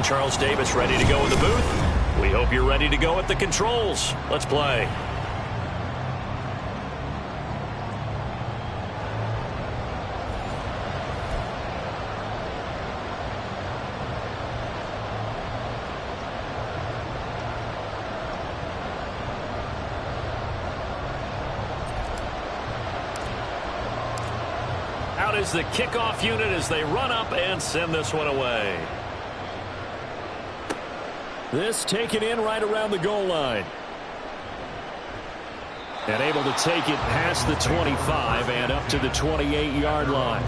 Charles Davis ready to go in the booth. We hope you're ready to go at the controls. Let's play. Out is the kickoff unit as they run up and send this one away. This taken in right around the goal line. And able to take it past the 25 and up to the 28-yard line.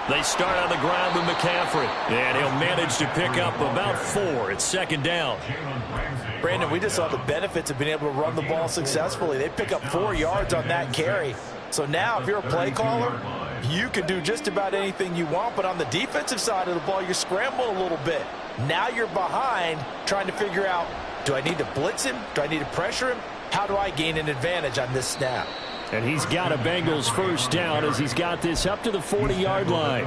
They start on the ground with McCaffrey. And he'll manage to pick up about 4. It's second down. Brandon, we just saw the benefits of being able to run the ball successfully. They pick up 4 yards on that carry. So now if you're a play caller, you can do just about anything you want. But on the defensive side of the ball, you're scrambling a little bit. Now you're behind trying to figure out, do I need to blitz him? Do I need to pressure him? How do I gain an advantage on this snap? And he's got a Bengals first down as he's got this up to the 40-yard line.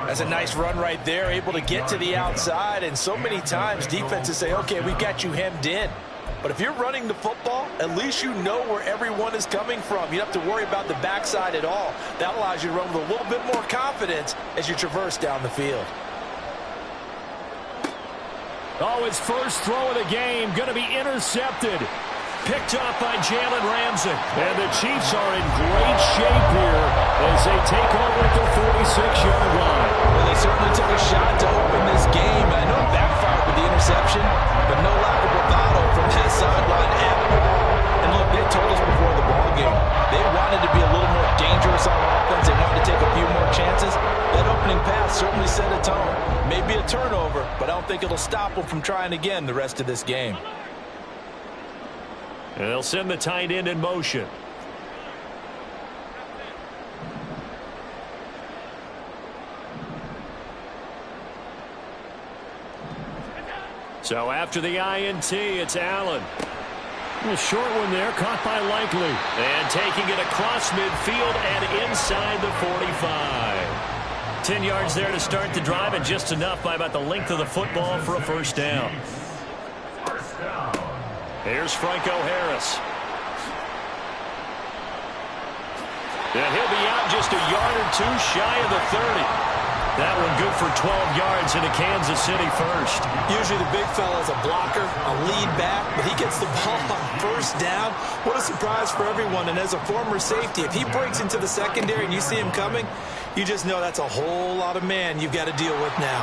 That's a nice run right there, able to get to the outside. And so many times defenses say, okay, we've got you hemmed in. But if you're running the football, at least you know where everyone is coming from. You don't have to worry about the backside at all. That allows you to run with a little bit more confidence as you traverse down the field. Oh, his first throw of the game going to be intercepted. Picked off by Jalen Ramsey. And the Chiefs are in great shape here as they take over at the 46-yard line. Well, they certainly took a shot to open this game. I know it backfired with the interception, but no lack of bravado from that sideline at all. And look, they told us before the ball game, they wanted to be a little more dangerous on offense. They wanted to take a few more chances. That opening pass certainly set a tone. Maybe a turnover, but I don't think it'll stop them from trying again the rest of this game. And they'll send the tight end in motion. So after the INT, it's Allen. A short one there, caught by Likely. And taking it across midfield and inside the 45. 10 yards there to start the drive, and just enough by about the length of the football for a first down. Here's Franco Harris. And he'll be out just a yard or two shy of the 30. That one good for 12 yards into Kansas City first. Usually the big fella is a blocker, a lead back, but he gets the ball on first down. What a surprise for everyone. And as a former safety, if he breaks into the secondary and you see him coming, you just know that's a whole lot of man you've got to deal with now.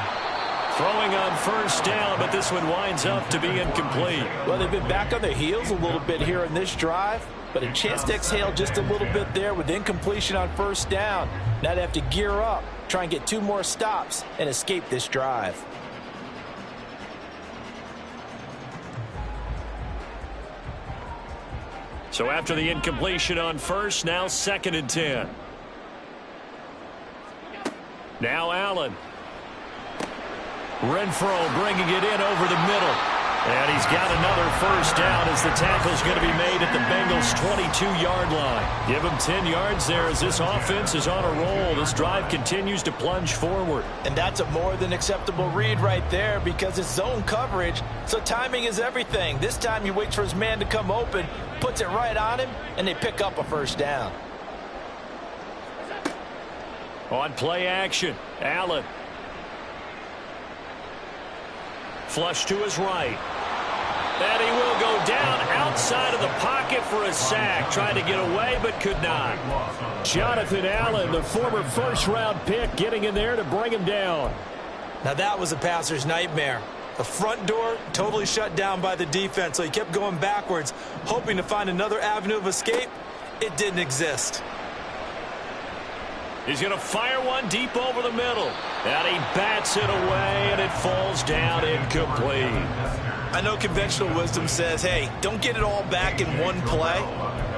Throwing on first down, but this one winds up to be incomplete. Well, they've been back on their heels a little bit here in this drive, but a chance to exhale just a little bit there with incompletion on first down. Now they have to gear up, try and get 2 more stops, and escape this drive. So after the incompletion on first, now 2nd and 10. Now Allen. Renfro bringing it in over the middle. And he's got another first down as the tackle's going to be made at the Bengals' 22-yard line. Give him 10 yards there as this offense is on a roll. This drive continues to plunge forward. And that's a more than acceptable read right there because it's zone coverage, so timing is everything. This time he waits for his man to come open, puts it right on him, and they pick up a first down. On play action, Allen. Flush to his right. And he will go down outside of the pocket for a sack. Tried to get away, but could not. Jonathan Allen, the former first-round pick, getting in there to bring him down. Now that was a passer's nightmare. The front door totally shut down by the defense, so he kept going backwards, hoping to find another avenue of escape. It didn't exist. He's going to fire one deep over the middle. And he bats it away, and it falls down incomplete. I know conventional wisdom says, hey, don't get it all back in one play.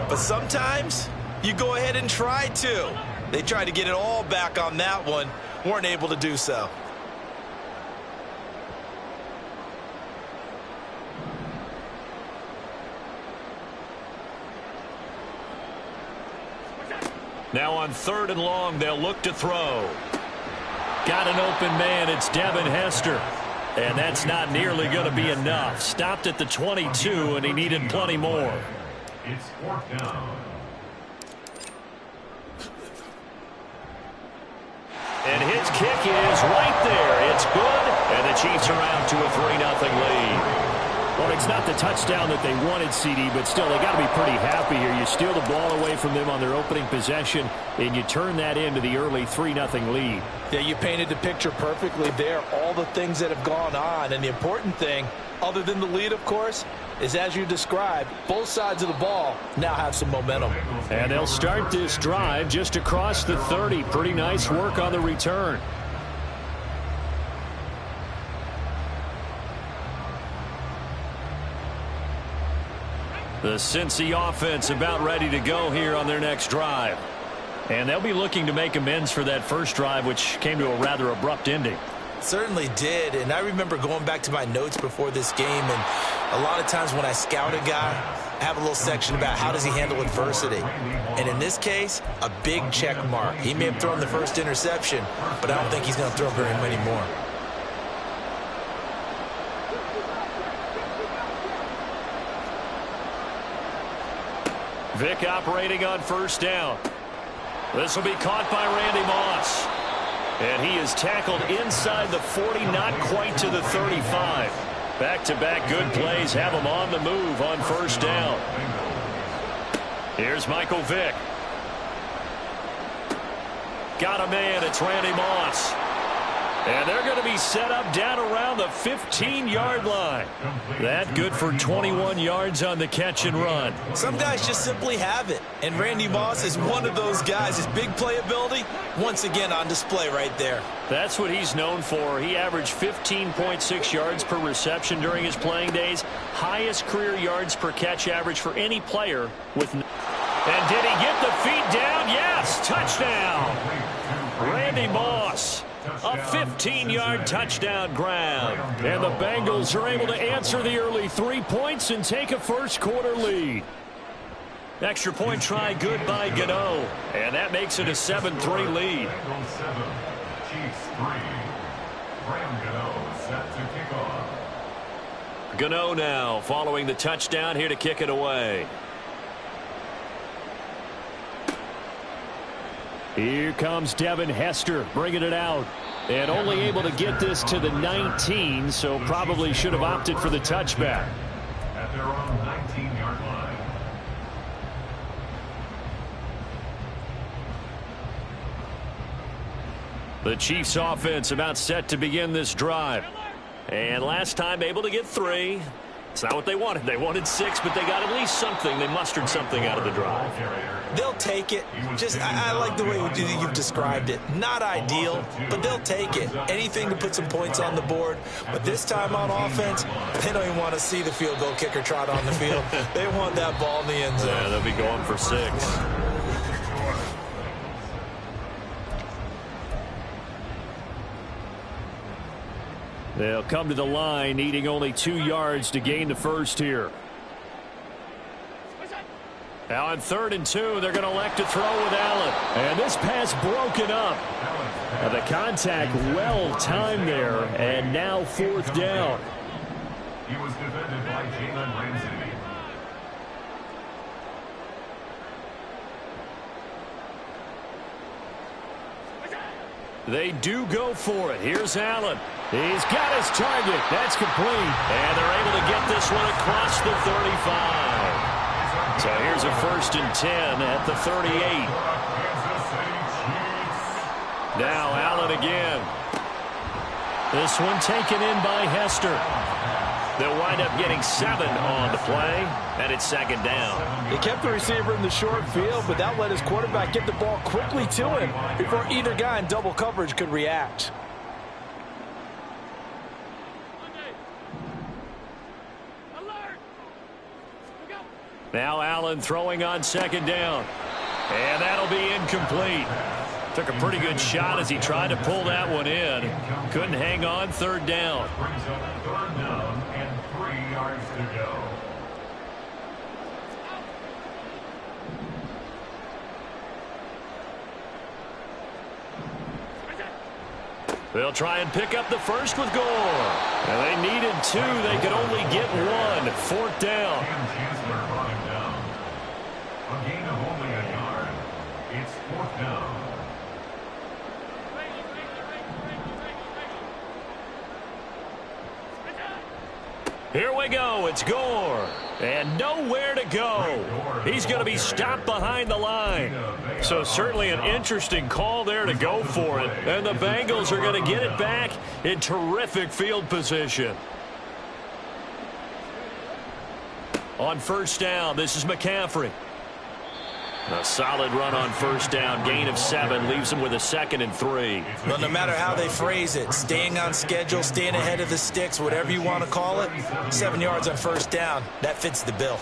But sometimes you go ahead and try to. They tried to get it all back on that one. Weren't able to do so. Now on 3rd and long, they'll look to throw. Got an open man. It's Devin Hester. And that's not nearly going to be enough. Stopped at the 22, and he needed plenty more. It's 4th down. And his kick is right there. It's good, and the Chiefs are out to a 3-0 lead. Well, it's not the touchdown that they wanted, CD, but still, they got to be pretty happy here. You steal the ball away from them on their opening possession, and you turn that into the early 3-0 lead. Yeah, you painted the picture perfectly there. All the things that have gone on, and the important thing, other than the lead, of course, is as you described, both sides of the ball now have some momentum. And they'll start this drive just across the 30. Pretty nice work on the return. The Cincy offense about ready to go here on their next drive. And they'll be looking to make amends for that first drive, which came to a rather abrupt ending. Certainly did, and I remember going back to my notes before this game, and a lot of times when I scout a guy, I have a little section about how does he handle adversity. And in this case, a big check mark. He may have thrown the first interception, but I don't think he's going to throw very many more. Vick operating on 1st down. This will be caught by Randy Moss. And he is tackled inside the 40, not quite to the 35. Back-to-back good plays have him on the move on 1st down. Here's Michael Vick. Got a man. It's Randy Moss. And they're going to be set up down around the 15-yard line. That good for 21 yards on the catch and run. Some guys just simply have it. And Randy Moss is one of those guys. His big playability, once again on display right there. That's what he's known for. He averaged 15.6 yards per reception during his playing days. Highest career yards per catch average for any player with. And did he get the feet down? Yes, touchdown. Randy Moss. A 15-yard touchdown grab. And the Bengals are able to answer the early 3 points and take a first-quarter lead. Extra point try good by Gano. And that makes it a 7-3 lead. Bengals 7, Chiefs 3. Graham Gano set to kick off. Gano now following the touchdown here to kick it away. Here comes Devin Hester bringing it out. And only able to get this to the 19, so probably should have opted for the touchback. At their own 19-yard line. The Chiefs offense about set to begin this drive. And last time able to get 3. It's not what they wanted. They wanted 6, but they got at least something. They mustered something out of the drive. They'll take it. I like the way you've described it. Not ideal, but they'll take it. Anything to put some points on the board. But this time on offense, they don't even want to see the field goal kicker trot on the field. They want that ball in the end zone. Yeah, they'll be going for 6. They'll come to the line, needing only 2 yards to gain the first here. Now on 3rd and 2, they're going to elect to throw with Allen. And this pass broken up. The contact well timed there, and now 4th down. He was defended by Jalen Ramsey. They do go for it. Here's Allen. He's got his target. That's complete. And they're able to get this one across the 35. So here's a 1st and 10 at the 38. Now Allen again. This one taken in by Hester. They'll wind up getting 7 on the play, and it's second down. They kept the receiver in the short field, but that let his quarterback get the ball quickly to him before either guy in double coverage could react. Now Allen throwing on second down. And that'll be incomplete. Took a pretty good shot as he tried to pull that one in. Couldn't hang on third down. Brings up third down and 3 yards to go. They'll try and pick up the first with Gore. And they needed 2. They could only get 1. Fourth down. Chancellor brought him down. A gain of only a yard. It's fourth down. Here we go. It's Gore. And nowhere to go. He's going to be stopped behind the line. So certainly an interesting call there to go for it. And the Bengals are going to get it back in terrific field position. On first down, this is McCaffrey. A solid run on first down. Gain of 7 leaves him with a 2nd and 3. Well, no matter how they phrase it, staying on schedule, staying ahead of the sticks, whatever you want to call it, 7 yards on first down, that fits the bill.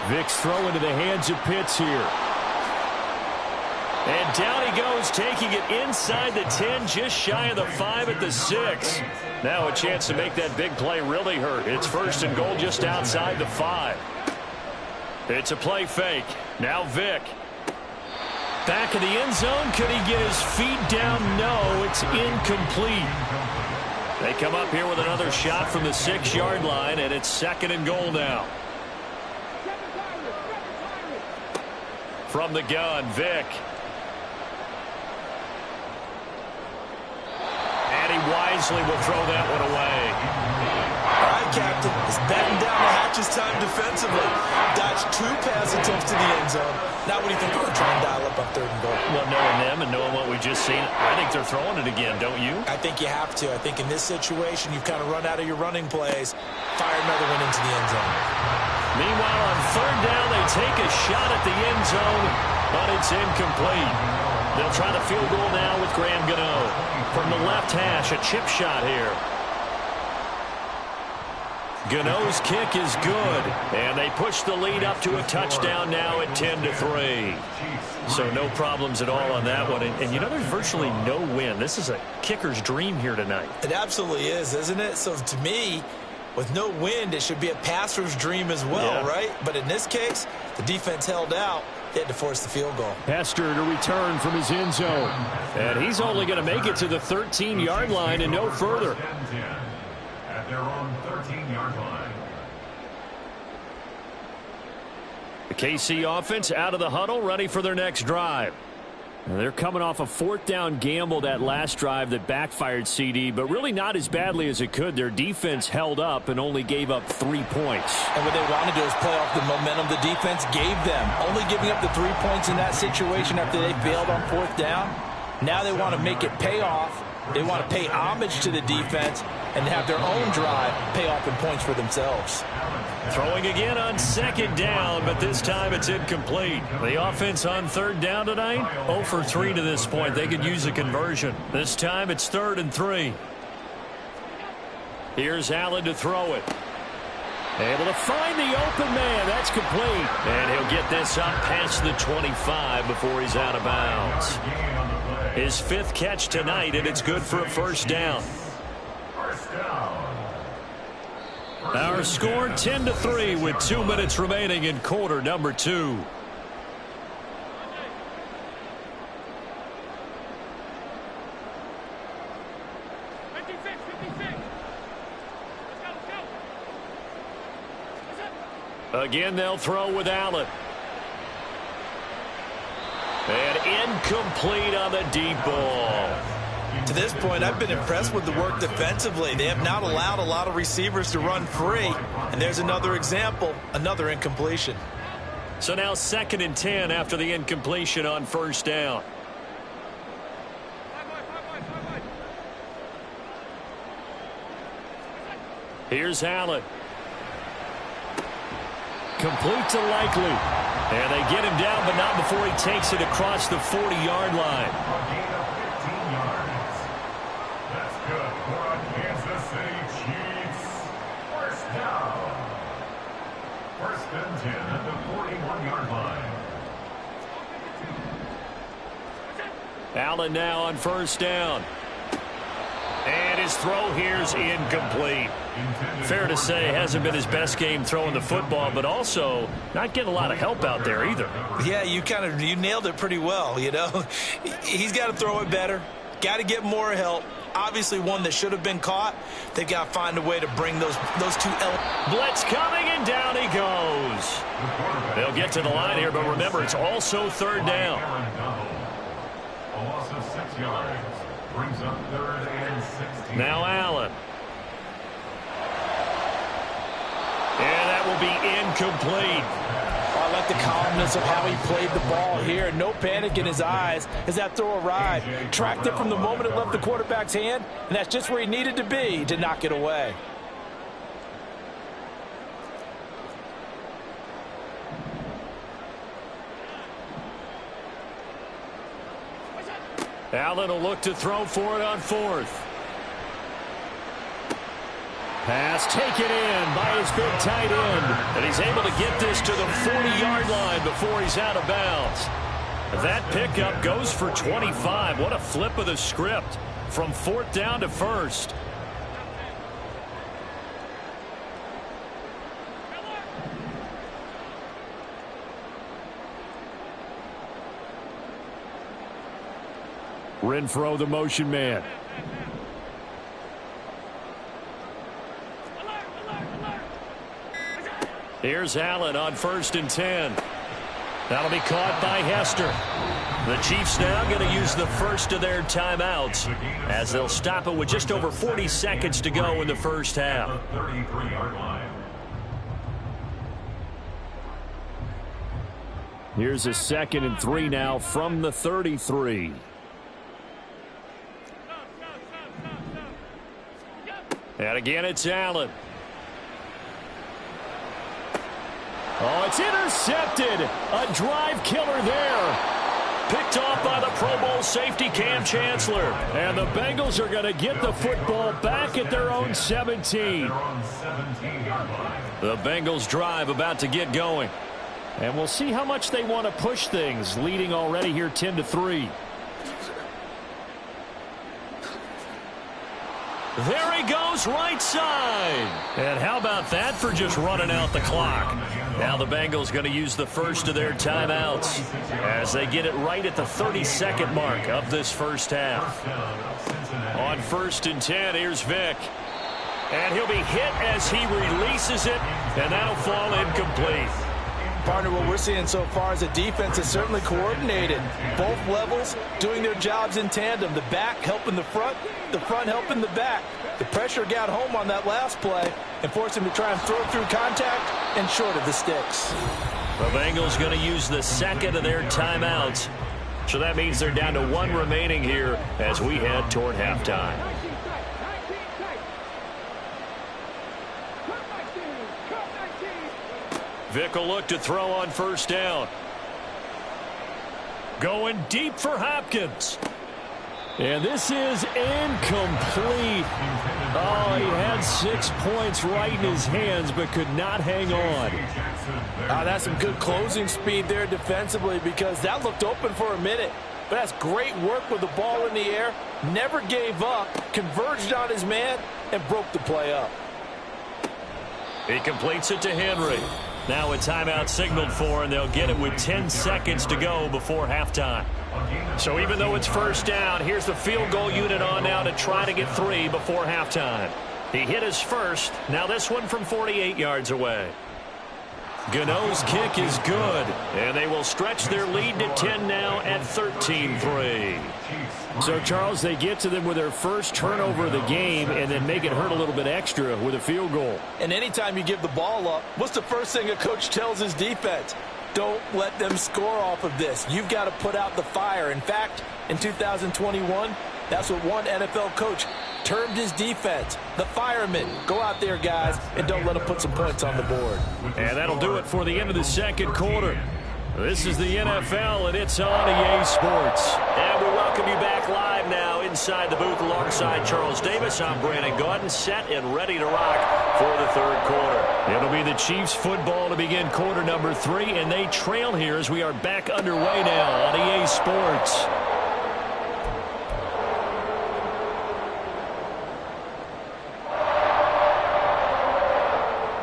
Vick's throw into the hands of Pitts here. And down he goes, taking it inside the 10, just shy of the 5 at the 6. Now a chance to make that big play really hurt. It's first and goal just outside the 5. It's a play fake. Now Vick. Back of the end zone. Could he get his feet down? No, it's incomplete. They come up here with another shot from the 6-yard line, and it's second and goal now. From the gun, Vick. And he wisely will throw that one away. All right, Captain, it's batting down the hatches time defensively. Dodged 2 pass attempts to the end zone. Now what do you think they're going to try and dial up on third and goal? Well, knowing them and knowing what we've just seen, I think they're throwing it again, don't you? I think you have to. I think in this situation, you've kind of run out of your running plays. Fire another one into the end zone. Meanwhile, on third down, they take a shot at the end zone, but it's incomplete. They'll try the field goal now with Graham Gano. From the left hash, a chip shot here. Gano's kick is good, and they push the lead up to a touchdown now at 10-3. So no problems at all on that one. And you know, there's virtually no win. This is a kicker's dream here tonight. It absolutely is, isn't it? So to me, with no wind, it should be a passer's dream as well, right? But in this case, the defense held out. They had to force the field goal. Hester to return from his end zone. And he's only going to make it to the 13-yard line and no further. At their own 13-yard line. The KC offense out of the huddle, ready for their next drive. And they're coming off a 4th down gamble that last drive that backfired, CD, but really not as badly as it could. Their defense held up and only gave up 3 points. And what they wanted to do is play off the momentum the defense gave them. Only giving up the 3 points in that situation after they failed on 4th down. Now they want to make it pay off. They want to pay homage to the defense and have their own drive pay off in points for themselves. Throwing again on second down, but this time it's incomplete. The offense on third down tonight, 0 for 3 to this point. They could use a conversion. This time it's 3rd and 3. Here's Allen to throw it. Able to find the open man. That's complete. And he'll get this up past the 25 before he's out of bounds. His 5th catch tonight, and it's good for a first down. Our score 10-3 with 2 minutes remaining in quarter number 2. Again, they'll throw with Allen. And incomplete on the deep ball. To this point, I've been impressed with the work defensively. They have not allowed a lot of receivers to run free. And there's another example, another incompletion. So now 2nd and 10 after the incompletion on first down. Here's Allen. Complete to Likely. And they get him down, but not before he takes it across the 40-yard line. A gain of 15 yards. That's good for a Kansas City Chiefs. First down. First and 10 at the 41-yard line. Allen now on first down. And his throw here's incomplete. Fair to say, hasn't been his best game throwing the football, but also not getting a lot of help out there either. Yeah, you nailed it pretty well, you know. He's got to throw it better. Got to get more help. Obviously one that should have been caught. They've got to find a way to bring those two elements. Blitz coming, and down he goes. They'll get to the line here, but remember, it's also third down. A loss of 6 yards. Brings up third and 16. Now Allen. And that will be incomplete. I like the calmness of how he played the ball here. No panic in his eyes as that throw arrived. Tracked it from the moment it left the quarterback's hand, and that's just where he needed to be to knock it away. Allen will look to throw for it on fourth. Pass taken in by his big tight end. And he's able to get this to the 40-yard line before he's out of bounds. That pickup goes for 25. What a flip of the script from fourth down to first. Renfro, the motion man. Here's Allen on first and 10. That'll be caught by Hester. The Chiefs now going to use the first of their timeouts as they'll stop it with just over 40 seconds to go in the first half. 33-yard line. Here's a 2nd and 3 now from the 33. And again, it's Allen. Oh, it's intercepted. A drive killer there. Picked off by the Pro Bowl safety Cam Chancellor. And the Bengals are going to get the football back at their own 17. The Bengals drive about to get going. And we'll see how much they want to push things, leading already here 10-3. There he goes, right side. And how about that for just running out the clock? Now the Bengals going to use the first of their timeouts as they get it right at the 30-second mark of this first half. On first and 10, here's Vick. And he'll be hit as he releases it, and that'll fall incomplete. Partner, what we're seeing so far as a defense is certainly coordinated. Both levels doing their jobs in tandem. The back helping the front helping the back. The pressure got home on that last play and forced him to try and throw through contact and short of the sticks. The Bengals going to use the second of their timeouts. So that means they're down to one remaining here as we head toward halftime. Vick will look to throw on first down. Going deep for Hopkins. And this is incomplete. Oh, he had 6 points right in his hands but could not hang on. That's some good closing speed there defensively because that looked open for a minute. But that's great work with the ball in the air. Never gave up, converged on his man, and broke the play up. He completes it to Henry. Now a timeout signaled for, and they'll get it with 10 seconds to go before halftime. So even though it's first down, here's the field goal unit on now to try to get 3 before halftime. He hit his first. Now this one from 48 yards away. Gano's kick is good, and they will stretch their lead to 10 now at 13-3. So, Charles, they get to them with their first turnover of the game and then make it hurt a little bit extra with a field goal. And anytime you give the ball up, what's the first thing a coach tells his defense? Don't let them score off of this. You've got to put out the fire. In fact, in 2021, that's what one NFL coach termed his defense, the firemen. Go out there, guys, and don't let them put some points on the board. And that'll do it for the end of the second quarter. This is the NFL, and it's on EA Sports. And we welcome you back live now inside the booth alongside Charles Davis. I'm Brandon Gaudin, set and ready to rock for the third quarter. It'll be the Chiefs football to begin quarter number 3, and they trail here as we are back underway now on EA Sports.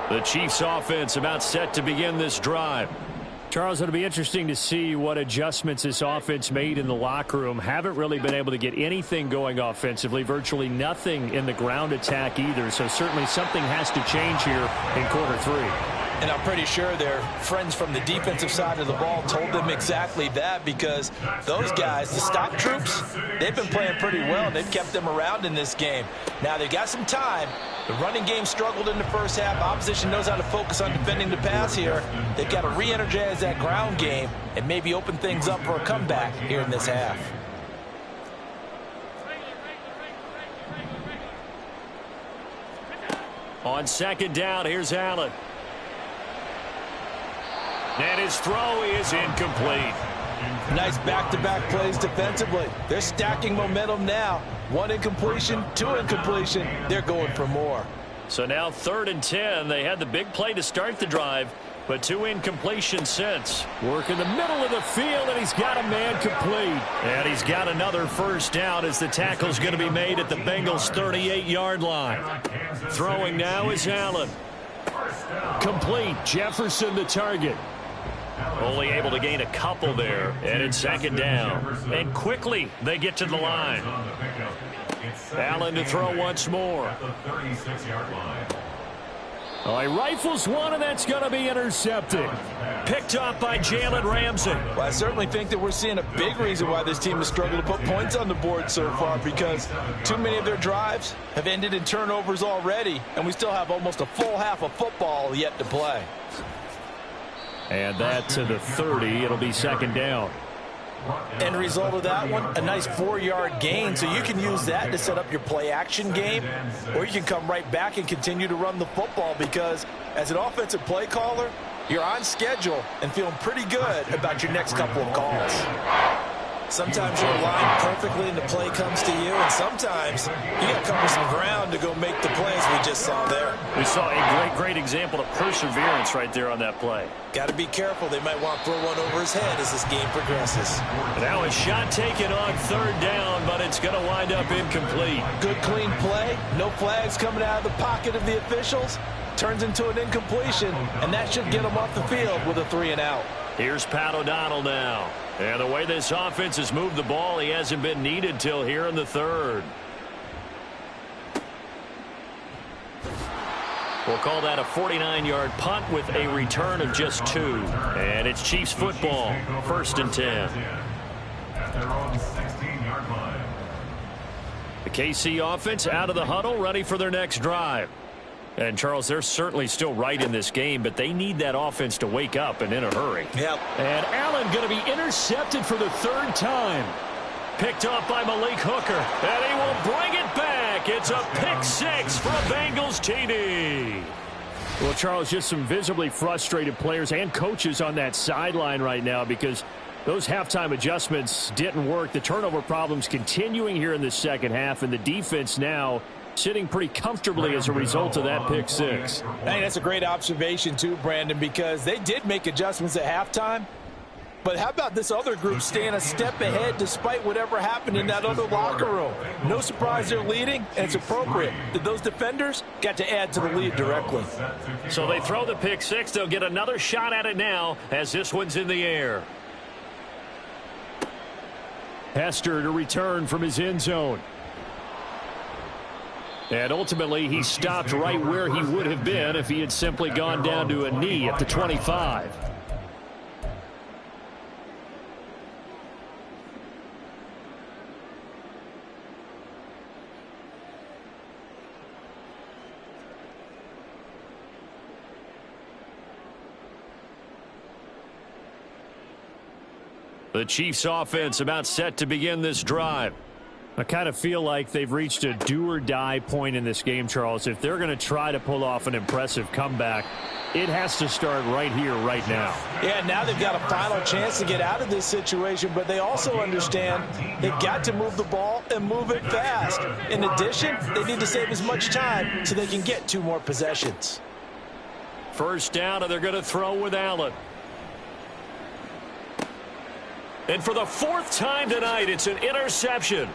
The Chiefs offense about set to begin this drive. Charles, it'll be interesting to see what adjustments this offense made in the locker room. Haven't really been able to get anything going offensively, virtually nothing in the ground attack either. So certainly something has to change here in quarter 3. And I'm pretty sure their friends from the defensive side of the ball told them exactly that, because those guys, the stock troops, they've been playing pretty well, and they've kept them around in this game. Now, they got some time. The running game struggled in the first half. Opposition knows how to focus on defending the pass here. They've got to re-energize that ground game and maybe open things up for a comeback here in this half. On second down, here's Allen. And his throw is incomplete. Nice back-to-back plays defensively. They're stacking momentum now. 1 incompletion, 2 incompletion. They're going for more. So now 3rd and 10. They had the big play to start the drive, but 2 incompletions since. Work in the middle of the field, and he's got a man complete. And he's got another first down as the tackle's going to be made at the Bengals' 38-yard line. Throwing now is Allen. Complete. Jefferson the target. Only able to gain a couple there, and it's second down. And quickly they get to the line. Allen to throw once more. Oh, he rifles one, and that's going to be intercepted. Picked up by Jalen Ramsey. Well, I certainly think that we're seeing a big reason why this team has struggled to put points on the board so far, because too many of their drives have ended in turnovers already, and we still have almost a full half of football yet to play. And that to the 30. It'll be second down. End result of that one, a nice 4-yard gain. So you can use that to set up your play-action game, or you can come right back and continue to run the football, because as an offensive play caller, you're on schedule and feeling pretty good about your next couple of calls. Sometimes you're aligned perfectly and the play comes to you, and sometimes you got to cover some ground to go make the plays we just saw there. We saw a great example of perseverance right there on that play. Got to be careful. They might want to throw one over his head as this game progresses. Now a shot taken on 3rd down, but it's going to wind up incomplete. Good, clean play. No flags coming out of the pocket of the officials. Turns into an incompletion, and that should get him off the field with a 3-and-out. Here's Pat O'Donnell now. And the way this offense has moved the ball, he hasn't been needed till here in the 3rd. We'll call that a 49-yard punt with a return of just 2. And it's Chiefs football, 1st and 10. The KC offense out of the huddle, ready for their next drive. And, Charles, they're certainly still right in this game, but they need that offense to wake up and in a hurry. Yep. And Allen going to be intercepted for the 3rd time. Picked off by Malik Hooker, and he will bring it back. It's a pick 6 for a Bengals TD. Well, Charles, just some visibly frustrated players and coaches on that sideline right now, because those halftime adjustments didn't work. The turnover problems continuing here in the second half, and the defense now sitting pretty comfortably as a result of that pick 6. I think that's a great observation too, Brandon, because they did make adjustments at halftime. But how about this other group staying a step ahead despite whatever happened in that other locker room? No surprise they're leading, and it's appropriate that those defenders got to add to the lead directly. So they throw the pick 6. They'll get another shot at it now as this one's in the air. Hester to return from his end zone. And ultimately, he stopped right where he would have been if he had simply gone down to a knee at the 25. The Chiefs offense about set to begin this drive. I kind of feel like they've reached a do-or-die point in this game, Charles. If they're going to try to pull off an impressive comeback, it has to start right here, right now. Yeah, now they've got a final chance to get out of this situation, but they also understand they've got to move the ball and move it fast. In addition, they need to save as much time so they can get 2 more possessions. First down, and they're going to throw with Allen. And for the 4th time tonight, it's an interception.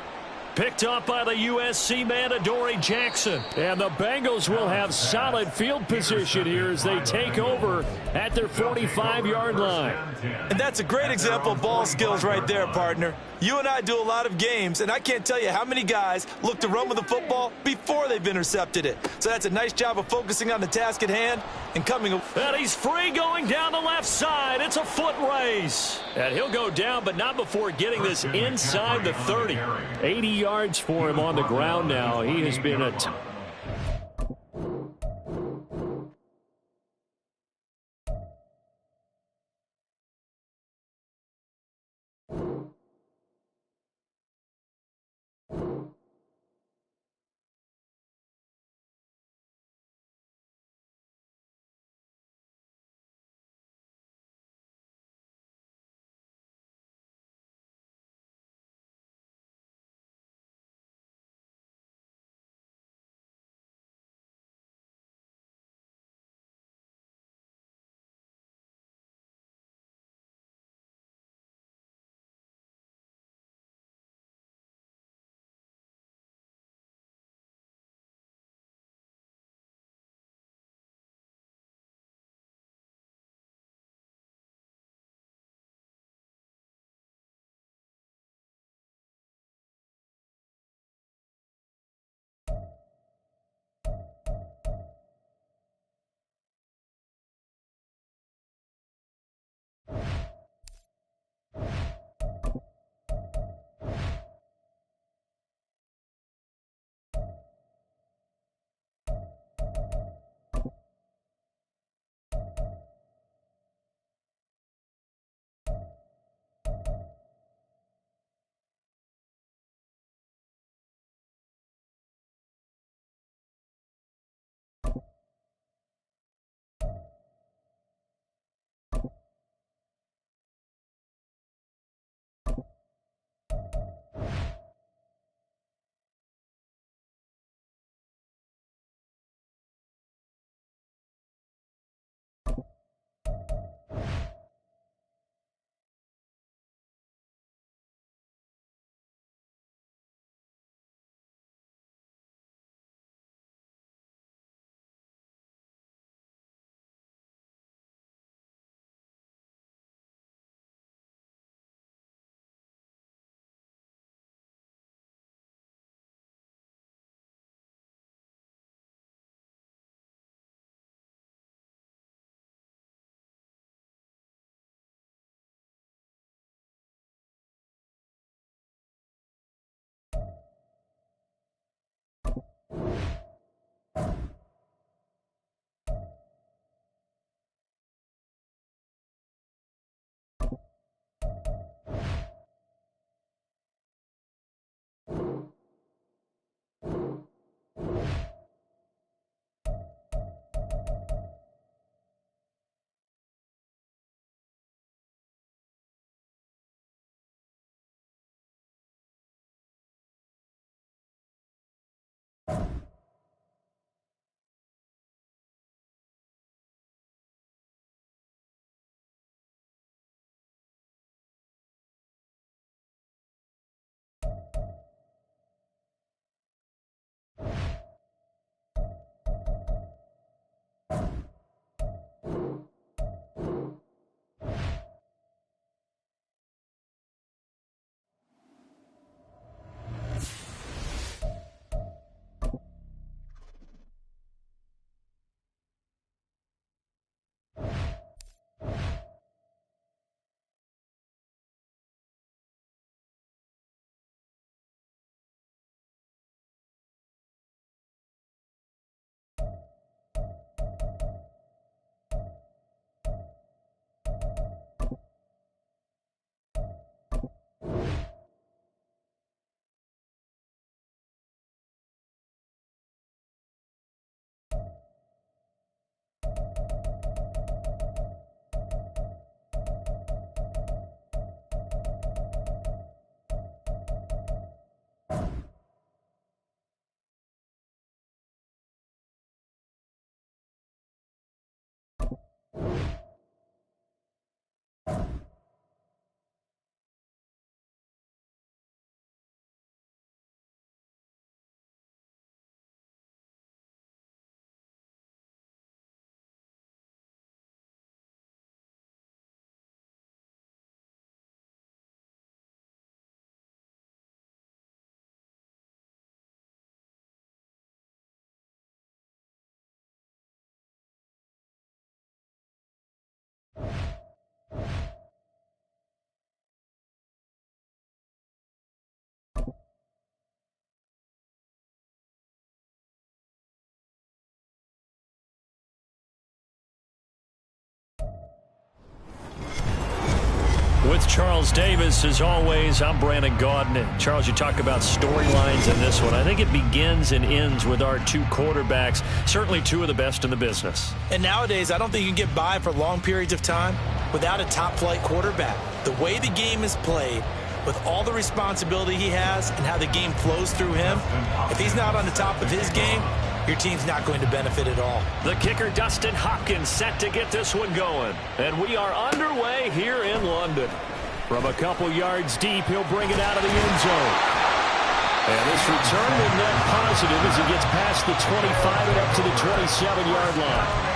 Picked up by the USC man, Adoree Jackson. And the Bengals will have solid field position here as they take over at their 45-yard line. And that's a great example of ball skills right there, partner. You and I do a lot of games, and I can't tell you how many guys look to run with the football before they've intercepted it. So that's a nice job of focusing on the task at hand and coming. And he's free going down the left side. It's a foot race. And he'll go down, but not before getting this inside the 30. 80 yards for him on the ground now. He has been a With Charles Davis, as always, I'm Brandon Gaudin. And Charles, you talk about storylines in this one. I think it begins and ends with our two quarterbacks, certainly two of the best in the business. And nowadays, I don't think you can get by for long periods of time without a top-flight quarterback. The way the game is played, with all the responsibility he has and how the game flows through him, if he's not on the top of his game, your team's not going to benefit at all. The kicker, Dustin Hopkins, set to get this one going. And we are underway here in London. From a couple yards deep, he'll bring it out of the end zone. And this return will net positive as he gets past the 25 and up to the 27-yard line.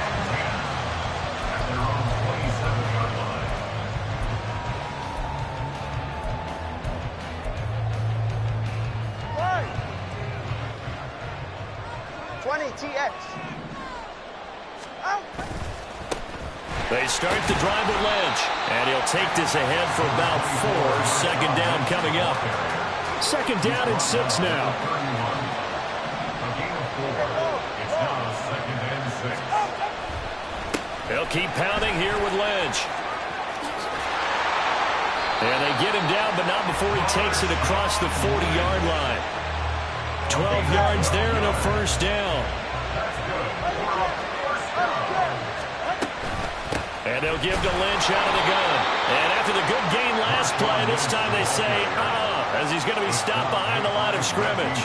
They start the drive with Lynch, and he'll take this ahead for about 4. Second down coming up. Second down and 6 now. They'll keep pounding here with Lynch. And they get him down, but not before he takes it across the 40-yard line. 12 yards there and a first down. And they'll give to Lynch out of the gun. And after the good gain last play, this time they say, as he's going to be stopped behind the line of scrimmage.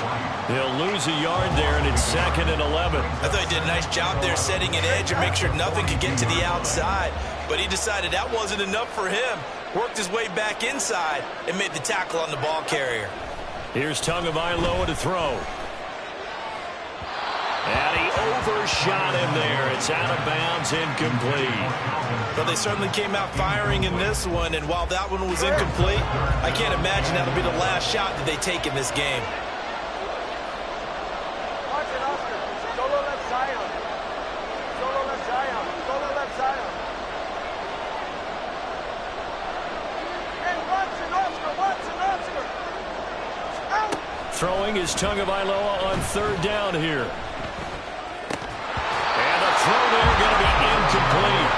He'll lose a yard there, and it's 2nd and 11. I thought he did a nice job there setting an edge and make sure nothing could get to the outside. But he decided that wasn't enough for him. Worked his way back inside and made the tackle on the ball carrier. Here's Tagovailoa to throw. And he overshot him there. It's out of bounds, incomplete. But they certainly came out firing in this one, and while that one was incomplete, I can't imagine that'll be the last shot that they take in this game. Throwing is Tagovailoa on 3rd down here. And the throw there going to be incomplete.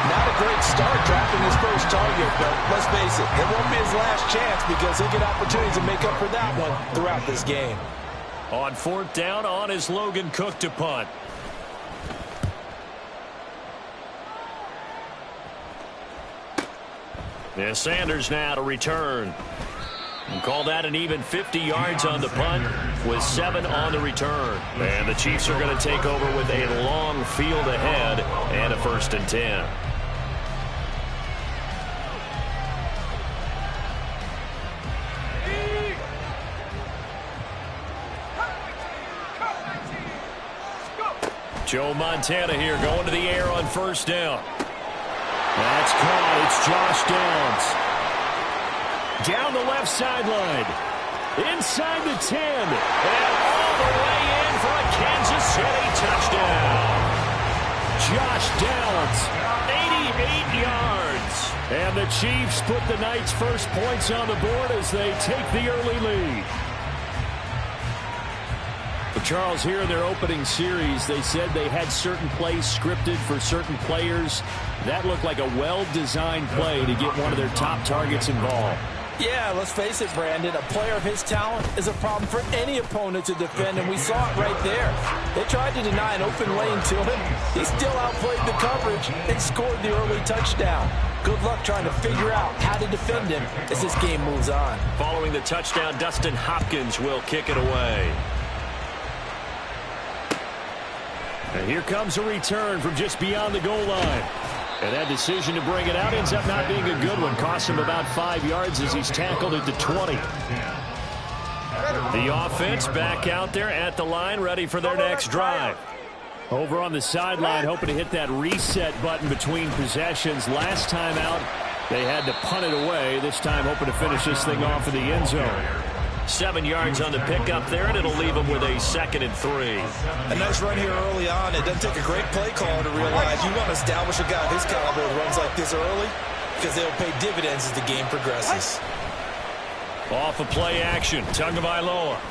Not a great start dropping his first target, but let's face it, it won't be his last chance because he'll get opportunities to make up for that one throughout this game. On 4th down, on is Logan Cook to punt. And Sanders now to return. And call that an even 50 yards on the punt with 7 on the return. And the Chiefs are going to take over with a long field ahead and a 1st and 10. Joe Montana here going to the air on 1st down. That's caught. It's Josh Downs. Down the left sideline. Inside the 10. And all the way in for a Kansas City touchdown. Josh Downs, 88 yards. And the Chiefs put the Knights' first points on the board as they take the early lead. But Charles, here in their opening series, they said they had certain plays scripted for certain players. That looked like a well-designed play to get one of their top targets involved. Yeah, let's face it, Brandon. A player of his talent is a problem for any opponent to defend, and we saw it right there. They tried to deny an open lane to him. He still outplayed the coverage and scored the early touchdown. Good luck trying to figure out how to defend him as this game moves on. Following the touchdown, Dustin Hopkins will kick it away. And here comes a return from just beyond the goal line. And that decision to bring it out ends up not being a good one. Costs him about 5 yards as he's tackled at the 20. The offense back out there at the line, ready for their next drive. Over on the sideline, hoping to hit that reset button between possessions. Last time out, they had to punt it away. This time hoping to finish this thing off in the end zone. 7 yards on the pickup there, and it'll leave them with a 2nd and 3. A nice run here early on. It doesn't take a great play caller to realize you want to establish a guy of his caliber with runs like this early because they'll pay dividends as the game progresses. Off of play action, Tagovailoa.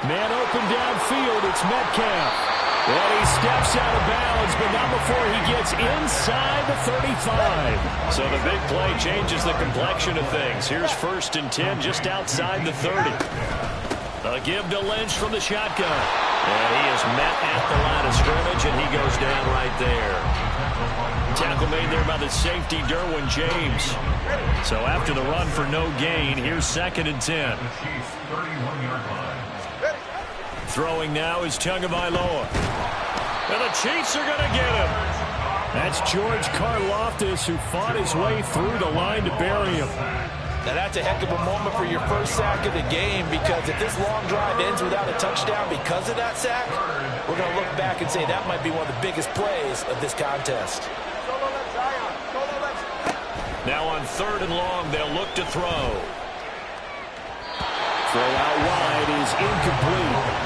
Man open downfield, it's Metcalf. And he steps out of bounds, but not before he gets inside the 35. So the big play changes the complexion of things. Here's 1st and 10 just outside the 30. A give to Lynch from the shotgun. And he is met at the line of scrimmage, and he goes down right there. Tackle made there by the safety, Derwin James. So after the run for no gain, here's 2nd and 10. Throwing now is Tagovailoa. And the Chiefs are going to get him. That's George Karlaftis, who fought his way through the line to bury him. Now that's a heck of a moment for your first sack of the game, because if this long drive ends without a touchdown because of that sack, we're going to look back and say that might be one of the biggest plays of this contest. Now on 3rd and long, they'll look to throw. Throw out wide is incomplete.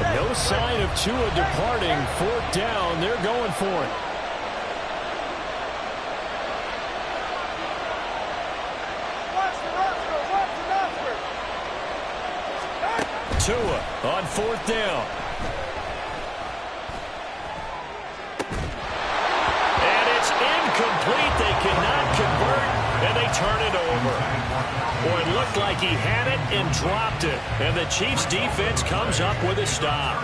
No sign of Tua departing. 4th down. They're going for it. Tua on 4th down. And it's incomplete. They cannot convert, and they turn it over. Boy, it looked like he had it and dropped it. And the Chiefs defense comes up with a stop.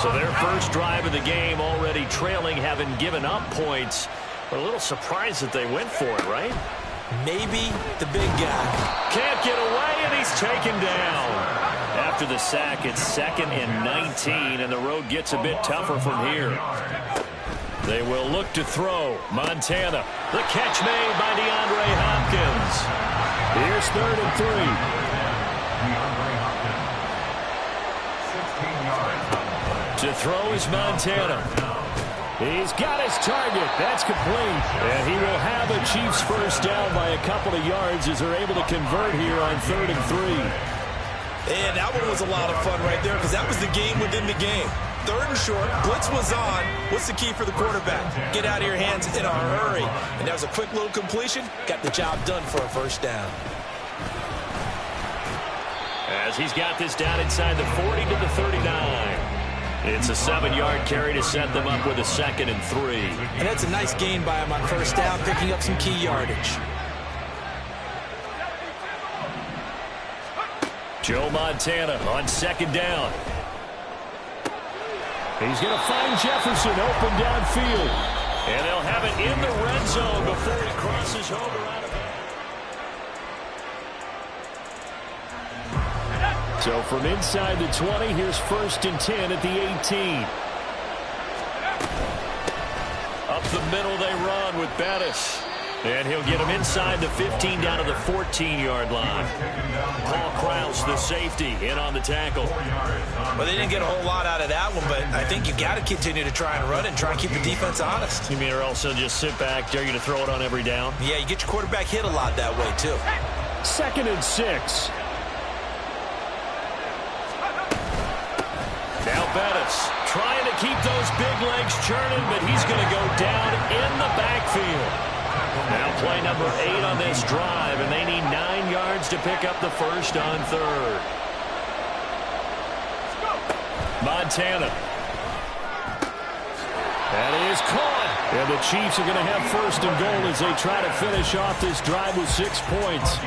So their first drive of the game already trailing, having given up points. But a little surprised that they went for it, right? Maybe the big guy. Can't get away, and he's taken down. After the sack, it's 2nd and 19, and the road gets a bit tougher from here. They will look to throw. Montana. The catch made by DeAndre Hopkins. Here's 3rd and 3. To throw is Montana. He's got his target. That's complete. And he will have a Chiefs first down by a couple of yards as they're able to convert here on 3rd and 3. And that one was a lot of fun right there, because that was the game within the game. 3rd and short, blitz was on. What's the key for the quarterback? Get out of your hands in a hurry. And that was a quick little completion. Got the job done for a first down. As he's got this down inside the 40 to the 39. It's a 7-yard carry to set them up with a 2nd and 3. And that's a nice gain by him on first down, picking up some key yardage. Joe Montana on 2nd down. He's going to find Jefferson open downfield. And they'll have it in the red zone before he crosses over out of it. So from inside the 20, here's 1st and 10 at the 18. Up the middle they run with Bettis. And he'll get him inside the 15 down to the 14-yard line. Paul Krause, the safety, in on the tackle. Well, they didn't get a whole lot out of that one, but I think you got to continue to try and run and try and keep the defense honest. You mean or also just sit back, dare you to throw it on every down? Yeah, you get your quarterback hit a lot that way, too. 2nd and 6. Now Bettis trying to keep those big legs churning, but he's going to go down in the backfield. Now play number 8 on this drive, and they need 9 yards to pick up the first on 3rd. Montana. That is caught. And the Chiefs are going to have 1st and goal as they try to finish off this drive with 6 points.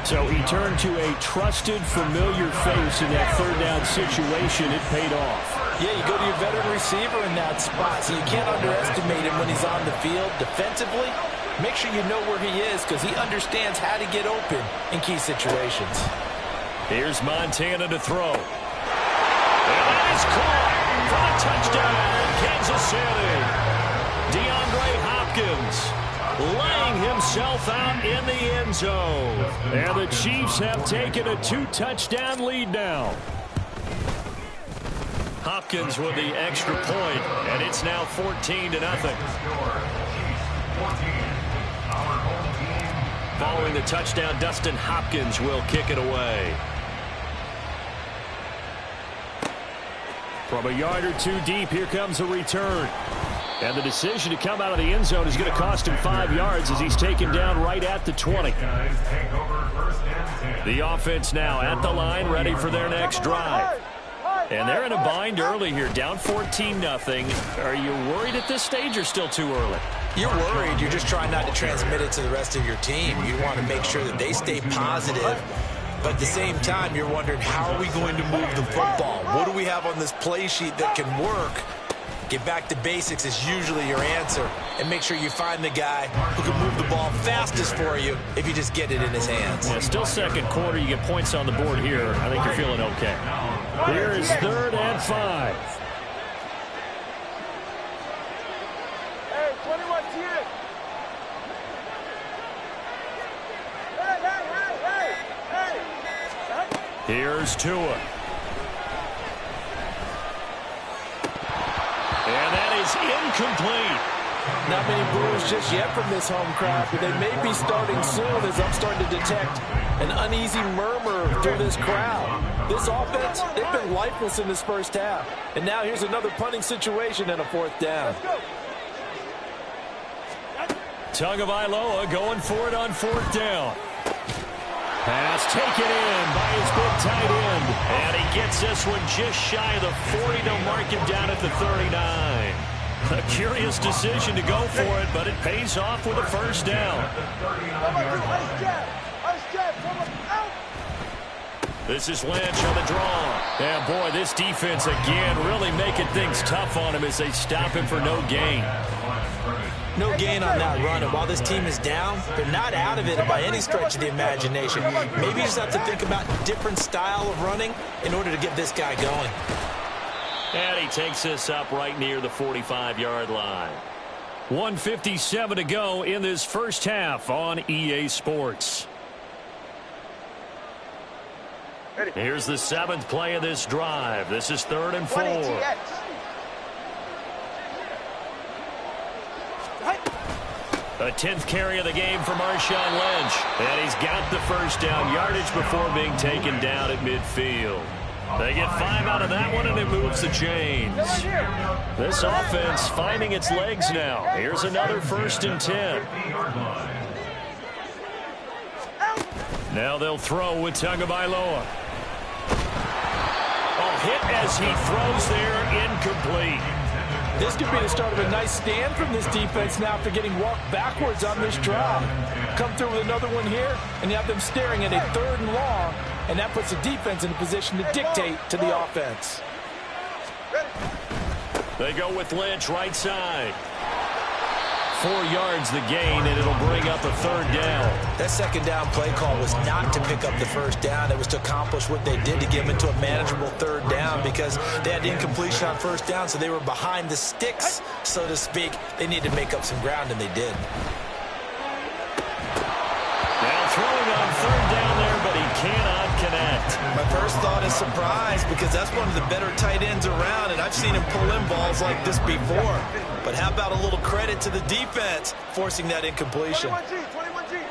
So he turned to a trusted, familiar face in that 3rd down situation. It paid off. Yeah, you go to your veteran receiver in that spot, so you can't underestimate him when he's on the field defensively. Make sure you know where he is, because he understands how to get open in key situations. Here's Montana to throw. And that is caught for the touchdown, Kansas City. DeAndre Hopkins laying himself out in the end zone. And the Chiefs have taken a 2-touchdown lead now. Hopkins with the extra point, and it's now 14-0. Following the touchdown, Dustin Hopkins will kick it away. From a yard or two deep, here comes a return. And the decision to come out of the end zone is going to cost him 5 yards as he's taken down right at the 20. The offense now at the line, ready for their next drive. And they're in a bind early here, down 14-0. Are you worried at this stage or still too early? You're worried. You're just trying not to transmit it to the rest of your team. You want to make sure that they stay positive. But at the same time, you're wondering, how are we going to move the football? What do we have on this play sheet that can work? Get back to basics is usually your answer. And make sure you find the guy who can move the ball fastest for you if you just get it in his hands. Yeah, still second quarter. You get points on the board here. I think you're feeling okay. Here is 3rd and 5. Hey, 21 10. Hey. Here's Tua. And that is incomplete. Not many boos just yet from this home crowd, but they may be starting soon as I'm starting to detect an uneasy murmur through this crowd. This offense, they've been lifeless in this first half. And now here's another punting situation and a 4th down. Tagovailoa going for it on 4th down. Pass taken in by his big tight end. And he gets this one just shy of the 40. They'll mark him down at the 39. A curious decision to go for it, but it pays off with a 1st down. This is Lynch on the draw. And boy, this defense again really making things tough on him as they stop him for no gain. No gain on that run, and while this team is down, they're not out of it by any stretch of the imagination. Maybe you just have to think about a different style of running in order to get this guy going. And he takes this up right near the 45-yard line. 1:57 to go in this first half on EA Sports. Here's the 7th play of this drive. This is 3rd and 4. A 10th carry of the game for Marshawn Lynch. And he's got the 1st down yardage before being taken down at midfield. They get 5 out of that one, and it moves the chains. This offense finding its legs now. Here's another 1st and 10. Now they'll throw with Tagovailoa. Hit as he throws there, incomplete. This could be the start of a nice stand from this defense now after getting walked backwards on this drive. Come through with another one here, and you have them staring at a 3rd and long, and that puts the defense in a position to dictate to the offense. They go with Lynch right side. 4 yards the gain, and it'll bring up a 3rd down. That 2nd down play call was not to pick up the 1st down. It was to accomplish what they did to get them into a manageable 3rd down because they had incompletion on 1st down, so they were behind the sticks, so to speak. They needed to make up some ground, and they did. Now throwing on 3rd down there, but he cannot connect. My first thought is surprise because that's one of the better tight ends around, and I've seen him pull in balls like this before. But how about a little credit to the defense forcing that incompletion? 21G.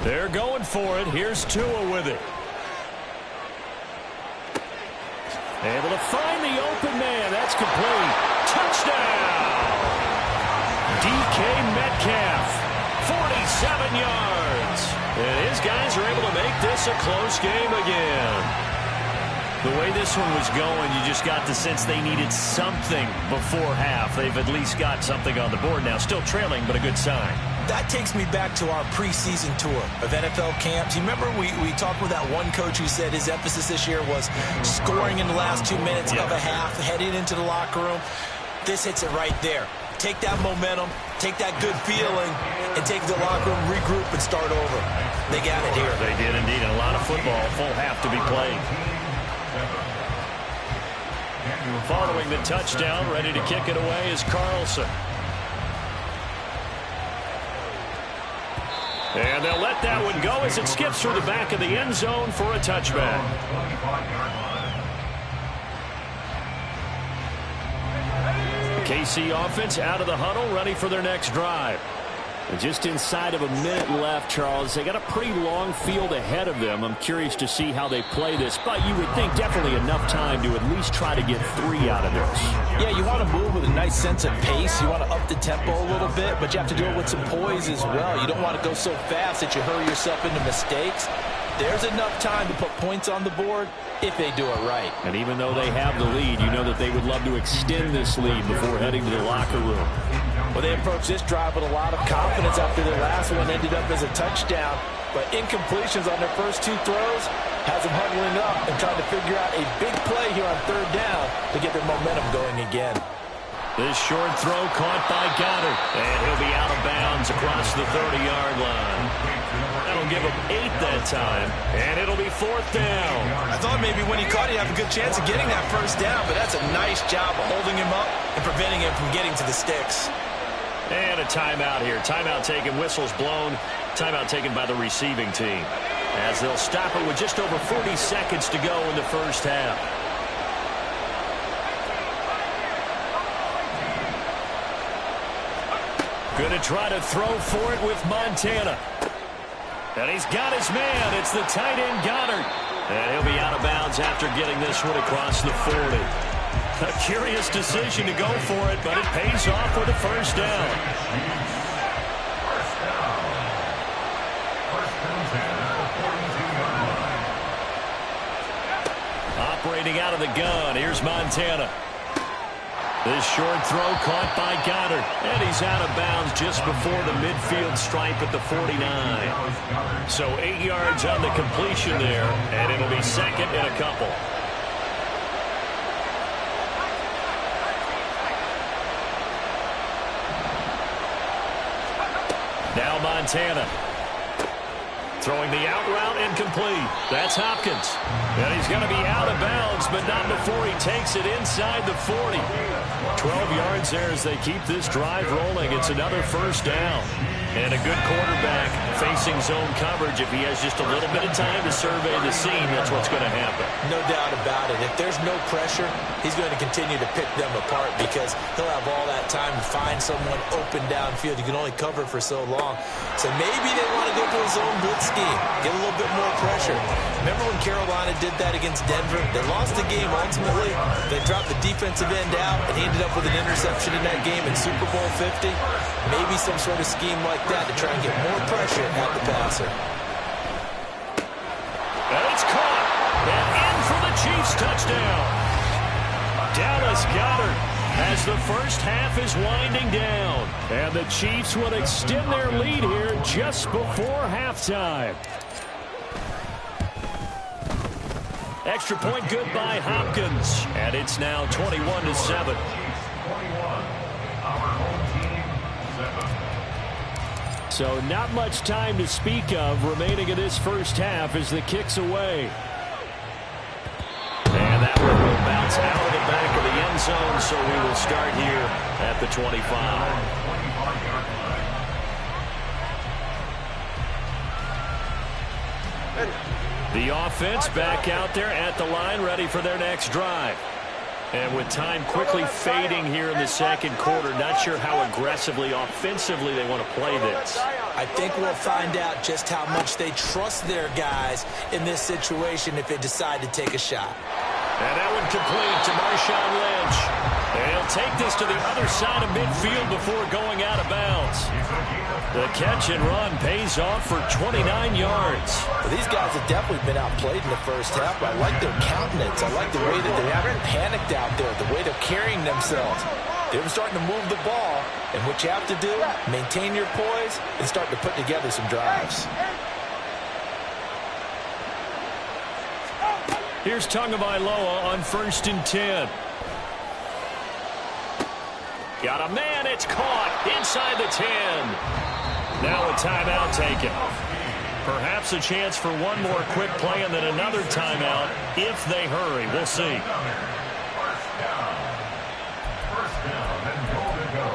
They're going for it. Here's Tua with it. Able to find the open man. That's complete. Touchdown! DK Metcalf, 47 yards. And his guys are able to make this a close game again. The way this one was going, you just got the sense they needed something before half. They've at least got something on the board now. Still trailing, but a good sign. That takes me back to our preseason tour of NFL camps. You remember we talked with that one coach who said his emphasis this year was scoring in the last 2 minutes of a half, heading into the locker room. This hits it right there. Take that momentum, take that good feeling, and take the locker room, regroup, and start over. They got it here. They did indeed. And a lot of football, full half to be played. Following the touchdown, ready to kick it away is Carlson. And they'll let that one go as it skips through the back of the end zone for a touchback. The KC offense out of the huddle, ready for their next drive. Just inside of a minute left, Charles. They got a pretty long field ahead of them. I'm curious to see how they play this, but you would think definitely enough time to at least try to get 3 out of this. Yeah, you want to move with a nice sense of pace. You want to up the tempo a little bit, but you have to do it with some poise as well. You don't want to go so fast that you hurry yourself into mistakes. There's enough time to put points on the board if they do it right. And even though they have the lead, you know that they would love to extend this lead before heading to the locker room. Well, they approached this drive with a lot of confidence after their last one ended up as a touchdown. But incompletions on their first 2 throws has them huddling up and trying to figure out a big play here on 3rd down to get their momentum going again. This short throw caught by Goddard, and he'll be out of bounds across the 30-yard line. That'll give him 8 that time, and it'll be 4th down. I thought maybe when he caught it, he'd have a good chance of getting that 1st down, but that's a nice job of holding him up and preventing him from getting to the sticks. And a timeout here. Timeout taken, whistles blown. Timeout taken by the receiving team, as they'll stop it with just over 40 seconds to go in the first half. Going to try to throw for it with Montana. And he's got his man. It's the tight end Goddard. And he'll be out of bounds after getting this one across the 40. A curious decision to go for it, but it pays off with a 1st down. Operating out of the gun, here's Montana. This short throw caught by Goddard, and he's out of bounds just before the midfield stripe at the 49. So 8 yards on the completion there, and it'll be 2nd and a couple. Now Montana. Throwing the out route incomplete. That's Hopkins. And he's going to be out of bounds, but not before he takes it inside the 40. 12 yards there as they keep this drive rolling. It's another 1st down. And a good quarterback facing zone coverage. If he has just a little bit of time to survey the scene, that's what's going to happen. No doubt about it. If there's no pressure, he's going to continue to pick them apart because he'll have all that time to find someone open downfield. You can only cover for so long. So maybe they want to go to a zone blitz scheme, get a little bit more pressure. Remember when Carolina did that against Denver? They lost the game ultimately. They dropped the defensive end out and ended up with an interception in that game in Super Bowl 50. Maybe some sort of scheme like that to try and get more pressure at the passer. And it's caught. And in for the Chiefs touchdown. Dallas Goedert as the first half is winding down. And the Chiefs will extend their lead here just before halftime. Extra point good by Hopkins. And it's now 21-7. So not much time to speak of remaining in this first half as the kick's away. And that one will bounce out of the back of the end zone, so we will start here at the 25. The offense back out there at the line, ready for their next drive. And with time quickly fading here in the second quarter, not sure how aggressively, offensively they want to play this. I think we'll find out just how much they trust their guys in this situation if they decide to take a shot. And that one complete to Marshawn Lynch. And he'll take this to the other side of midfield before going out of bounds. The catch and run pays off for 29 yards. Well, these guys have definitely been outplayed in the first half, but I like their countenance. I like the way that they haven't panicked out there, the way they're carrying themselves. They're starting to move the ball, and what you have to do, maintain your poise and start to put together some drives. Here's Tagovailoa on 1st and 10. Got a man, it's caught inside the 10. Now a timeout taken. Perhaps a chance for one more quick play and then another timeout if they hurry. We'll see. First down and goal to go.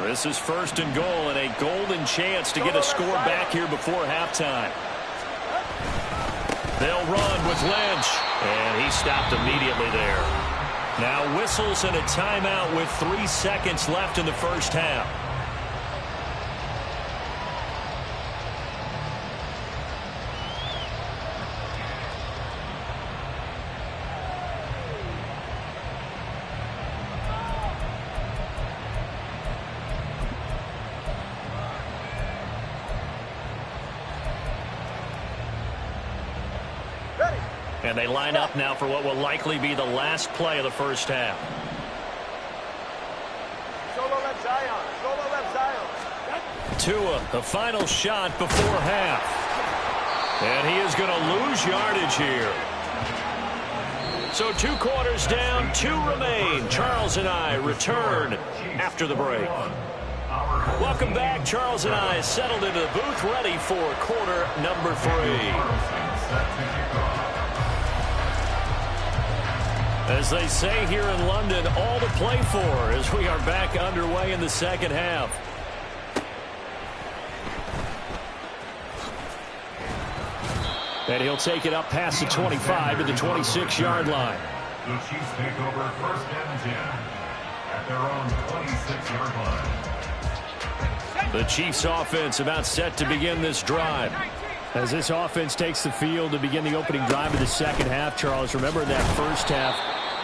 This is 1st and goal and a golden chance to get a score back here before halftime. They'll run with Lynch. And he stopped immediately there. Now whistles and a timeout with 3 seconds left in the first half. And they line up now for what will likely be the last play of the first half. Solo left Zion. Solo left Zion. Tua, the final shot before half. And he is going to lose yardage here. So 2 quarters down, 2 remain. Charles and I return after the break. Welcome back. Charles and I settled into the booth, ready for quarter number 3. As they say here in London, all to play for as we are back underway in the second half. And he'll take it up past the 25 to the 26-yard line. The Chiefs take over first and 10 at their own 26-yard line. The Chiefs offense about set to begin this drive. As this offense takes the field to begin the opening drive of the second half, Charles, remember that first half,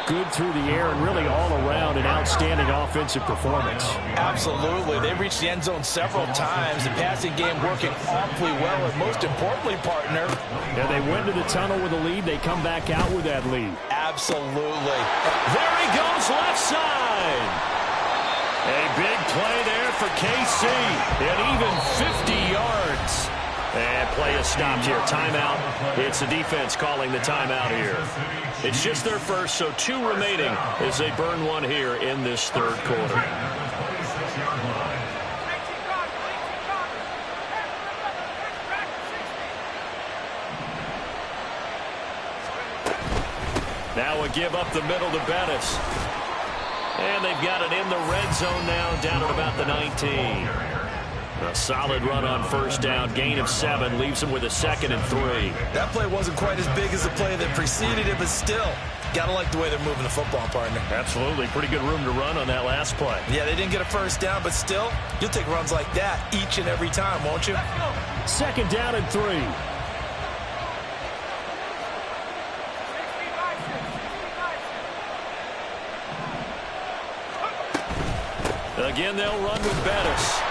good through the air and really all around an outstanding offensive performance. Absolutely. They reached the end zone several times. The passing game working awfully well, and most importantly, partner. Yeah, they went to the tunnel with a lead. They come back out with that lead. Absolutely. There he goes, left side. A big play there for KC, and even 50 yards. And play is stopped here. Timeout. It's the defense calling the timeout here. It's just their first, so 2 remaining as they burn 1 here in this third quarter. Now a give up the middle to Bettis. And they've got it in the red zone now, down at about the 19. A solid run on first down, gain of 7, leaves them with a 2nd and 3. That play wasn't quite as big as the play that preceded it, but still, gotta like the way they're moving the football, partner. Absolutely, pretty good room to run on that last play. Yeah, they didn't get a first down, but still, you'll take runs like that each and every time, won't you? 2nd down and 3. Again, they'll run with Bettis.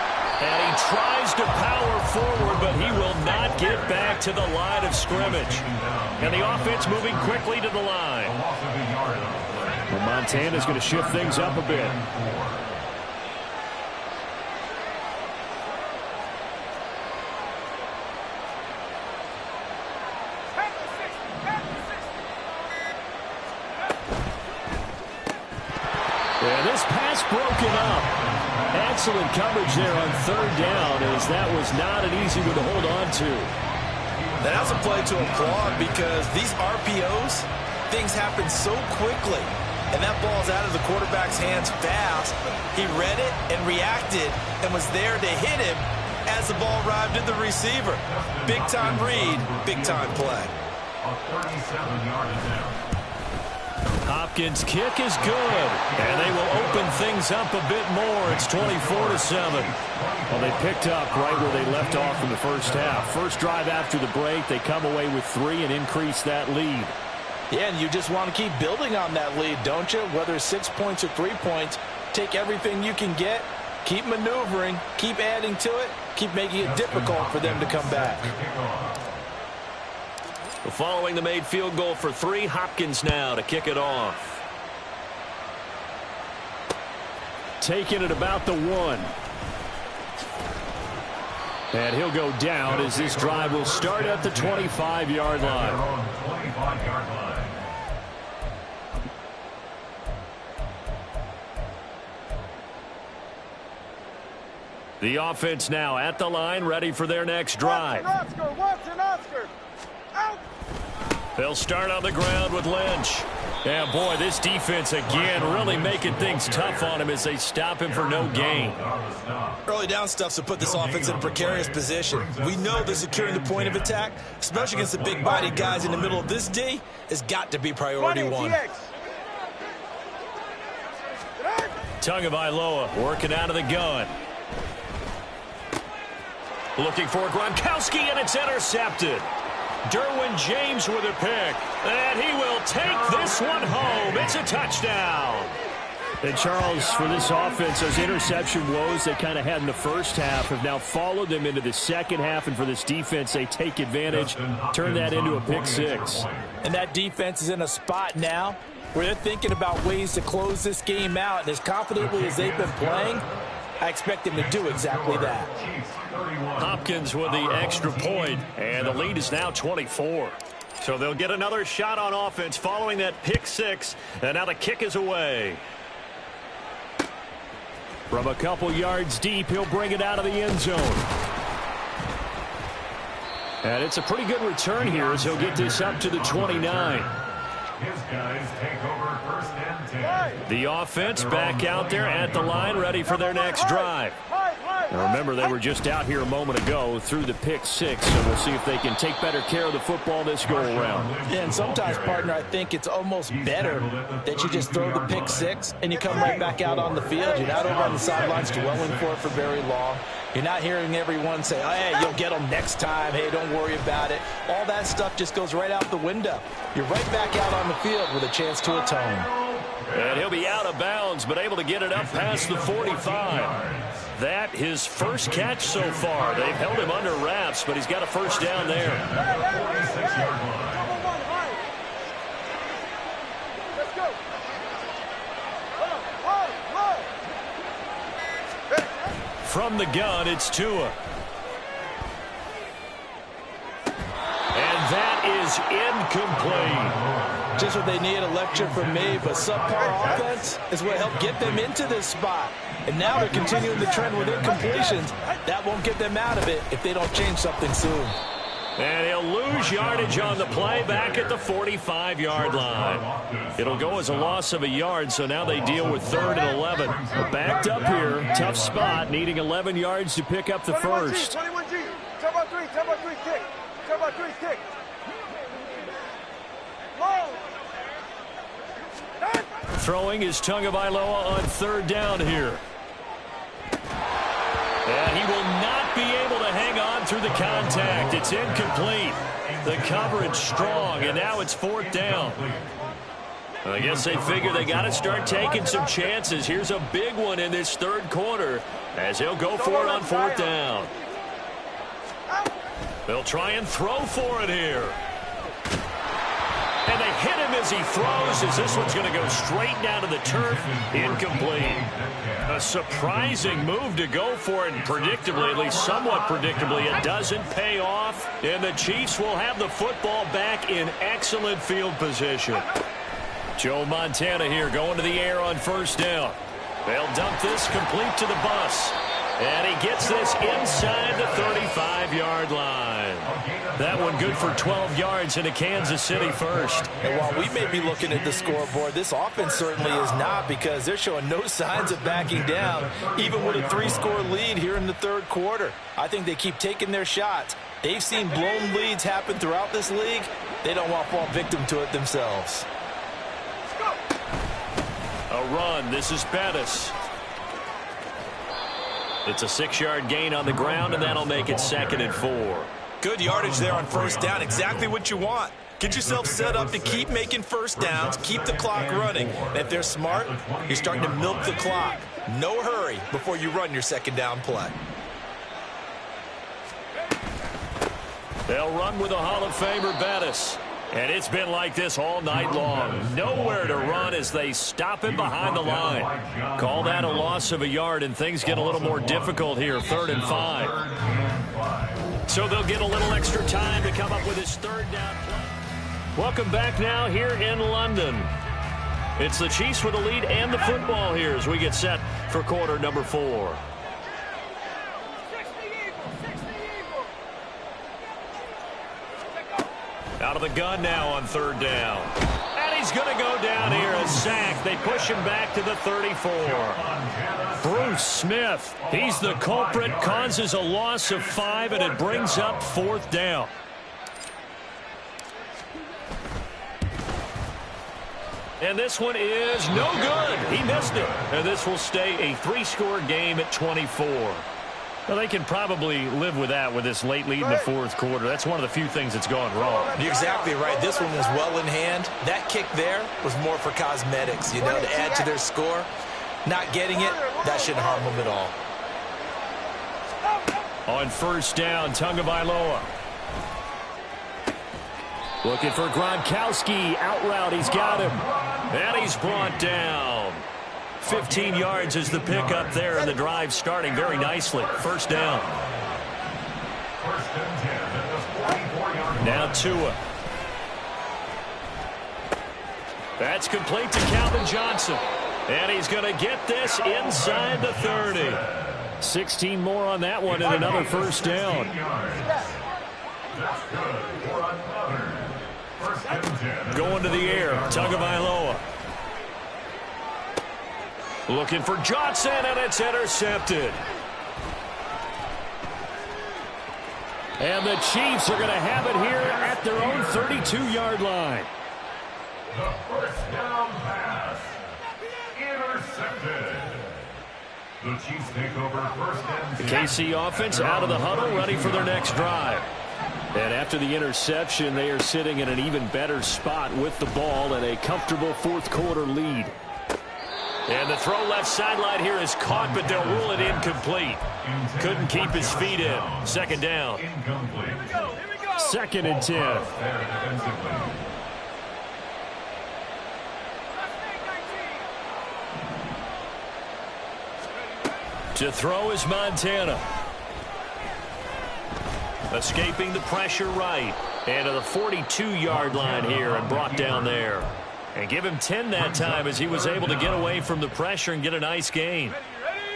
And he tries to power forward, but he will not get back to the line of scrimmage. And the offense moving quickly to the line. Well, Montana's going to shift things up a bit. And this pass broken up. Excellent coverage there on 3rd down, as that was not an easy one to hold on to. That's a play to applaud, because these RPOs, things happen so quickly. And that ball's out of the quarterback's hands fast. He read it and reacted and was there to hit him as the ball arrived at the receiver. Big-time read, big-time play. A 37-yard attempt. Hopkins' kick is good, and they will open things up a bit more. It's 24-7. Well, they picked up right where they left off in the first half. First drive after the break, they come away with 3 and increase that lead. Yeah, and you just want to keep building on that lead, don't you? Whether it's 6 points or 3 points, take everything you can get, keep maneuvering, keep adding to it, keep making it difficult for them to come back. Following the made field goal for 3, Hopkins now to kick it off. Taking it about the 1. And he'll go down as this drive will start at the 25-yard line. The offense now at the line, ready for their next drive. Watson, Oscar. Out. They'll start on the ground with Lynch. And boy, this defense again really making things tough on him as they stop him for no gain. Early down stuffs to put this offense in a precarious position. We know that securing the point of attack, especially against the big-bodied guys in the middle of this D, has got to be priority one. Tagovailoa working out of the gun. Looking for Gronkowski, and it's intercepted. Derwin James with a pick, and he will take this one home. It's a touchdown. And Charles, for this offense, those interception woes they kind of had in the first half have now followed them into the second half, and for this defense, they take advantage, turn that into a pick six. And that defense is in a spot now where they're thinking about ways to close this game out, and as confidently as they've been playing, I expect them to do exactly that. Hopkins with the extra point, and the lead is now 24. So they'll get another shot on offense following that pick six, and now the kick is away. From a couple yards deep, he'll bring it out of the end zone. And it's a pretty good return here as he'll get this up to the 29. His guys take over first and 10. The offense back out there at the line, ready for their next drive. Now remember, they were just out here a moment ago through the pick six, so we'll see if they can take better care of the football this go-around. Yeah, and sometimes, partner, I think it's almost better that you just throw the pick six and you come right back out on the field. You're not over on the sidelines dwelling for it for very long. You're not hearing everyone say, oh, hey, you'll get them next time. Hey, don't worry about it. All that stuff just goes right out the window. You're right back out on the field with a chance to atone. And he'll be out of bounds, but able to get it up past the 45. That his first catch so far. They've held him under wraps, but he's got a first down there. 46-yard line. Let's go. From the gun, it's Tua. And that is incomplete. Just what they need, a lecture from me, but subpar offense is what helped get them into this spot. And now they're continuing the trend with incompletions. That won't get them out of it if they don't change something soon. And he'll lose yardage on the play back at the 45-yard line. It'll go as a loss of a yard, so now they deal with 3rd and 11. Backed up here, tough spot, needing 11 yards to pick up the first. 21G. Tell about three, kick. Tell about three, kick. Throwing is Tagovailoa on 3rd down here. And he will not be able to hang on through the contact. It's incomplete. The coverage strong, and now it's 4th down. I guess they figure they got to start taking some chances. Here's a big one in this 3rd quarter as he'll go for it on 4th down. They'll try and throw for it here. And they hit him as he throws, as this one's going to go straight down to the turf. Incomplete. A surprising move to go for it, and predictably, at least somewhat predictably, it doesn't pay off. And the Chiefs will have the football back in excellent field position. Joe Montana here going to the air on 1st down. They'll dump this complete to the bus. And he gets this inside the 35-yard line. That one good for 12 yards into Kansas City first. And while we may be looking at the scoreboard, this offense certainly is not, because they're showing no signs of backing down, even with a 3-score lead here in the 3rd quarter. I think they keep taking their shots. They've seen blown leads happen throughout this league. They don't want to fall victim to it themselves. A run. This is Bettis. It's a 6-yard gain on the ground, and that'll make it 2nd and 4. Good yardage there on 1st down. Exactly what you want. Get yourself set up to keep making 1st downs, keep the clock running. And if they're smart, you're starting to milk the clock. No hurry before you run your 2nd down play. They'll run with a Hall of Famer, Bettis. And it's been like this all night long. Nowhere to run as they stop him behind the line. Call that a loss of a yard, and things get a little more difficult here, 3rd and 5. So they'll get a little extra time to come up with his 3rd down play. Welcome back now here in London. It's the Chiefs with the lead and the football here as we get set for quarter number 4. Out of the gun now on 3rd down. And he's he's going to go down here, a sack. They push him back to the 34. Bruce Smith, he's the culprit, causes a loss of 5, and it brings up 4th down. And this one is no good. He missed it. And this will stay a 3-score game at 24. Well, they can probably live with that with this late lead in the 4th quarter. That's one of the few things that's gone wrong. You're exactly right. This one was well in hand. That kick there was more for cosmetics, you know, to add to their score. Not getting it, that shouldn't harm them at all. On 1st down, Tagovailoa. Looking for Gronkowski. Out route, he's got him. And he's brought down. 15 yards is the pickup there, and the drive starting very nicely. 1st down. Now Tua. That's complete to Calvin Johnson. And he's going to get this inside the 30. 16 more on that one and another 1st down. Going to the air, Tagovailoa. Looking for Johnson, and it's intercepted. And the Chiefs are going to have it here at their own 32-yard line. The 1st down pass. Intercepted. The Chiefs take over 1st and 10. The KC offense out of the huddle, ready for their next drive. And after the interception, they are sitting in an even better spot with the ball and a comfortable 4th quarter lead. And the throw left sideline here is caught, but they'll rule it incomplete. Couldn't keep his feet in. 2nd down. 2nd and 10. To throw is Montana. Escaping the pressure right. And to the 42-yard line here and brought down there. And give him 10 that time as he was able to get away from the pressure and get a nice gain.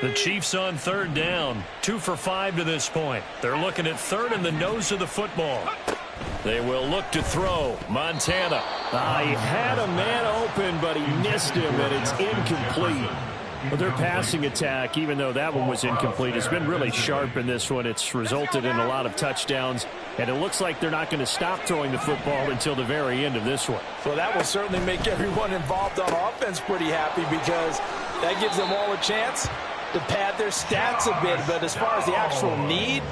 The Chiefs on 3rd down. 2 for 5 to this point. They're looking at 3rd in the nose of the football. They will look to throw. Montana. He had a man open, but he missed him, and it's incomplete. But their passing attack, even though that one was incomplete, has been really sharp in this one. It's resulted in a lot of touchdowns, and it looks like they're not going to stop throwing the football until the very end of this one. Well, that will certainly make everyone involved on offense pretty happy because that gives them all a chance to pad their stats a bit. But as far as the actual need,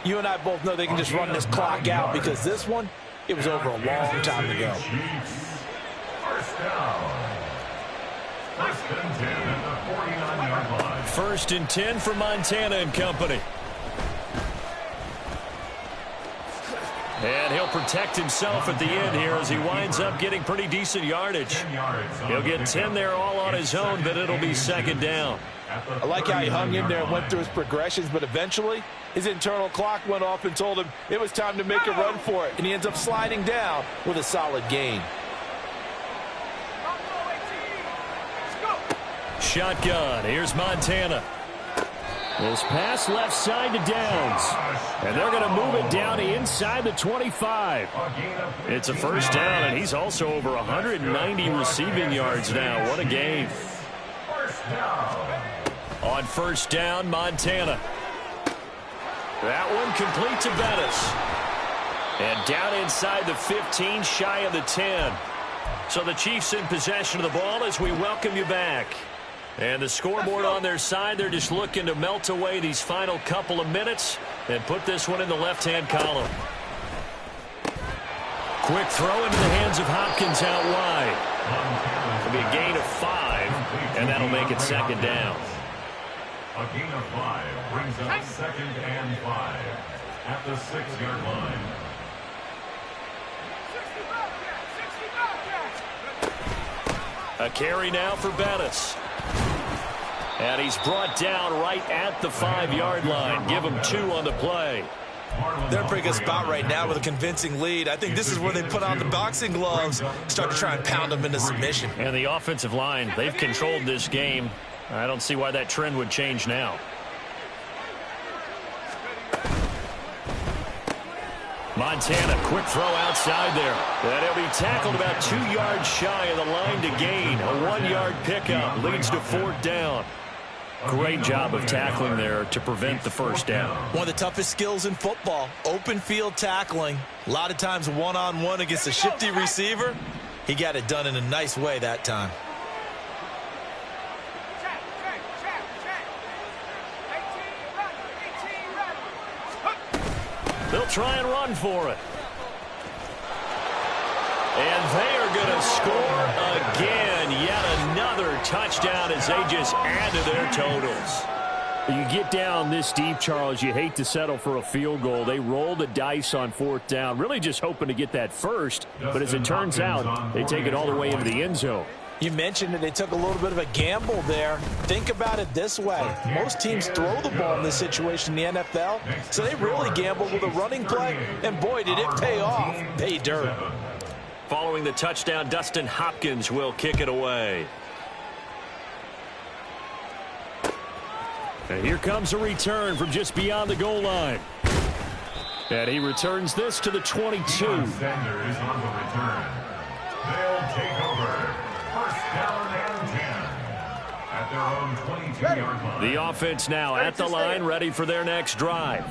you and I both know they can just run this clock out because this one, it was over a long time ago. 1st down. 1st and 10 at the 49-yard line. 1st and 10 for Montana and company. And he'll protect himself at the end here as he winds up getting pretty decent yardage. He'll get 10 there all on his own, but it'll be 2nd down. I like how he hung in there and went through his progressions, but eventually his internal clock went off and told him it was time to make a run for it, and he ends up sliding down with a solid gain. Shotgun. Here's Montana. This pass left side to Downs. And they're going to move it down inside the 25. It's a 1st down, and he's also over 190 receiving yards now. What a game. On 1st down, Montana. That one complete to Bettis. And down inside the 15, shy of the 10. So the Chiefs in possession of the ball as we welcome you back. And the scoreboard on their side, they're just looking to melt away these final couple of minutes and put this one in the left-hand column. Quick throw into the hands of Hopkins out wide. It'll be a gain of 5, and that'll make it 2nd down. A gain of 5 brings up 2nd and 5 at the 6-yard line. A carry now for Bettis. And he's brought down right at the 5-yard line. Give him 2 on the play. They're in a pretty good spot right now with a convincing lead. I think this is where they put on the boxing gloves, start to try and pound them into submission. And the offensive line, they've controlled this game. I don't see why that trend would change now. Montana, quick throw outside there. And he'll be tackled about 2 yards shy of the line to gain. A 1-yard pickup leads to 4th down. Great job of tackling there to prevent the first down. One of the toughest skills in football, open field tackling. A lot of times one-on-one against a shifty receiver. He got it done in a nice way that time. They'll try and run for it. And they are going to score again. Yet another touchdown as they just add to their totals. You get down this deep, Charles, you hate to settle for a field goal. They roll the dice on 4th down, really just hoping to get that first. But as it turns out, they take it all the way into the end zone. You mentioned that they took a little bit of a gamble there. Think about it this way. Most teams throw the ball in this situation in the NFL, so they really gambled with a running play, and boy, did it pay off. Pay dirt. Following the touchdown, Dustin Hopkins will kick it away. And here comes a return from just beyond the goal line. And he returns this to the 22. Sanders is on the return. They'll take over. First down and 10 at their own 22-yard line. The offense now at the line, ready for their next drive.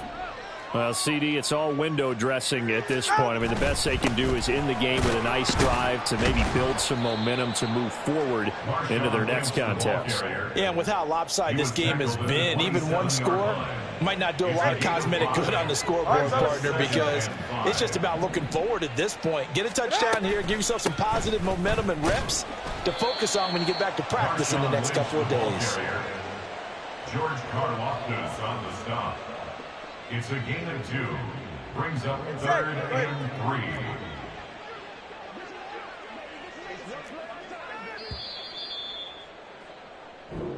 Well, CD, it's all window dressing at this point. I mean, the best they can do is end the game with a nice drive to maybe build some momentum to move forward into their next contest. Yeah, and with how lopsided this game has been, even one score might not do a lot of cosmetic good on the scoreboard, partner, because it's just about looking forward at this point. Get a touchdown here, give yourself some positive momentum and reps to focus on when you get back to practice in the next couple of days. George Karlaftis on the stop. It's a gain of 2. Brings up 3rd and 3.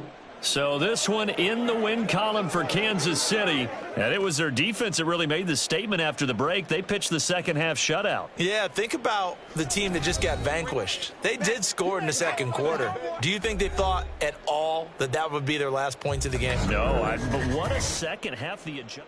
So this one in the win column for Kansas City. And it was their defense that really made the statement after the break. They pitched the second half shutout. Yeah, think about the team that just got vanquished. They did score in the second quarter. Do you think they thought at all that that would be their last points of the game? No, but what a second half the adjustment.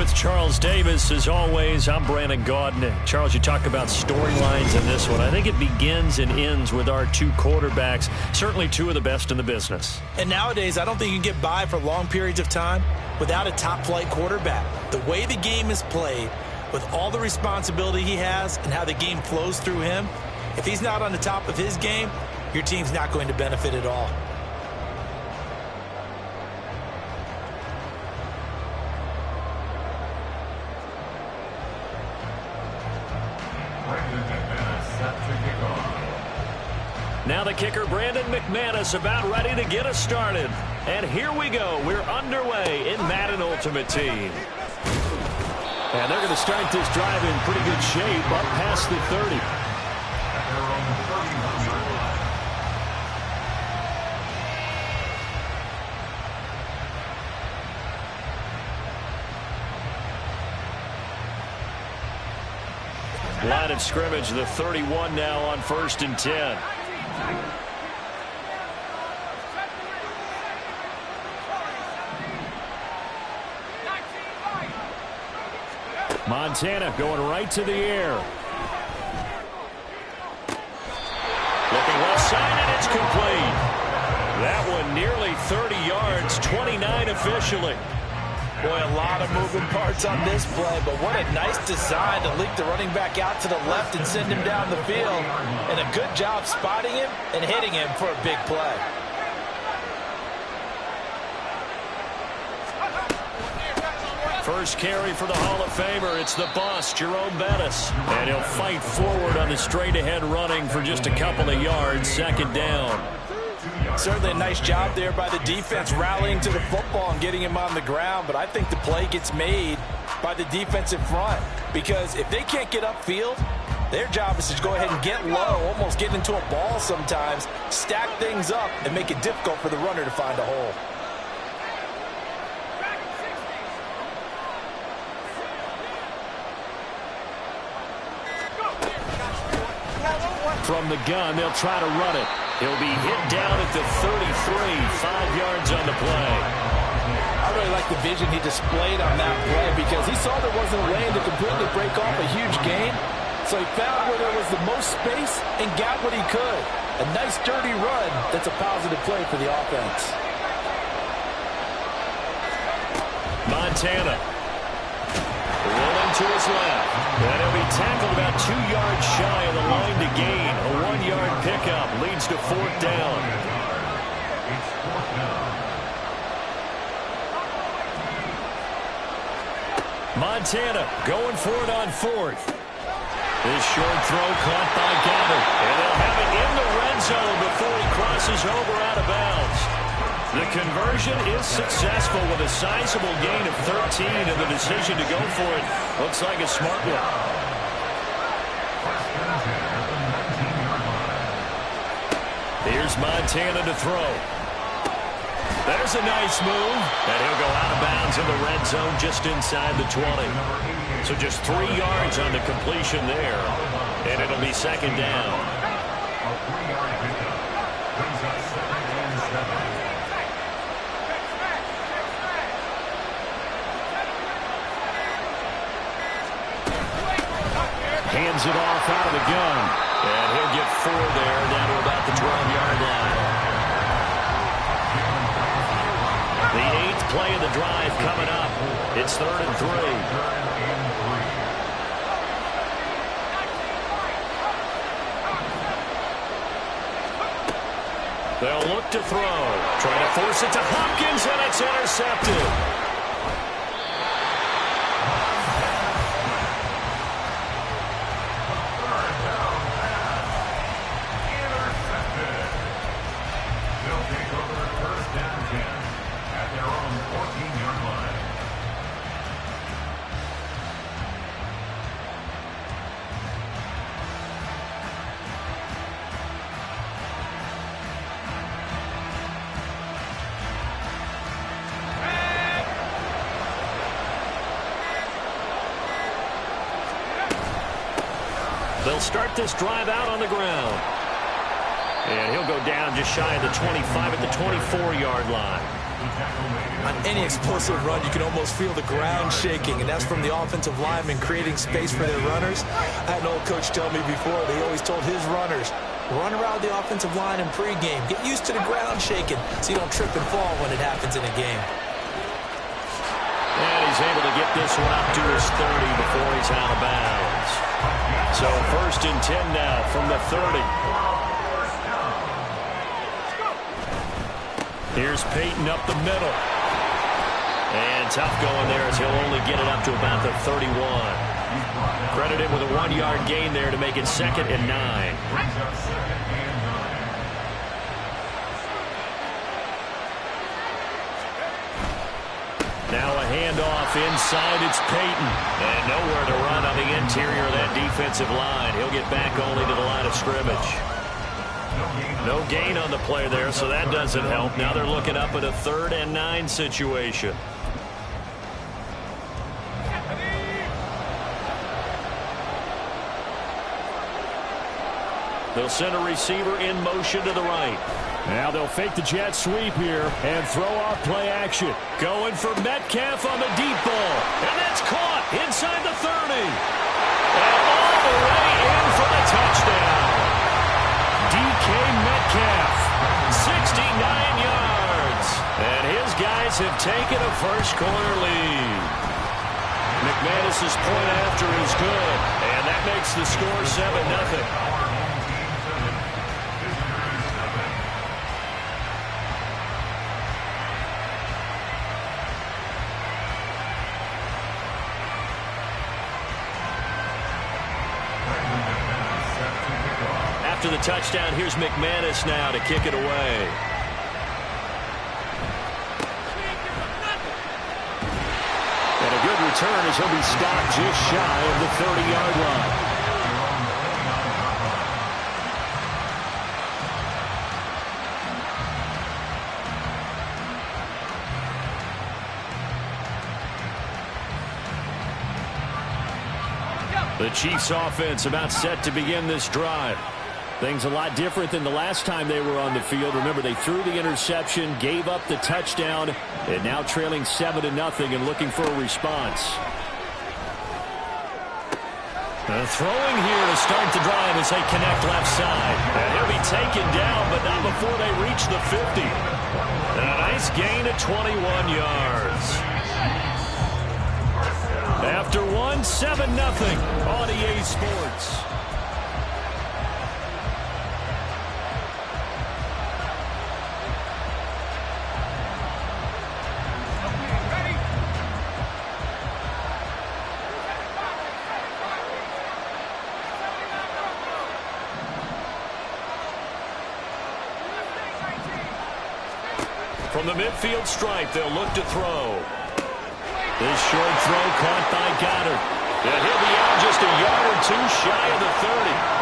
With Charles Davis, as always, I'm Brandon Gaudin. Charles, you talk about storylines in this one. I think it begins and ends with our two quarterbacks, certainly two of the best in the business. And nowadays, I don't think you can get by for long periods of time without a top-flight quarterback. The way the game is played, with all the responsibility he has and how the game flows through him, if he's not on the top of his game, your team's not going to benefit at all. Now the kicker, Brandon McManus, about ready to get us started. And here we go. We're underway in Madden Ultimate Team. And they're going to start this drive in pretty good shape, up past the 30. Line of scrimmage, the 31 now on 1st and 10. Montana going right to the air. Looking left side, and it's complete. That one nearly 30 yards, 29 officially. Boy, a lot of moving parts on this play, but what a nice design to leak the running back out to the left and send him down the field. And a good job spotting him and hitting him for a big play. First carry for the Hall of Famer. It's the boss, Jerome Bettis. And he'll fight forward on the straight-ahead running for just a couple of yards, 2nd down. Certainly a nice job there by the defense rallying to the football and getting him on the ground, but I think the play gets made by the defensive front because if they can't get upfield, their job is to go ahead and get low, almost get into a ball sometimes, stack things up, and make it difficult for the runner to find a hole. From the gun, they'll try to run it. He'll be hit down at the 33, 5 yards on the play. I really like the vision he displayed on that play because he saw there wasn't a lane to completely break off a huge gain. So he found where there was the most space and got what he could. A nice dirty run that's a positive play for the offense. Montana rolling to his left. And he'll be tackled about 2 yards shy of the line to gain. A 1-yard pickup leads to 4th down. Montana going for it on 4th. This short throw caught by Goddard. And they'll have it in the red zone before he crosses over out of bounds. The conversion is successful with a sizable gain of 13, and the decision to go for it looks like a smart one. Here's Montana to throw. There's a nice move, and he'll go out of bounds in the red zone just inside the 20. So just 3 yards on the completion there, and it'll be 2nd down. Hands it off out of the gun. And he'll get 4 there, down to about the 12-yard line. The 8th play of the drive coming up. It's 3rd and 3. They'll look to throw. Trying to force it to Hopkins, and it's intercepted. They'll start this drive out on the ground. And he'll go down just shy of the 25 at the 24-yard line. On any explosive run, you can almost feel the ground shaking, and that's from the offensive linemen creating space for their runners. I had an old coach tell me before, that he always told his runners, run around the offensive line in pregame. Get used to the ground shaking so you don't trip and fall when it happens in a game. And he's able to get this one up to his 30 before he's out of bounds. So 1st and 10 now from the 30. Here's Peyton up the middle. And tough going there as he'll only get it up to about the 31. Credit him with a 1-yard gain there to make it 2nd and 9. Now a handoff inside. It's Peyton. And nowhere to run on the interior of that defensive line. He'll get back only to the line of scrimmage. No gain on the play there, so that doesn't help. Now they're looking up at a 3rd and 9 situation. They'll send a receiver in motion to the right. Now they'll fake the jet sweep here and throw off play action. Going for Metcalf on the deep ball. And that's caught inside the 30. And all the way in for the touchdown. DK Metcalf, 69 yards. And his guys have taken a first-quarter lead. McManus's point after is good. And that makes the score 7-0. After the touchdown, here's McManus now to kick it away. And a good return as he'll be stopped just shy of the 30-yard line. The Chiefs offense about set to begin this drive. Things a lot different than the last time they were on the field. Remember, they threw the interception, gave up the touchdown, and now trailing 7-0 and looking for a response. Throwing here to start the drive as they connect left side. And he'll be taken down, but not before they reach the 50. And a nice gain of 21 yards. After 7-0 on EA Sports. From the midfield stripe, they'll look to throw. This short throw caught by Goddard. And he'll be out just a yard or two shy of the 30.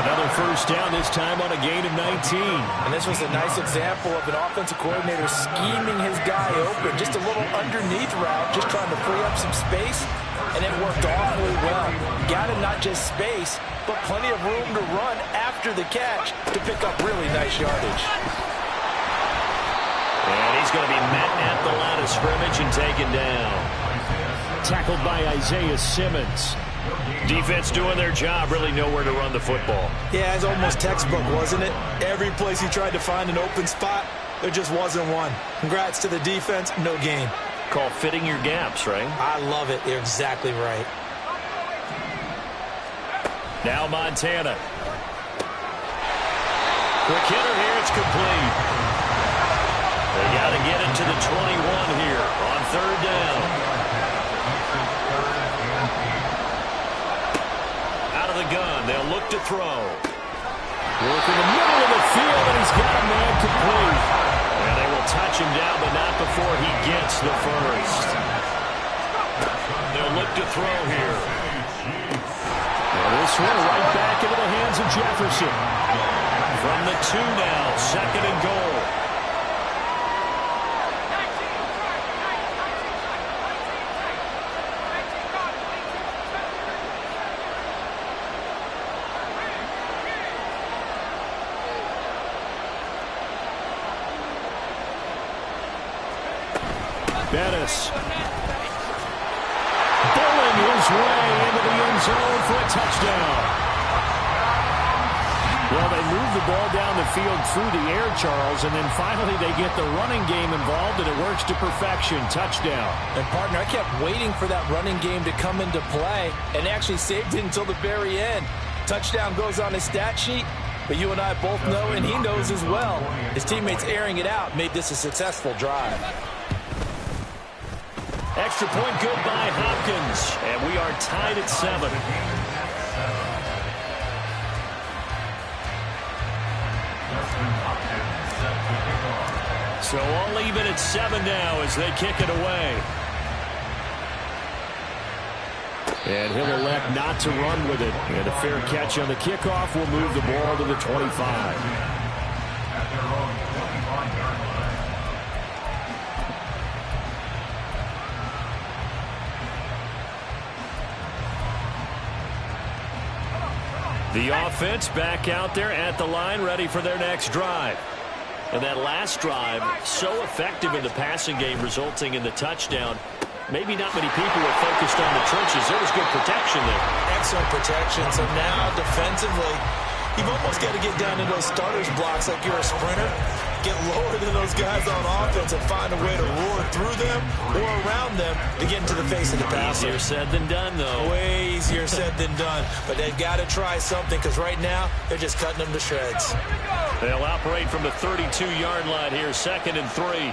Another first down, this time on a gain of 19. And this was a nice example of an offensive coordinator scheming his guy open. Just a little underneath route, just trying to free up some space. And it worked awfully well. Got him not just space, but plenty of room to run after the catch to pick up really nice yardage. And he's going to be met at the line of scrimmage and taken down. Tackled by Isaiah Simmons. Defense doing their job, really nowhere to run the football. Yeah, it's almost textbook, wasn't it? Every place he tried to find an open spot, there just wasn't one. Congrats to the defense, no gain. Called fitting your gaps, right? I love it. You're exactly right. Now Montana. Quick hitter here, it's complete. They got to get it to the 21 here on 3rd down. Out of the gun, they'll look to throw. Working the middle of the field, and he's got a man complete. And they will touch him down, but not before he gets the first. They'll look to throw here. Well, this one right back into the hands of Jefferson. From the 2 now, 2nd and goal. Bettis. Bowling his way into the end zone for a touchdown. Well, they move the ball down the field through the air, Charles, and then finally they get the running game involved, and it works to perfection. Touchdown. And, partner, I kept waiting for that running game to come into play and actually saved it until the very end. Touchdown goes on his stat sheet, but you and I both know, and he knows as well, his teammates airing it out made this a successful drive. Extra point good by Hopkins, and we are tied at 7. So all even at 7 now as they kick it away. And he'll elect not to run with it. And a fair catch on the kickoff will move the ball to the 25. The offense back out there at the line, ready for their next drive. And that last drive, so effective in the passing game, resulting in the touchdown. Maybe not many people were focused on the trenches. There was good protection there. Excellent protection. So now, defensively, you've almost got to get down to those starters blocks like you're a sprinter. Get lower than those guys on offense and find a way to roar through them or around them to get into the face of the passer. Easier said than done, though. Way easier said than done. But they've got to try something because right now they're just cutting them to shreds. They'll operate from the 32-yard line here, 2nd and 3.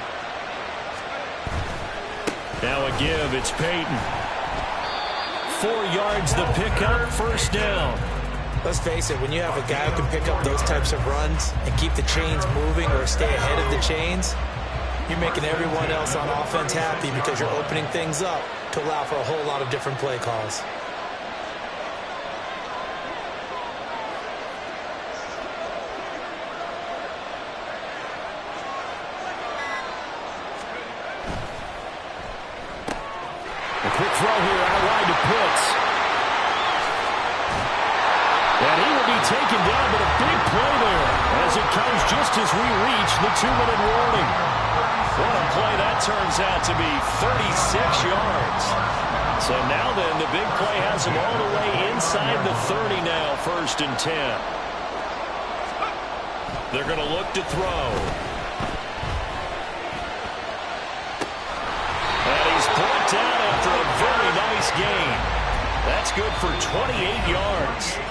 Now a give, it's Peyton. 4 yards the pickup, 1st down. Let's face it, when you have a guy who can pick up those types of runs and keep the chains moving or stay ahead of the chains, you're making everyone else on offense happy because you're opening things up to allow for a whole lot of different play calls. A quick throw here out wide to Pitts. And he will be taken down, but a big play there as it comes just as we reach the 2-minute warning. What a play that turns out to be, 36 yards. So now then, the big play has him all the way inside the 30 now, 1st and 10. They're going to look to throw. And he's brought down after a very nice gain. That's good for 28 yards.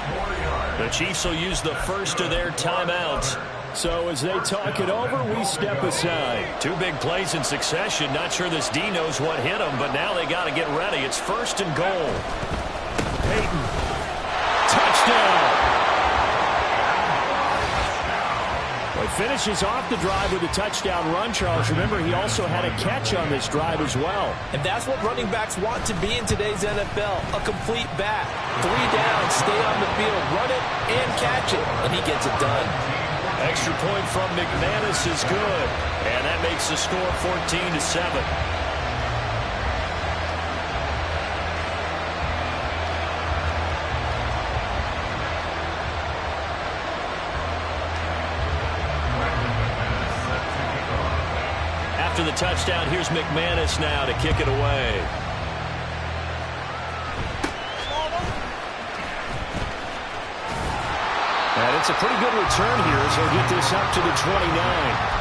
The Chiefs will use the first of their timeouts. So as they talk it over, we step aside. 2 big plays in succession. Not sure this D knows what hit him, but now they got to get ready. It's 1st and goal. Peyton. Touchdown. Well, he finishes off the drive with a touchdown run, Charles. Remember, he also had a catch on this drive as well. And that's what running backs want to be in today's NFL, a complete back. 3 down, stay on the field, run it, and catch it. And he gets it done. Extra point from McManus is good. And that makes the score 14-7. After the touchdown, here's McManus now to kick it away. And it's a pretty good return here as he'll get this up to the 29.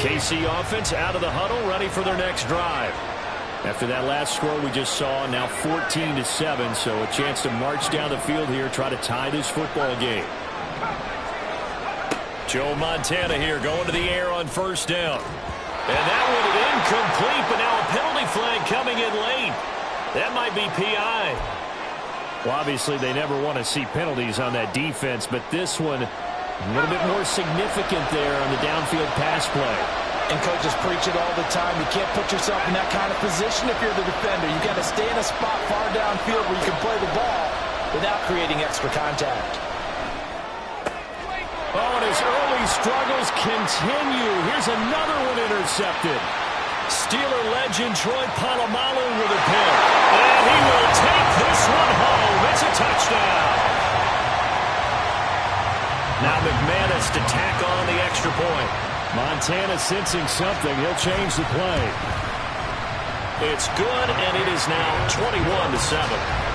KC offense out of the huddle, ready for their next drive. After that last score we just saw, now 14-7, so a chance to march down the field here, try to tie this football game. Joe Montana here going to the air on 1st down. And that one incomplete, but now a penalty flag coming in late. That might be PI. Well, obviously they never want to see penalties on that defense, but this one a little bit more significant there on the downfield pass play. And coaches preach it all the time. You can't put yourself in that kind of position if you're the defender. You've got to stay in a spot far downfield where you can play the ball without creating extra contact. Oh, and his early struggles continue. Here's another one intercepted. Steeler legend Troy Polamalu with a pick. And he will take this one home. It's a touchdown. Now McManus to tack on the extra point. Montana sensing something. He'll change the play. It's good, and it is now 21-7.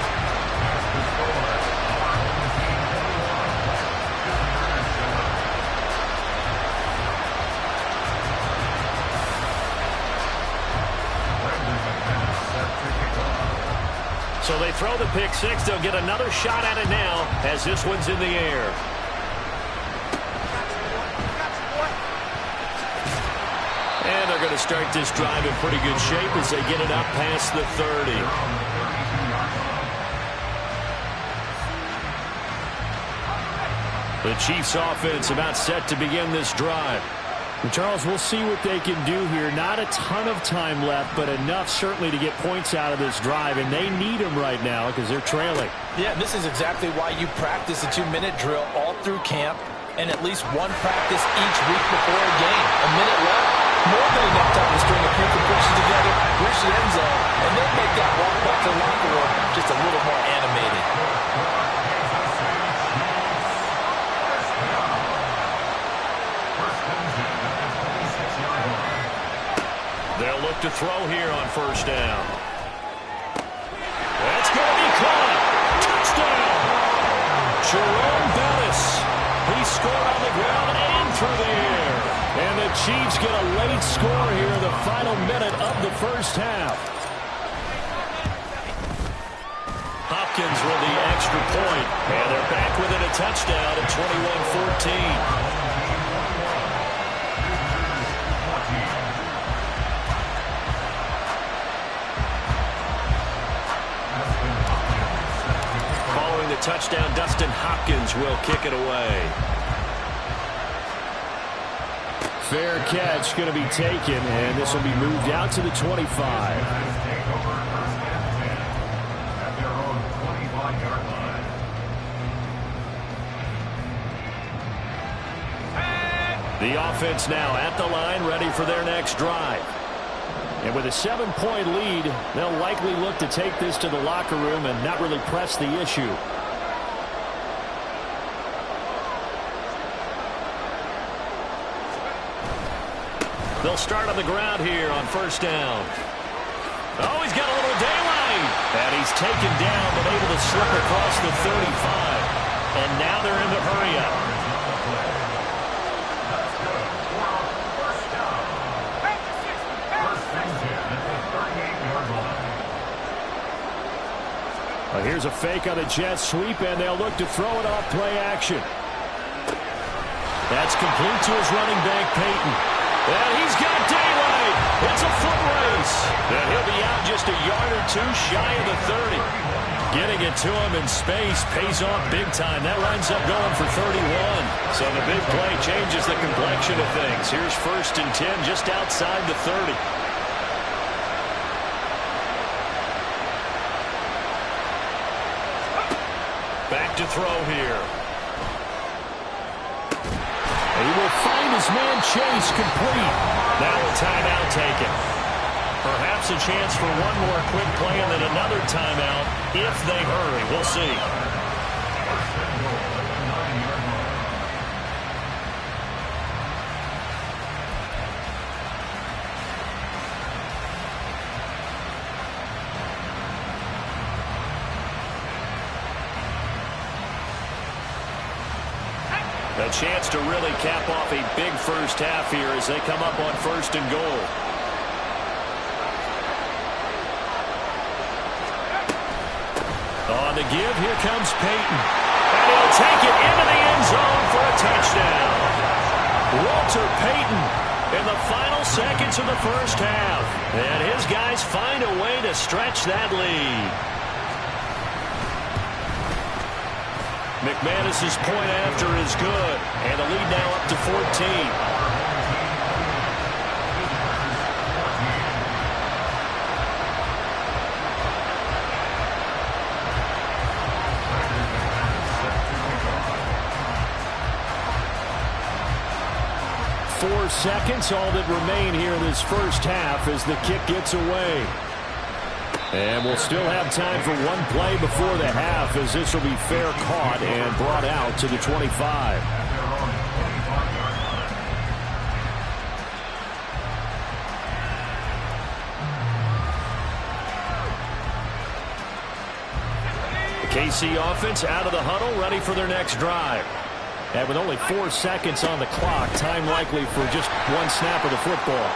So they throw the pick six. They'll get another shot at it now as this one's in the air. And they're going to start this drive in pretty good shape as they get it up past the 30. The Chiefs offense about set to begin this drive. And Charles, we'll see what they can do here. Not a ton of time left, but enough certainly to get points out of this drive, and they need them right now because they're trailing. Yeah, this is exactly why you practice a 2-minute drill all through camp and at least one practice each week before a game. A minute left, more than enough time to string a few completions together, reach the end zone, and then make that walk back to the locker room just a little more animated. They'll look to throw here on first down. That's going to be caught. Touchdown. Jerome Bettis. He scored on the ground and through the air. And the Chiefs get a late score here in the final minute of the first half. Hopkins with the extra point. And they're back within a touchdown at 21-14. Touchdown, Dustin Hopkins will kick it away. Fair catch going to be taken, and this will be moved out to the 25. The offense now at the line, ready for their next drive. And with a 7-point lead, they'll likely look to take this to the locker room and not really press the issue. They'll start on the ground here on first down. Oh, he's got a little daylight. And he's taken down, but able to slip across the 35. And now they're in the hurry up. Well, here's a fake on the jet sweep, and they'll look to throw it off play action. That's complete to his running back, Peyton. And he's got daylight. It's a foot race. And he'll be out just a yard or two shy of the 30. Getting it to him in space pays off big time. That winds up going for 31. So the big play changes the complexion of things. Here's first and 10 just outside the 30. Back to throw here. He will find his man Chase complete. Now a timeout taken. Perhaps a chance for one more quick play and then another timeout if they hurry. We'll see. A chance to really cap off a big first half here as they come up on first and goal. On the give, here comes Peyton. And he'll take it into the end zone for a touchdown. Walter Payton in the final seconds of the first half. And his guys find a way to stretch that lead. McManus's point after is good, and the lead now up to 14. 4 seconds, all that remain here in this first half as the kick gets away. And we'll still have time for one play before the half as this will be fair caught and brought out to the 25. The KC offense out of the huddle, ready for their next drive. And with only 4 seconds on the clock, time likely for just one snap of the football.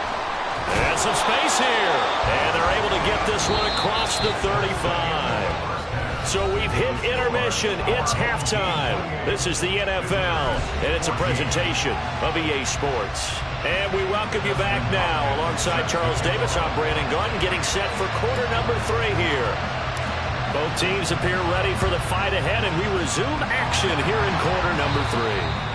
And some space here. And they're able to get this one across the 35. So we've hit intermission. It's halftime. This is the NFL, and it's a presentation of EA Sports. And we welcome you back now. Alongside Charles Davis, I'm Brandon Gaudin, getting set for quarter number 3 here. Both teams appear ready for the fight ahead, and we resume action here in quarter number 3.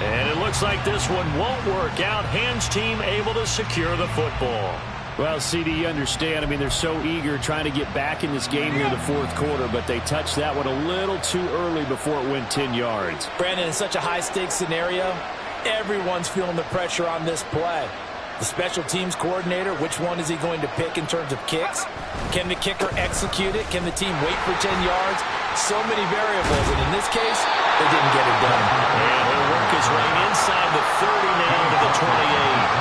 And it looks like this one won't work out. Hands team able to secure the football. Well, CD, you understand. I mean, they're so eager trying to get back in this game here in the fourth quarter, but they touched that one a little too early before it went 10 yards. Brandon, in such a high-stakes scenario, everyone's feeling the pressure on this play. The special teams coordinator, which one is he going to pick in terms of kicks? Can the kicker execute it? Can the team wait for 10 yards? So many variables, and in this case, they didn't get it done. And their work is right inside the 30 now to the 28.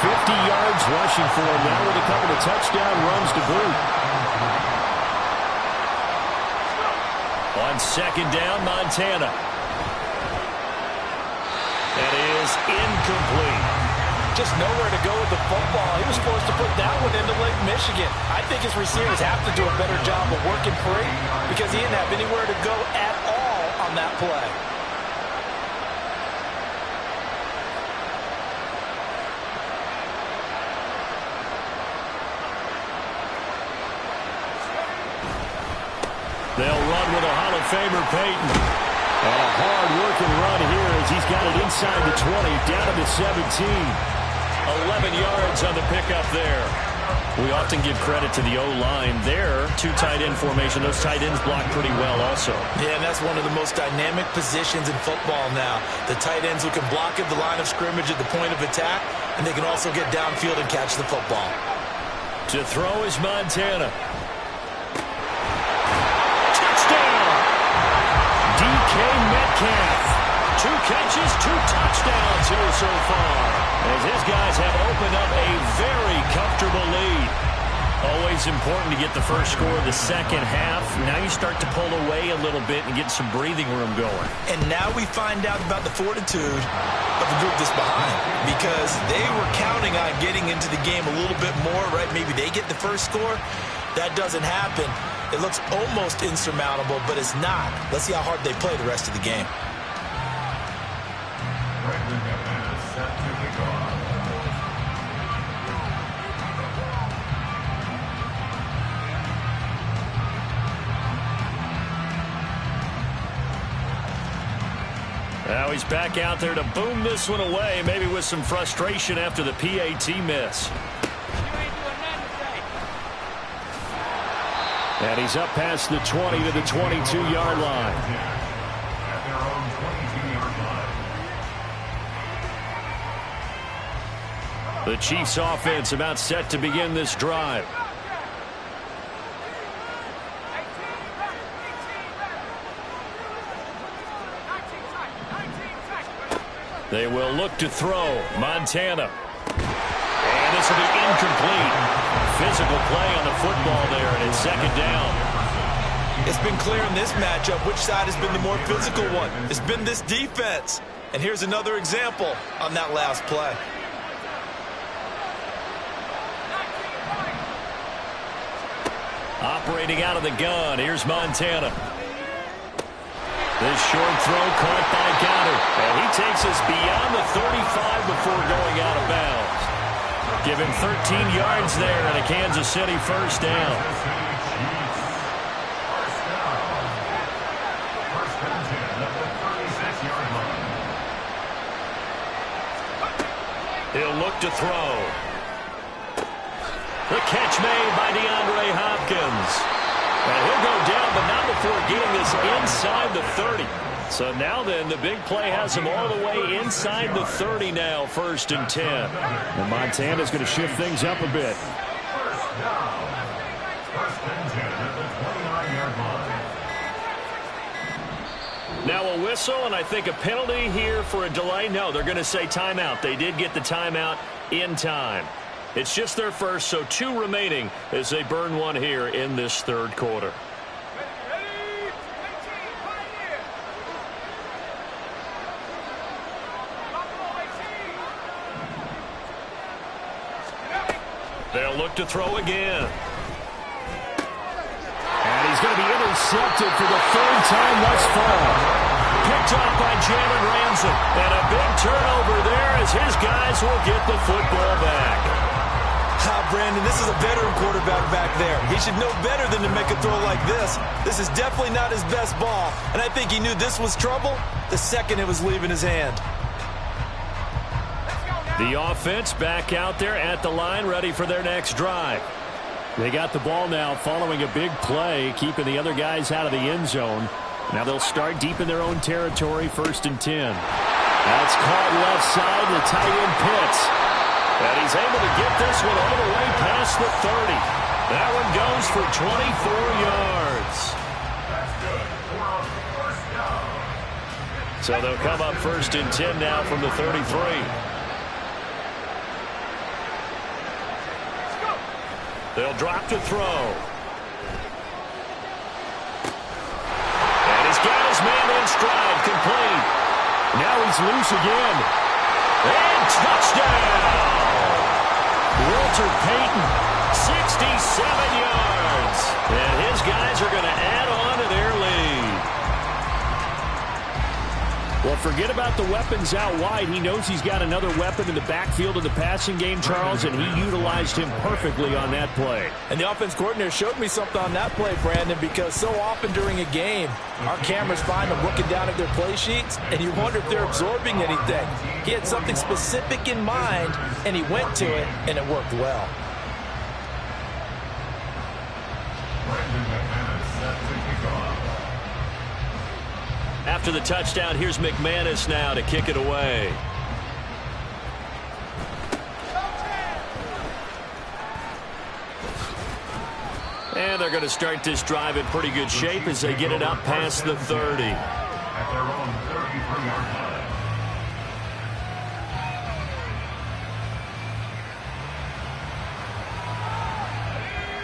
50 yards rushing for him now with a couple of touchdown runs to boot. On second down, Montana. That is incomplete. Just nowhere to go with the football. He was forced to put that one into Lake Michigan. I think his receivers have to do a better job of working free because he didn't have anywhere to go at all on that play. They'll run with a Hall of Famer, Peyton. And a hard-working run here as he's got it inside the 20, down to the 17. 11 yards on the pickup there. We often give credit to the O-line there. 2 tight end formation. Those tight ends block pretty well also. Yeah, and that's one of the most dynamic positions in football now. The tight ends who can block at the line of scrimmage at the point of attack, and they can also get downfield and catch the football. To throw is Montana. DK Metcalf. 2 catches, 2 touchdowns here so far. As his guys have opened up a very comfortable lead. Always important to get the first score of the second half. Now you start to pull away a little bit and get some breathing room going. And now we find out about the fortitude of the group that's behind, because they were counting on getting into the game a little bit more, right? Maybe they get the first score. That doesn't happen. It looks almost insurmountable, but it's not. Let's see how hard they play the rest of the game. Now he's back out there to boom this one away, maybe with some frustration after the PAT miss. And he's up past the 20 to the 22-yard line. At their own 22-yard line. The Chiefs offense about set to begin this drive. They will look to throw. Montana. And this will be incomplete. Physical play on the football there, and it's second down. It's been clear in this matchup which side has been the more physical one. It's been this defense. And here's another example on that last play. Operating out of the gun, here's Montana. This short throw caught by Goddard. And he takes us beyond the 35 before going out of bounds. Give him 13 yards there and a Kansas City first down. He'll look to throw. The catch made by DeAndre Hopkins. And he'll go down, but not before getting this inside the 30. So now then, the big play has him all the way inside the 30 now, 1st and 10. And Montana's going to shift things up a bit. First down. 1st and 10 at the 29-yard line. Now a whistle, and I think a penalty here for a delay. No, they're going to say timeout. They did get the timeout in time. It's just their first, so 2 remaining as they burn one here in this 3rd quarter. They'll look to throw again. And he's going to be intercepted for the 3rd time thus far. Picked up by Jalen Ramsey. And a big turnover there as his guys will get the football back. Brandon, this is a veteran quarterback back there. He should know better than to make a throw like this. This is definitely not his best ball. And I think he knew this was trouble the second it was leaving his hand. The offense back out there at the line, ready for their next drive. They got the ball now following a big play, keeping the other guys out of the end zone. Now they'll start deep in their own territory, 1st and 10. That's caught left side, the tight end Pitts. And he's able to get this one all the way past the 30. That one goes for 24 yards. That's good. 4 on 1st down. So they'll come up 1st and 10 now from the 33. They'll drop to throw. And he's got his man in stride, complete. Now he's loose again. And touchdown! Walter Payton, 67 yards. And his guys are going to add on to their lead. Well, forget about the weapons out wide. He knows he's got another weapon in the backfield of the passing game, Charles, and he utilized him perfectly on that play. And the offense coordinator showed me something on that play, Brandon, because so often during a game, our cameras find them looking down at their play sheets, and you wonder if they're absorbing anything. He had something specific in mind, and he went to it, and it worked well. After the touchdown, here's McManus now to kick it away. And they're going to start this drive in pretty good shape as they get it up past the 30. At their own 33-yard line.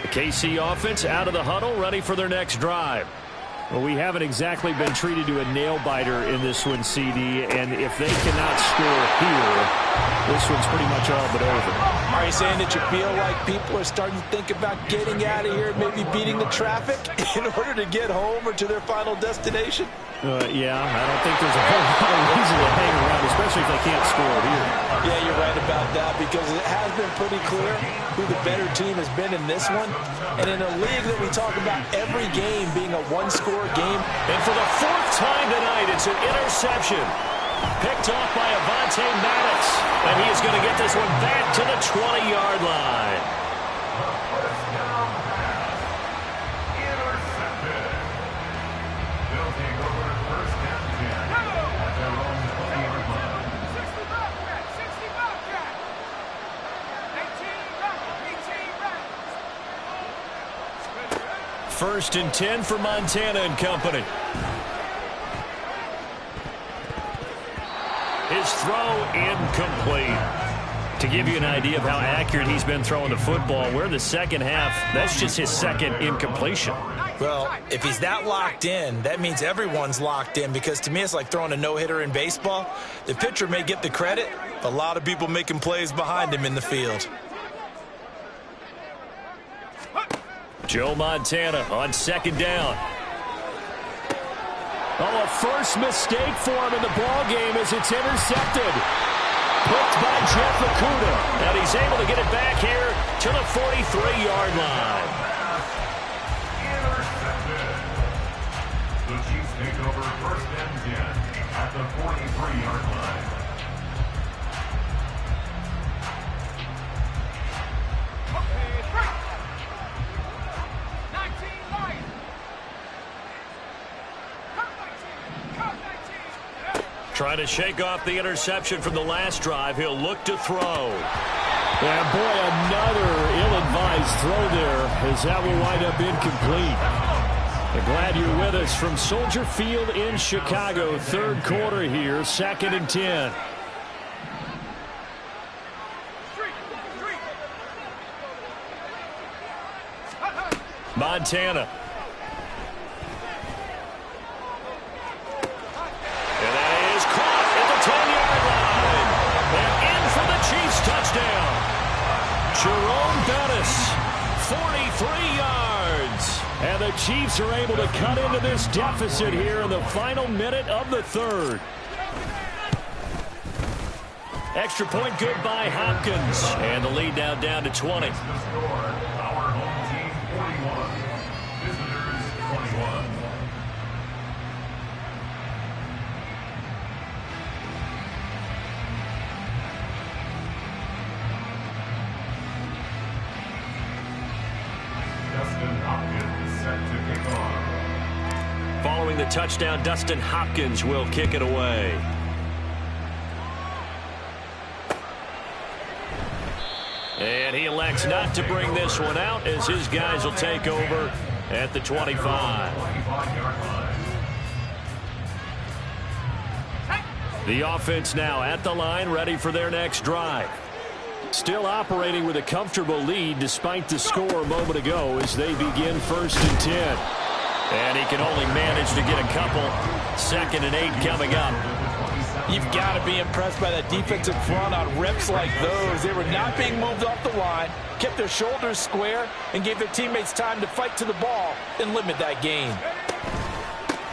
The KC offense out of the huddle, ready for their next drive. Well, we haven't exactly been treated to a nail-biter in this one, CD, and if they cannot score here, this one's pretty much all but over. Are you saying that you feel like people are starting to think about getting out of here, maybe beating the traffic in order to get home or to their final destination? Yeah, I don't think there's a whole lot of reason to hang around, especially if they can't score here. Yeah, you're right about that, because it has been pretty clear who the better team has been in this one. And in a league that we talk about every game being a one-score game. And for the 4th time tonight, it's an interception. Picked off by Avonte Maddox. And he is going to get this one back to the 20-yard line. First down pass. Intercepted. They'll take over 1st and 10 at their own 20-yard line. 60 Bobcat, 60 Bobcat. 18 Rackets. 1st and 10 for Montana and company. His throw incomplete. To give you an idea of how accurate he's been throwing the football, we're in the second half. That's just his 2nd incompletion. Well, if he's that locked in, that means everyone's locked in, because to me it's like throwing a no-hitter in baseball. The pitcher may get the credit, but a lot of people making plays behind him in the field. Joe Montana on 2nd down. Oh, a first mistake for him in the ball game as it's intercepted. Picked by Jeff Okudah. And he's able to get it back here to the 43-yard line. Intercepted. The Chiefs take over 1st and 10 at the 43-yard line. Trying to shake off the interception from the last drive. He'll look to throw. And boy, another ill-advised throw there, as that will wind up incomplete. I'm glad you're with us from Soldier Field in Chicago. Third quarter here, 2nd and 10. Montana. And that is caught at the 10-yard line. And in for the Chiefs touchdown. Jerome Bettis, 43 yards. And the Chiefs are able to cut into this deficit here in the final minute of the third. Extra point good by Hopkins. And the lead now down to 20. Following the touchdown, Dustin Hopkins will kick it away. And he elects not to bring this one out as his guys will take over at the 25. The offense now at the line, ready for their next drive. Still operating with a comfortable lead despite the score a moment ago as they begin 1st and 10. And he can only manage to get a couple. 2nd and 8 coming up. You've got to be impressed by that defensive front on reps like those. They were not being moved off the line, kept their shoulders square, and gave their teammates time to fight to the ball and limit that gain.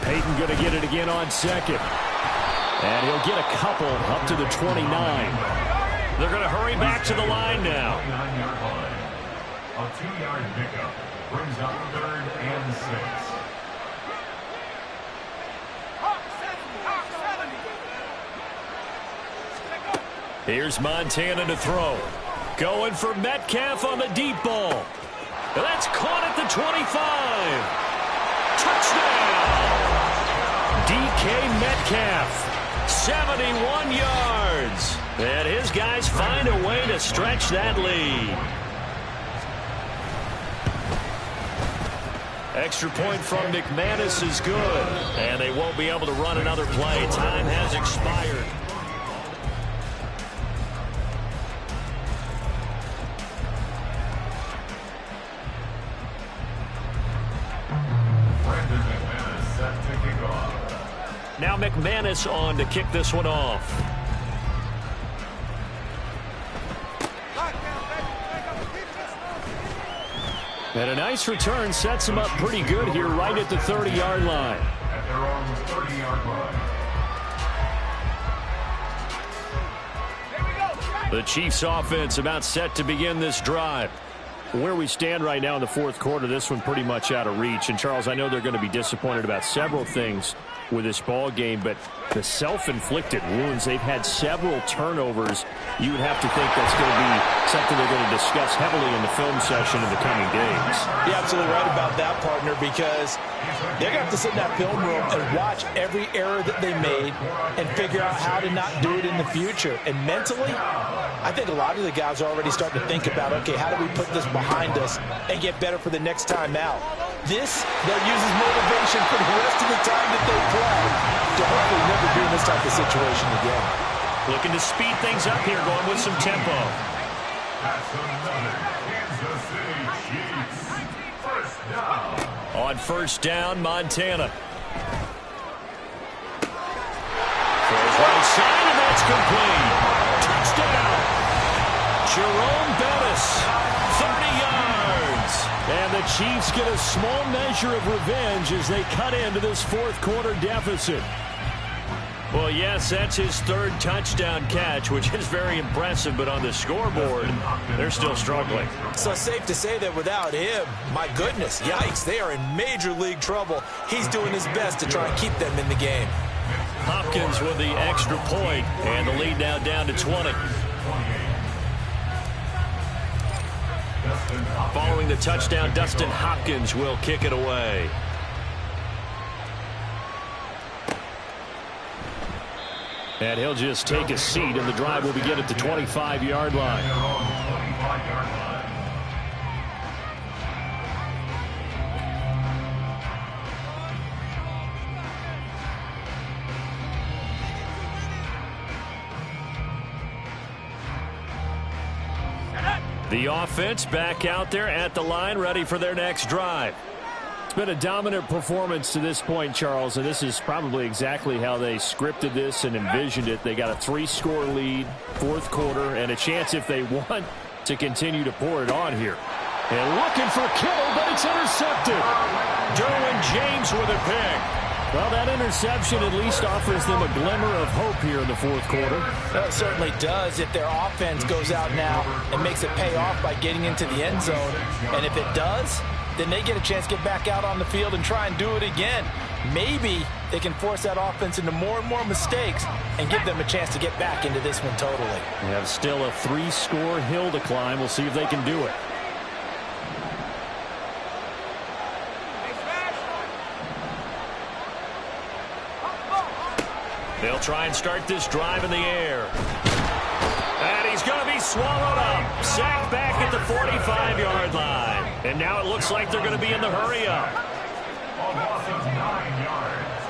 Peyton going to get it again on 2nd. And he'll get a couple up to the 29. They're going to hurry back to the line now. A 2-yard pickup brings up 3rd and 6. Here's Montana to throw. Going for Metcalf on the deep ball. And that's caught at the 25. Touchdown! DK Metcalf, 71 yards. And his guys find a way to stretch that lead. Extra point from McManus is good. And they won't be able to run another play. Time has expired. Now McManus on to kick this one off. And a nice return sets him up pretty good here right at the 30-yard line. At their own 30-yard line. The Chiefs offense about set to begin this drive. Where we stand right now in the 4th quarter, this one pretty much out of reach. And, Charles, I know they're going to be disappointed about several things with this ball game, but the self-inflicted wounds, they've had several turnovers. You would have to think that's going to be something they're going to discuss heavily in the film session in the coming days. You're absolutely right about that, partner, because they're going to have to sit in that film room and watch every error that they made and figure out how to not do it in the future. And mentally, I think a lot of the guys are already starting to think about, okay, how do we put this behind us and get better for the next time out? This, they'll use as motivation for the rest of the time that they play to hopefully never be in this type of situation again. Looking to speed things up here, going with some tempo. That's another Kansas City Chiefs. 1st down. On 1st down, Montana. Throws right side, and that's complete. Touchdown. Jerome Bettis, 30 yards. And the Chiefs get a small measure of revenge as they cut into this 4th quarter deficit. Well, yes, that's his 3rd touchdown catch, which is very impressive, but on the scoreboard, they're still struggling. So safe to say that without him, my goodness, yikes, they are in major league trouble. He's doing his best to try and keep them in the game. Hopkins with the extra point, and the lead now down to 20. Following the touchdown, Dustin Hopkins will kick it away. And he'll just take a seat, and the drive will begin at the 25-yard line. The offense back out there at the line, ready for their next drive. It's been a dominant performance to this point, Charles, and this is probably exactly how they scripted this and envisioned it. They got a 3-score lead, fourth quarter, and a chance, if they want, to continue to pour it on here. And looking for Kittle, but it's intercepted. Derwin James with a pick. Well, that interception at least offers them a glimmer of hope here in the fourth quarter. Well, it certainly does if their offense goes out now and makes it pay off by getting into the end zone. And if it does, then they get a chance to get back out on the field and try and do it again. Maybe they can force that offense into more and more mistakes and give them a chance to get back into this one totally. They have still a 3-score hill to climb. We'll see if they can do it. They'll try and start this drive in the air. And he's going to be swallowed up. Sacked back at the 45-yard line. And now it looks like they're going to be in the hurry-up. A loss of 9 yards.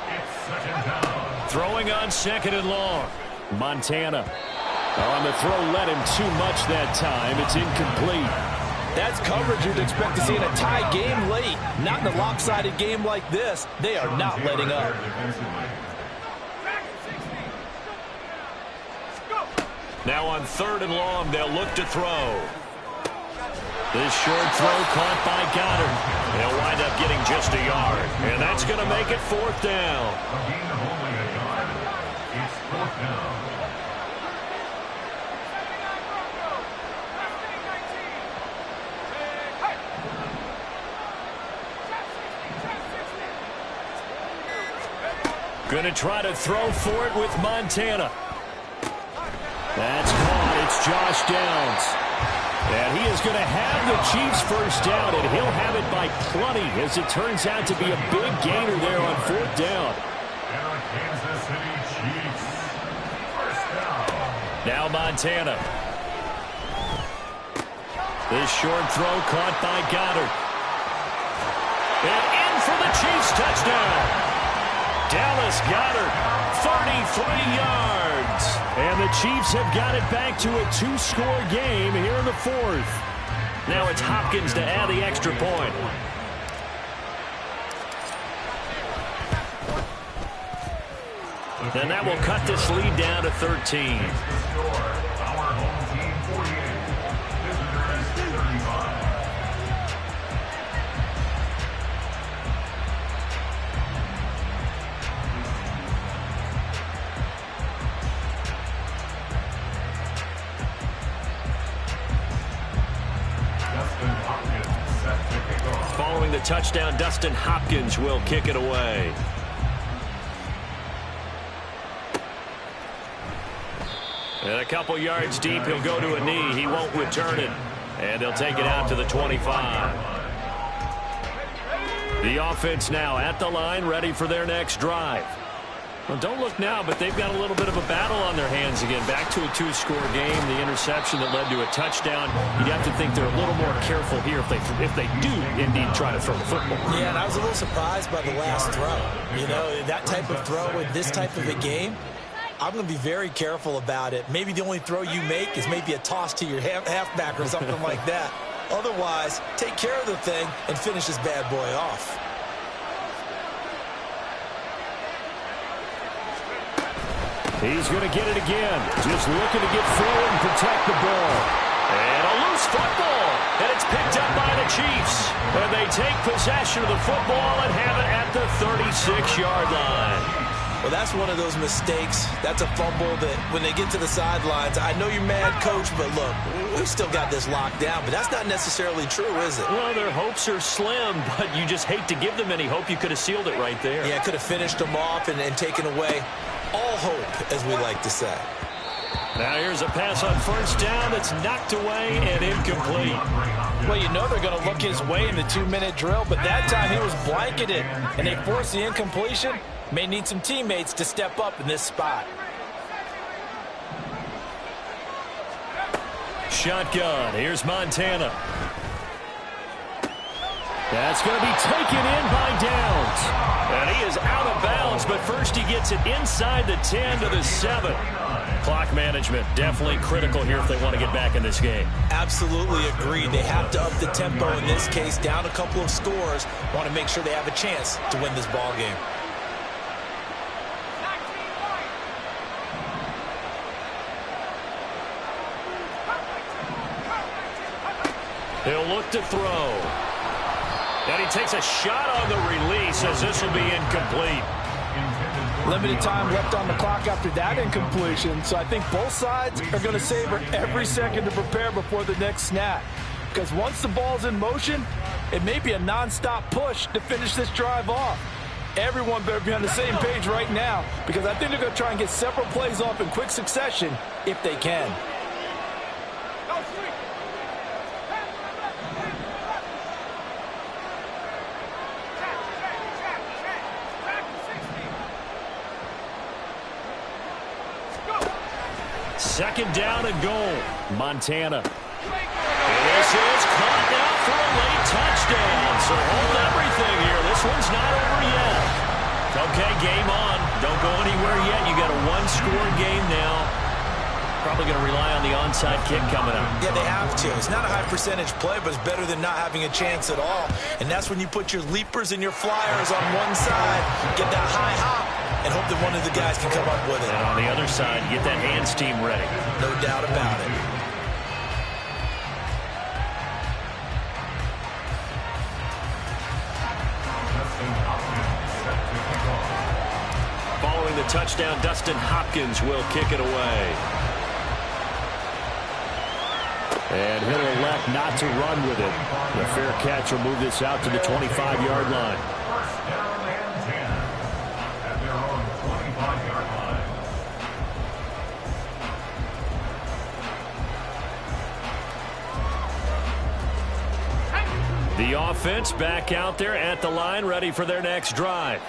It's second down. Throwing on second and long. Montana. On the throw, led him too much that time. It's incomplete. That's coverage you'd expect to see in a tie game late. Not in a lopsided game like this. They are not letting up. Now on third and long, they'll look to throw. This short throw caught by Goddard. They'll wind up getting just a yard. And that's going to make it fourth down. A gain of only a yard. It's fourth down. Going to try to throw for it with Montana. That's caught. It's Josh Downs. And he is going to have the Chiefs first down, and he'll have it by plenty, as it turns out to be a big gainer there on fourth down. And the Kansas City Chiefs first down. Now Montana. This short throw caught by Goddard. And in for the Chiefs touchdown. Dallas Goedert, 33 yards. And the Chiefs have got it back to a 2-score game here in the fourth. Now it's Hopkins to add the extra point. And that will cut this lead down to 13. Our home team 48. Visitors 35. Following the touchdown, Dustin Hopkins will kick it away. And a couple yards deep, he'll go to a knee. He won't return it. And they'll take it out to the 25. The offense now at the line, ready for their next drive. Well, don't look now, but they've got a little bit of a battle on their hands again. Back to a 2-score game. The interception that led to a touchdown. You'd have to think they're a little more careful here if they do indeed try to throw the football. Yeah, and I was a little surprised by the last throw. You know, that type of throw with this type of a game, I'm going to be very careful about it. Maybe the only throw you make is maybe a toss to your halfback or something like that. Otherwise, take care of the thing and finish this bad boy off. He's going to get it again. Just looking to get forward and protect the ball. And a loose football. And it's picked up by the Chiefs. And they take possession of the football and have it at the 36-yard line. Well, that's one of those mistakes. That's a fumble that when they get to the sidelines, I know you're mad, Coach, but look, we've still got this locked down. But that's not necessarily true, is it? Well, their hopes are slim, but you just hate to give them any hope. You could have sealed it right there. Yeah, could have finished them off and taken away all hope, as we like to say. Now here's a pass on first down that's knocked away and incomplete. Well, you know they're going to look his way in the 2-minute drill, but that time he was blanketed, and they forced the incompletion. May need some teammates to step up in this spot. shotgun. Here's Montana. That's going to be taken in by Downs. And he is out of bounds, but first he gets it inside the 10 to the 7. Clock management definitely critical here if they want to get back in this game. Absolutely agreed. They have to up the tempo in this case, down a couple of scores. Want to make sure they have a chance to win this ball game. He'll look to throw. And he takes a shot on the release as this will be incomplete. Limited time left on the clock after that incompletion, so I think both sides are going to savor every second to prepare before the next snap. Because once the ball's in motion, it may be a non-stop push to finish this drive off. Everyone better be on the same page right now, because I think they're going to try and get several plays off in quick succession if they can. Second down and goal. Montana. This is caught out for a late touchdown. So hold everything here. This one's not over yet. Okay, game on. Don't go anywhere yet. You got a one-score game now. Probably going to rely on the onside kick coming up. Yeah, they have to. It's not a high percentage play, but it's better than not having a chance at all. And that's when you put your leapers and your flyers on one side, get that high hop, and hope that one of the guys can come up with it. And on the other side, get that hands team ready. No doubt about it. Following the touchdown, Dustin Hopkins will kick it away. And he'll elect not to run with it. The fair catch will move this out to the 25-yard line. First down and 10 at their own 25-yard line. The offense back out there at the line, ready for their next drive.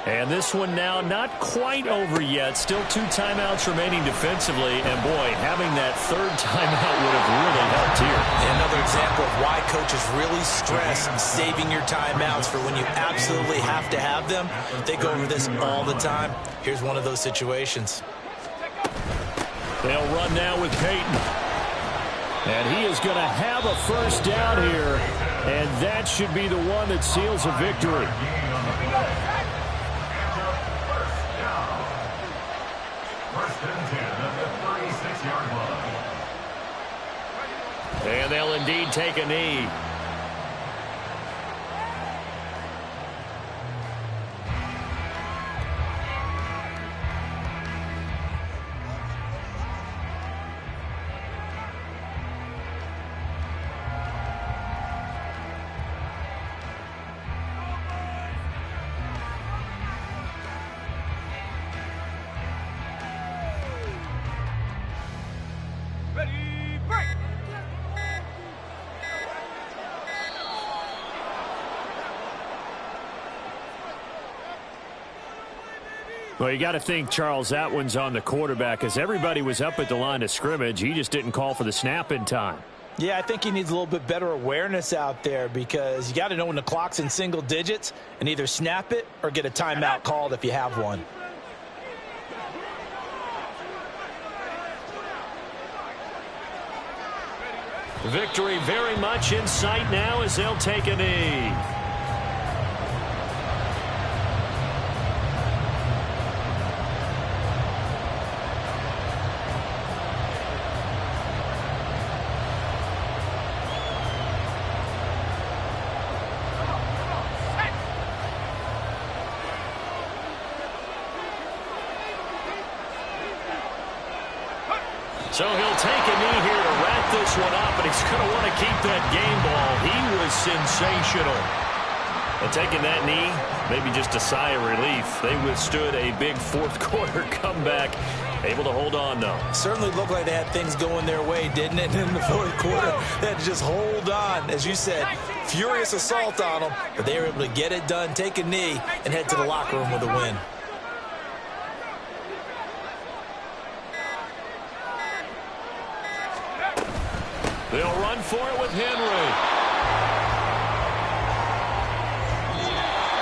And this one now not quite over yet. Still 2 timeouts remaining defensively. And, boy, having that third timeout would have really helped here. Another example of why coaches really stress saving your timeouts for when you absolutely have to have them. They go over this all the time. Here's one of those situations. They'll run now with Peyton. And he is going to have a first down here. And that should be the one that seals a victory. And they'll indeed take a knee. Well, you got to think, Charles, that one's on the quarterback as everybody was up at the line of scrimmage. He just didn't call for the snap in time. Yeah, I think he needs a little bit better awareness out there because you got to know when the clock's in single digits and either snap it or get a timeout called if you have one. Victory very much in sight now as they'll take a knee. So he'll take a knee here to wrap this one up, and he's going to want to keep that game ball. He was sensational. And taking that knee, maybe just a sigh of relief. They withstood a big fourth-quarter comeback. Able to hold on, though. Certainly looked like they had things going their way, didn't it? In the fourth quarter, they had to just hold on. As you said, furious assault on them, but they were able to get it done, take a knee, and head to the locker room with a win. They'll run for it with Henry.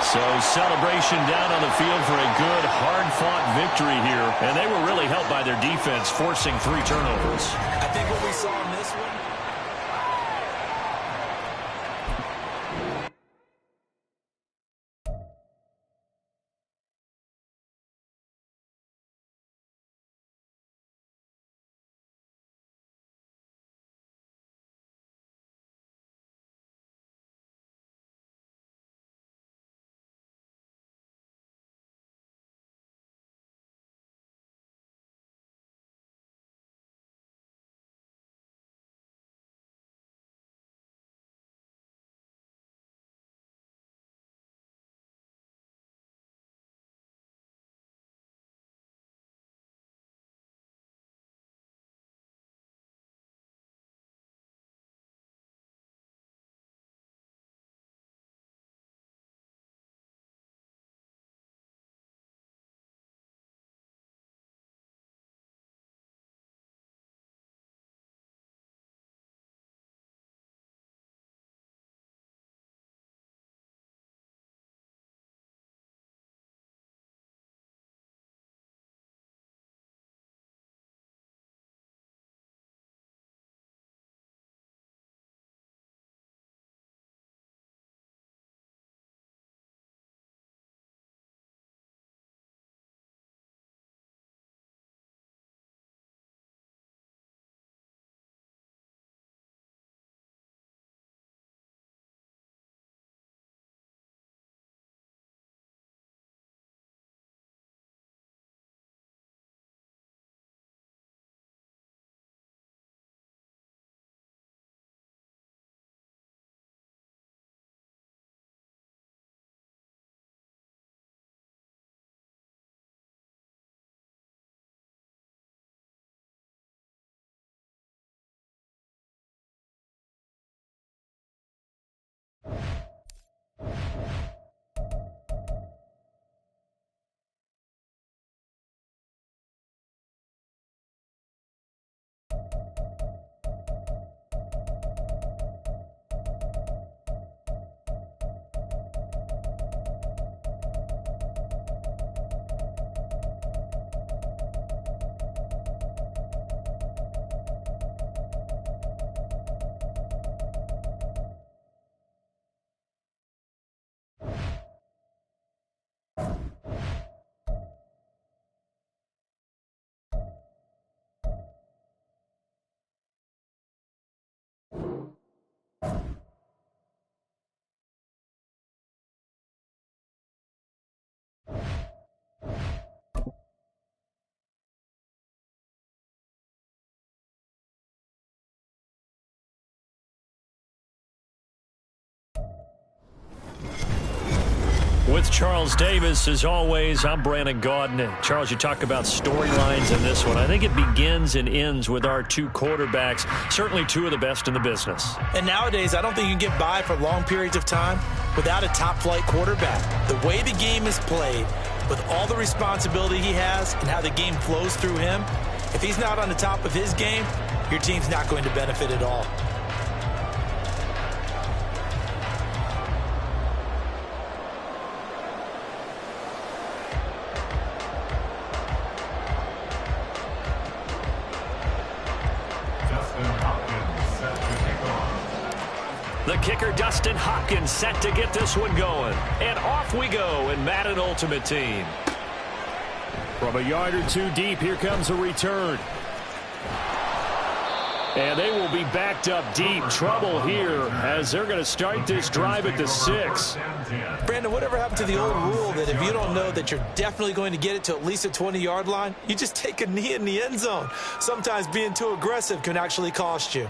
So celebration down on the field for a good, hard-fought victory here. And they were really helped by their defense, forcing 3 turnovers. I think what we saw in this one, With Charles Davis, as always, I'm Brandon Gaudin. Charles, you talk about storylines in this one. I think it begins and ends with our 2 quarterbacks, certainly 2 of the best in the business. and nowadays I don't think you can get by for long periods of time without a top-flight quarterback. The way the game is played, with all the responsibility he has and how the game flows through him, if he's not on the top of his game, your team's not going to benefit at all. The kicker, Dustin Hopkins, set to get this one going. And off we go in Madden Ultimate Team. From a yard or 2 deep, here comes a return. And they will be backed up deep. Trouble here as they're going to start this drive at the 6. Brandon, whatever happened to the old rule that if you don't know that you're definitely going to get it to at least a 20-yard line, you just take a knee in the end zone. Sometimes being too aggressive can actually cost you.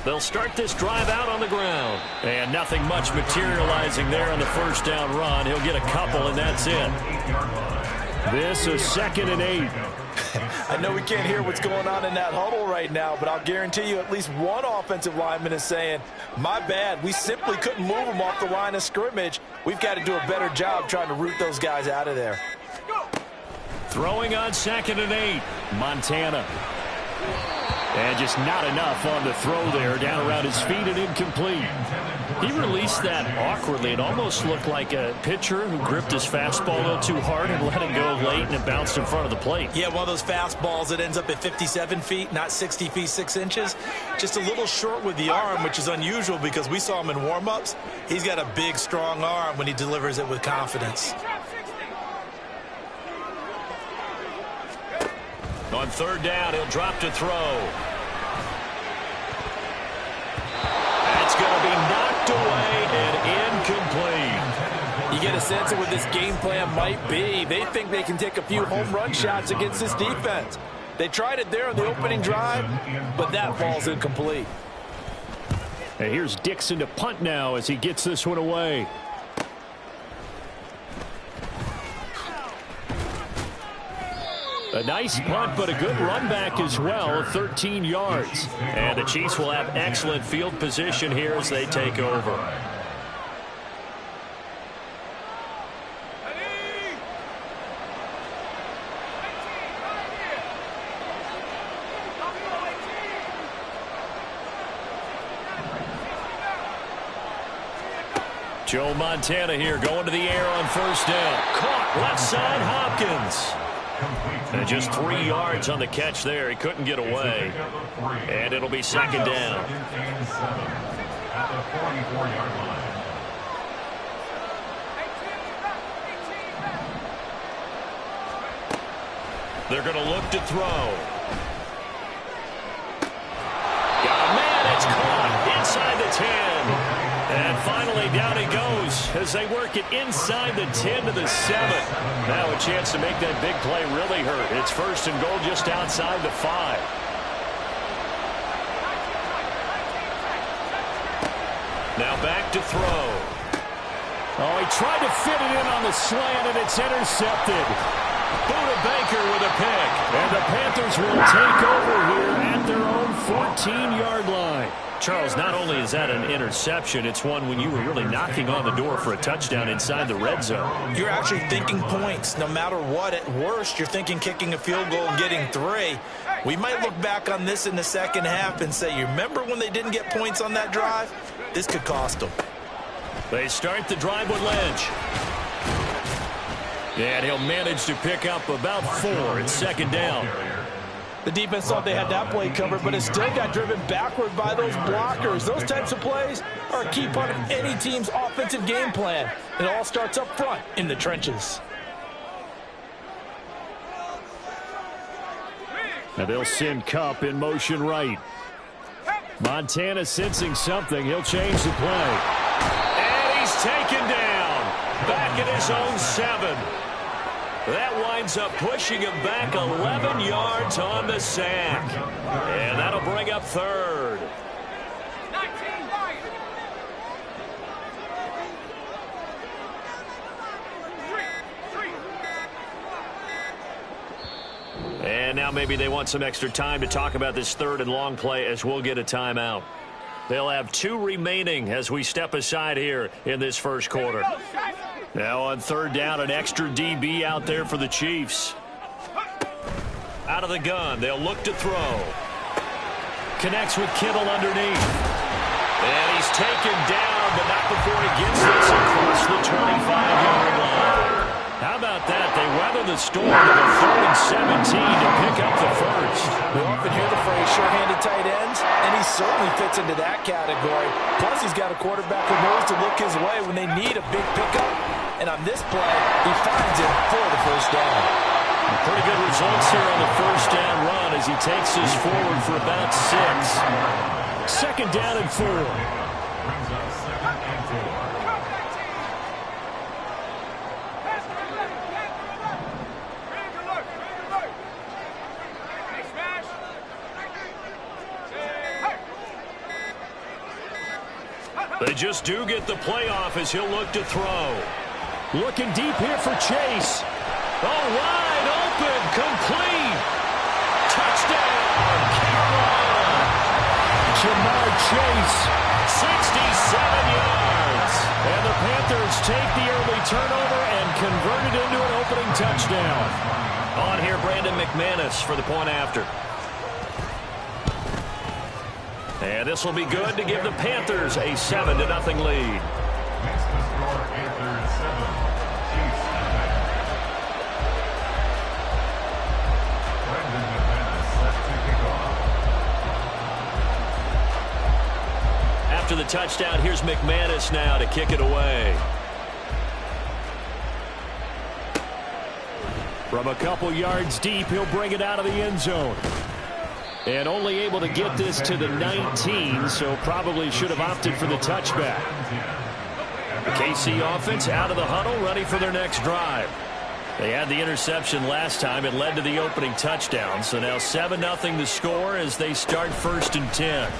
They'll start this drive out on the ground. And nothing much materializing there on the first down run. He'll get a couple, and that's it. This is 2nd and 8. I know we can't hear what's going on in that huddle right now, but I'll guarantee you at least one offensive lineman is saying, my bad, we simply couldn't move them off the line of scrimmage. We've got to do a better job trying to root those guys out of there. Throwing on 2nd and 8, Montana. And just not enough on the throw there, down around his feet and incomplete. He released that awkwardly. It almost looked like a pitcher who gripped his fastball a little too hard and let it go late, and it bounced in front of the plate. Yeah, one of those fastballs that ends up at 57 feet, not 60 feet, 6 inches. Just a little short with the arm, which is unusual because we saw him in warm-ups. He's got a big, strong arm when he delivers it with confidence. On 3rd down, he'll drop to throw. That's going to be knocked away and incomplete. You get a sense of what this game plan might be. They think they can take a few home run shots against this defense. They tried it there on the opening drive, but that ball's incomplete. And here's Dixon to punt now as he gets this one away. A nice punt, but a good run back as well, 13 yards. And the Chiefs will have excellent field position here as they take over. Joe Montana here going to the air on 1st down. Caught left side, Hopkins. And just 3 yards on the catch there. He couldn't get away. And it'll be 2nd down. At the 44-yard line. They're going to look to throw. Got a man. It's caught inside the 10. And finally, down he goes as they work it inside the 10 to the 7. Now a chance to make that big play really hurt. It's 1st and goal just outside the 5. Now back to throw. Oh, he tried to fit it in on the slant, and it's intercepted. Buda Baker with a pick. And the Panthers will take over here at their own 14-yard line. Charles, not only is that an interception, it's one when you were really knocking on the door for a touchdown inside the red zone. You're actually thinking points. No matter what, at worst, you're thinking kicking a field goal and getting 3. We might look back on this in the second half and say, you remember when they didn't get points on that drive? This could cost them. They start the drive with Lynch. And he'll manage to pick up about 4. It's 2nd down. The defense thought they had that play covered, but it still got driven backward by those blockers. Those types of plays are a key part of any team's offensive game plan. It all starts up front in the trenches. Now they'll send Kupp in motion right. Montana sensing something. He'll change the play. And he's taken down. Back at his own 7. That winds up pushing him back 11 yards on the sack. And that'll bring up 3rd. And now maybe they want some extra time to talk about this 3rd and long play as we'll get a timeout. They'll have 2 remaining as we step aside here in this 1st quarter. Now on 3rd down, an extra DB out there for the Chiefs. Out of the gun, they'll look to throw. Connects with Kittle underneath. And he's taken down, but not before he gets this across the 25-yard line. How about that? They weather the storm with a 3rd and 17 to pick up the 1st. We often hear the phrase sure-handed tight ends, and he certainly fits into that category. Plus, he's got a quarterback who knows to look his way when they need a big pickup. And on this play, he finds it for the 1st down. Pretty good results here on the 1st down run as he takes this forward for about 6. 2nd down and 4. Brings up 2nd and 4. They just do get the playoff as he'll look to throw. Looking deep here for Chase. Oh, wide open, complete. chase. 67 yards. And the Panthers take the early turnover and convert it into an opening touchdown. On here, Brandon McManus for the point after. And this will be good to give the Panthers a 7-0 lead. Makes the score Panthers 7, Chiefs 9. Brandon McManus set to kick off. After the touchdown, here's McManus now to kick it away. From a couple yards deep, he'll bring it out of the end zone. And only able to get this to the 19, so probably should have opted for the touchback. The KC offense out of the huddle, ready for their next drive. They had the interception last time. It led to the opening touchdown. So now 7-0 the score as they start 1st and 10.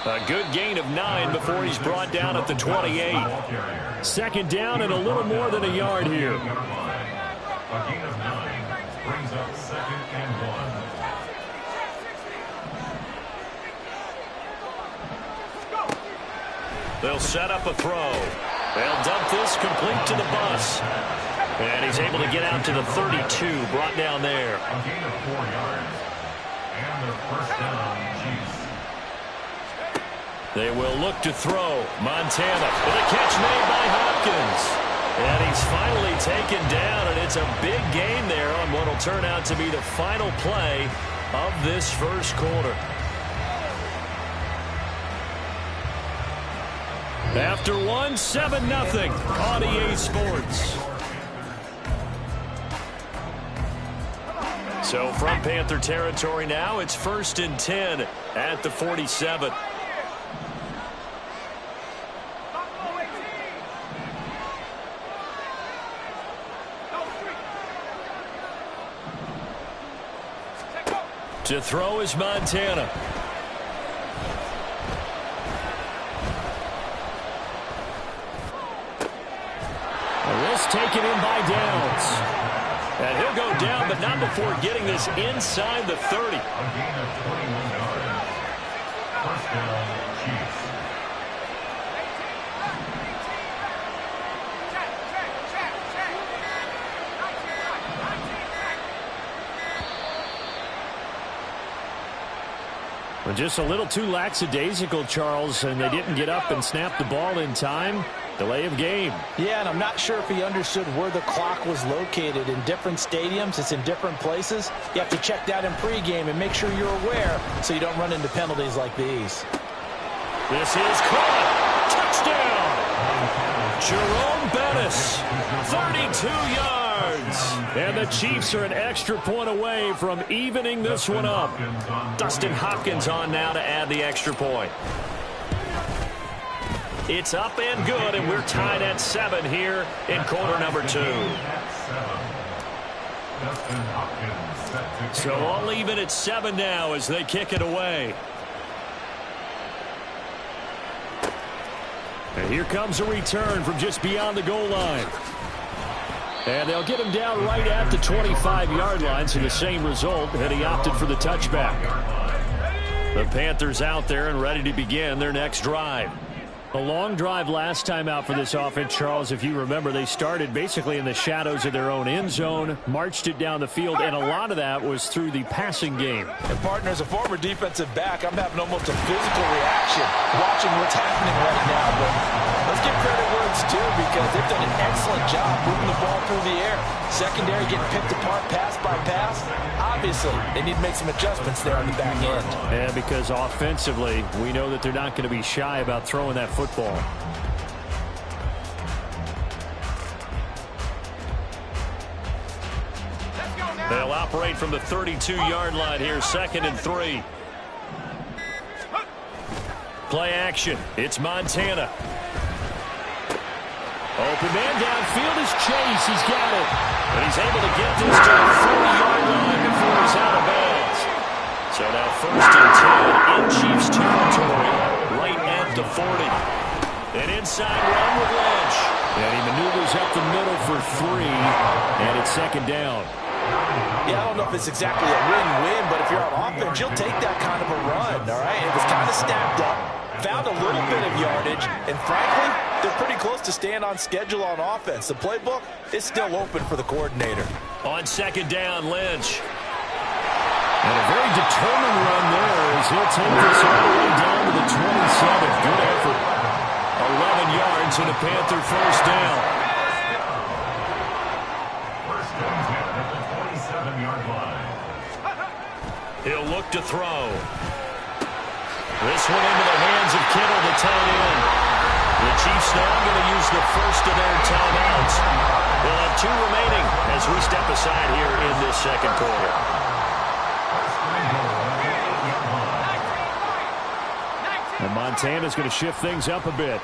A good gain of 9 before he's brought down at the 28. 2nd down and a little more than a yard here. A gain of 9 brings up 2nd and 1. They'll set up a throw. They'll dump this complete to the bus. And he's able to get out to the 32, brought down there. A gain of 4 yards. And the 1st down, Chiefs. They will look to throw. Montana with a catch made by Hopkins. And he's finally taken down, and it's a big gain there on what will turn out to be the final play of this first quarter. After one, 7-0 on EA Sports. So from Panther territory now, it's 1st and 10 at the 47. To throw is Montana. This taken in by Downs. And he'll go down, but not before getting this inside the 30. A gain of 21 yards. 1st down, Chiefs. Well, just a little too lackadaisical, Charles, and they didn't get up and snap the ball in time. Delay of game. Yeah, and I'm not sure if he understood where the clock was located. In different stadiums, it's in different places. You have to check that in pregame and make sure you're aware so you don't run into penalties like these. This is caught. Touchdown. Jerome Bettis, 32 yards. And the Chiefs are an extra point away from evening this one up. Dustin Hopkins on now to add the extra point. It's up and good, and we're tied at 7 here in quarter number 2. So all even at 7 now as they kick it away. And here comes a return from just beyond the goal line. And they'll get him down right at the 25-yard line, so the same result, and he opted for the touchback. The Panthers out there and ready to begin their next drive. A long drive last time out for this offense, Charles. If you remember, they started basically in the shadows of their own end zone, marched it down the field, and a lot of that was through the passing game. And, partner, as a former defensive back, I'm having almost a physical reaction watching what's happening right now. But let's give credit where it's due because they've done an excellent job moving the ball through the air. Secondary getting picked apart pass by pass. Obviously, they need to make some adjustments there on the back end. And because offensively, we know that they're not going to be shy about throwing that football. They'll operate from the 32-yard line here, 2nd and 3. Play action. It's Montana. Open man downfield is Chase. He's got it. And he's able to get this to the 40-yard line before he's out of bounds. So now 1st and 10 in Chiefs territory, right at the 40. An inside run with Lynch. And he maneuvers up the middle for 3, and it's 2nd down. Yeah, I don't know if it's exactly a win-win, but if you're on offense, you'll take that kind of a run, all right? It was kind of stacked up, found a little bit of yardage, and frankly, they're pretty close to staying on schedule on offense. The playbook is still open for the coordinator. On second down, Lynch. And a very determined run there as he'll take this all the way down to the 27. Good effort. 11 yards and a Panther first down. First and 10 at the 27-yard line. He'll look to throw. This one into the hands of Kittle, the tight end. The Chiefs now going to use the first of their timeouts. They'll have 2 remaining as we step aside here in this second quarter. And Montana's going to shift things up a bit.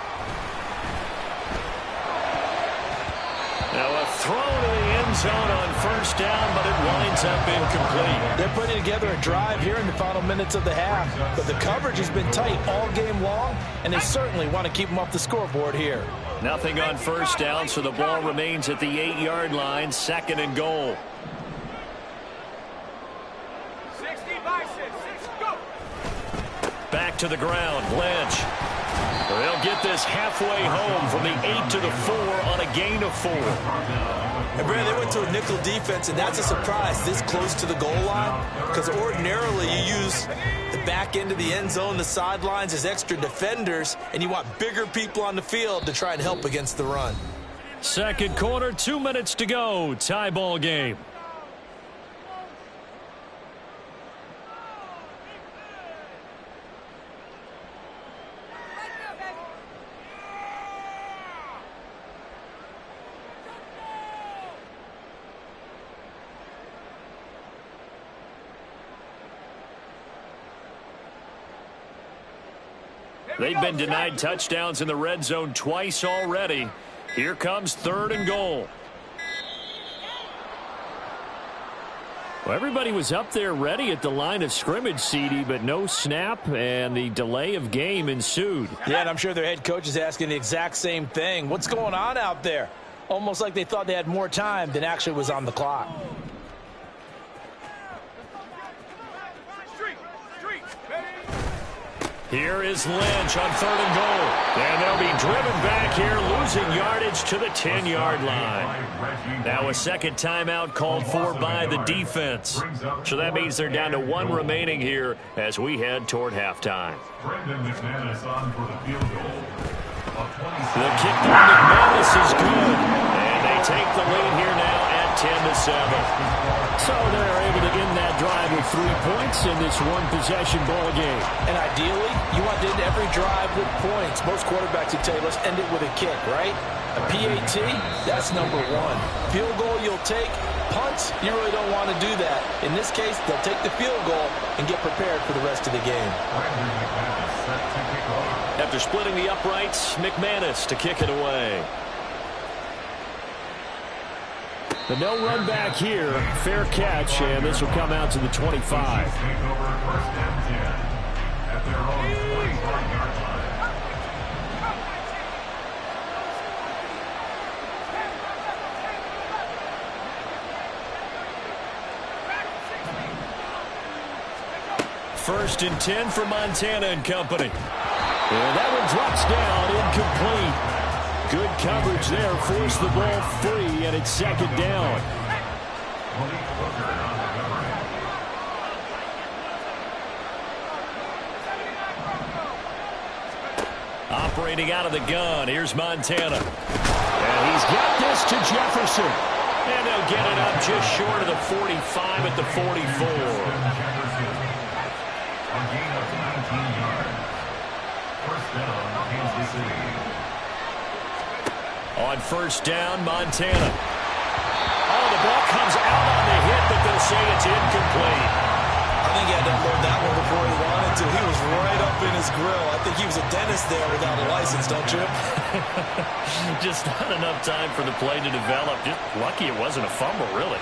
Now a throw to the end zone on first down, but it winds up incomplete. They're putting together a drive here in the final minutes of the half, but the coverage has been tight all game long, and they certainly want to keep them off the scoreboard here. Nothing on first down, so the ball remains at the 8-yard line, second and goal. 60 by 6, go! Back to the ground, Lynch. They'll get this halfway home from the 8 to the 4 on a gain of 4. And Brandon, they went to a nickel defense, and that's a surprise this close to the goal line, because ordinarily you use the back end of the end zone, the sidelines as extra defenders, and you want bigger people on the field to try and help against the run. Second quarter, 2 minutes to go. Tie ball game. They've been denied touchdowns in the red zone twice already. Here comes third and goal. Well, everybody was up there ready at the line of scrimmage, CD, but no snap, and the delay of game ensued. Yeah, and I'm sure their head coach is asking the exact same thing. What's going on out there? Almost like they thought they had more time than actually was on the clock. Here is Lynch on third and goal. And they'll be driven back here, losing yardage to the 10-yard line. Now a second timeout called for by the defense. So that means they're down to 1 remaining here as we head toward halftime. The kick by McManus is good. And they take the lead here now at 10-7. So they're able to end that drive with 3 points in this one-possession ball game. And ideally, you want to end every drive with points. Most quarterbacks would tell you, let's end it with a kick, right? A PAT, that's number 1. Field goal you'll take. Punts, you really don't want to do that. In this case, they'll take the field goal and get prepared for the rest of the game. After splitting the uprights, McManus to kick it away. The no run back here, fair catch, and this will come out to the 25. First and 10 for Montana and company. And that one drops down, incomplete. Good coverage there, forced the ball free, and it's second down. Operating out of the gun, here's Montana. And he's got this to Jefferson. And they'll get it up just short of the 45 at the 44. A gain of 19 yards. First down, Kansas City. On first down, Montana. Oh, the ball comes out on the hit, but they'll say it's incomplete. I think he had to unload that one before he wanted to. He was right up in his grill. I think he was a dentist there without a license, don't you? Just not enough time for the play to develop. Just lucky it wasn't a fumble, really.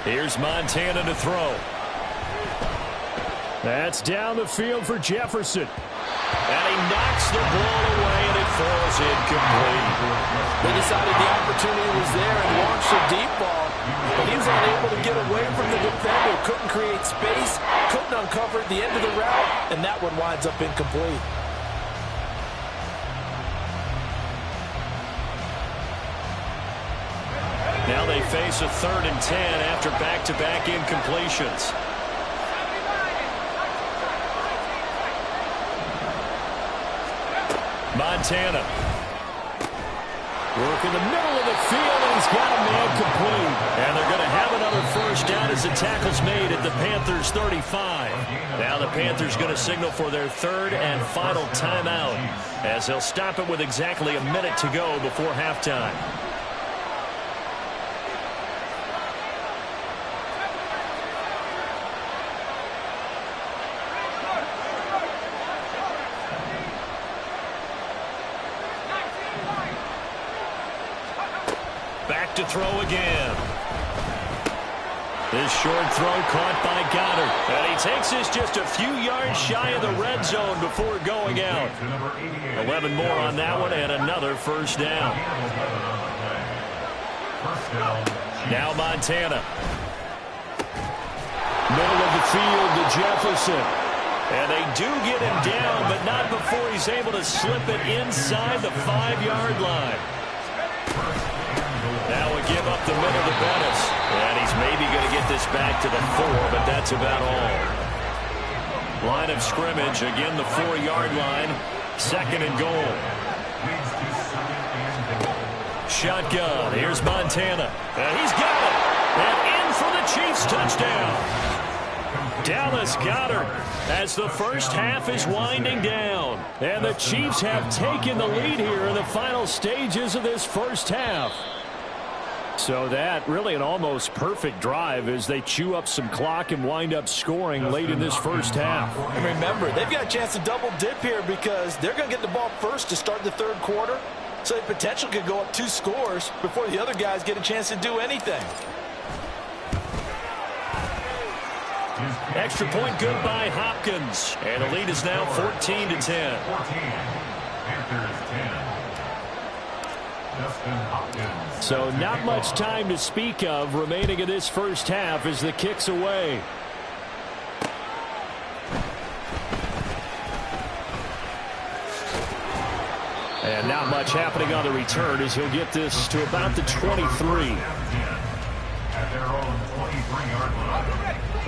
Here's Montana to throw. That's down the field for Jefferson. And he knocks the ball away, and it falls incomplete. They decided the opportunity was there and launched a deep ball, but he was unable to get away from the defender. Couldn't create space, couldn't uncover the end of the route, and that one winds up incomplete. Now they face a 3rd and 10 after back-to-back incompletions. Montana. Work in the middle of the field, and he's got a man complete. And they're going to have another first down as the tackle's made at the Panthers' 35. Now the Panthers going to signal for their 3rd and final timeout, as they'll stop it with exactly a minute to go before halftime. Back to throw again. This short throw caught by Goddard. And he takes this just a few yards shy of the red zone before going out. 11 more on that one and another first down. Now Montana. Middle of the field to Jefferson. And they do get him down, but not before he's able to slip it inside the 5-yard line. Now we give up the middle to Bettis. And he's maybe going to get this back to the 4, but that's about all. Line of scrimmage, again the 4-yard line. 2nd and goal. Shotgun. Here's Montana. And he's got it. And in for the Chiefs touchdown. Dallas Goedert as the first half is winding down. And the Chiefs have taken the lead here in the final stages of this first half. So that really an almost perfect drive as they chew up some clock and wind up scoring late in this first half. And remember, they've got a chance to double dip here because they're going to get the ball first to start the 3rd quarter. So the potential could go up 2 scores before the other guys get a chance to do anything. Extra point good by Hopkins. And the lead is now 14-10. So not much time to speak of remaining in this first half as the kick's away. And not much happening on the return as he'll get this to about the 23.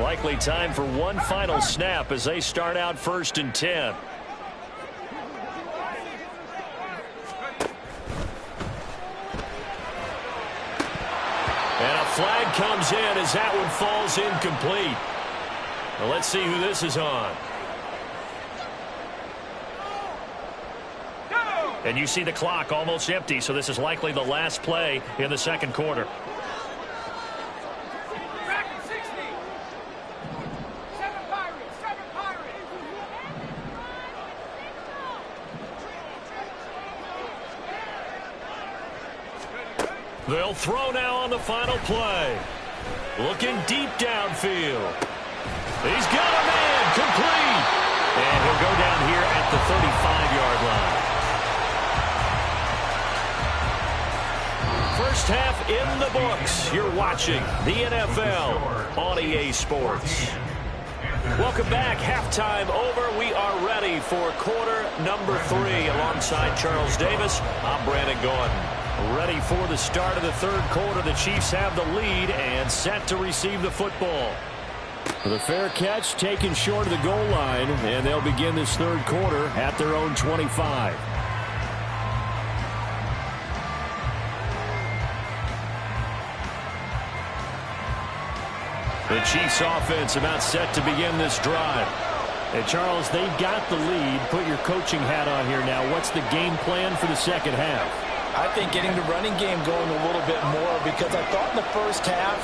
Likely time for one final snap as they start out 1st and 10. And a flag comes in as that one falls incomplete. Well, let's see who this is on. And you see the clock almost empty, so this is likely the last play in the 2nd quarter. They'll throw now on the final play. Looking deep downfield. He's got a man complete. And he'll go down here at the 35-yard line. First half in the books. You're watching the NFL on EA Sports. Welcome back. Halftime over. We are ready for quarter number 3. Alongside Charles Davis, I'm Brandon Gordon. Ready for the start of the 3rd quarter. The Chiefs have the lead and set to receive the football. The fair catch taken short of the goal line, and they'll begin this 3rd quarter at their own 25. The Chiefs offense about set to begin this drive. And Charles, they've got the lead. Put your coaching hat on here now. What's the game plan for the 2nd half? I think getting the running game going a little bit more because I thought in the first half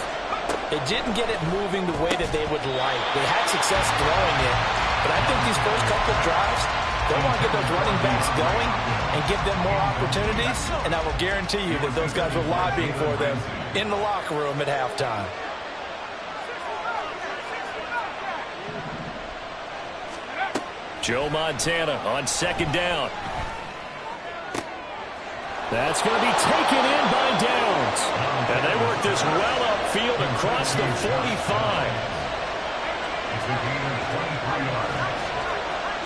they didn't get it moving the way that they would like. They had success throwing it, but I think these first couple of drives, they want to get those running backs going and give them more opportunities, and I will guarantee you that those guys were lobbying for them in the locker room at halftime. Joe Montana on 2nd down. That's going to be taken in by Downs. And they work this well upfield across the 45. It's a gain of 23 yards.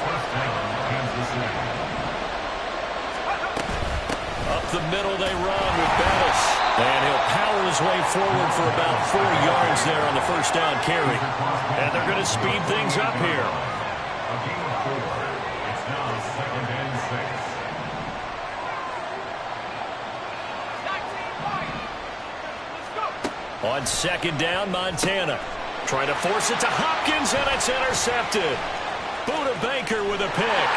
First down, Kansas City. Up the middle they run with Bettis. And he'll power his way forward for about 4 yards there on the first down carry. And they're going to speed things up here. A gain of 4. It's now 2nd and 6. On 2nd down, Montana. Trying to force it to Hopkins, and it's intercepted. Buda Baker with a pick.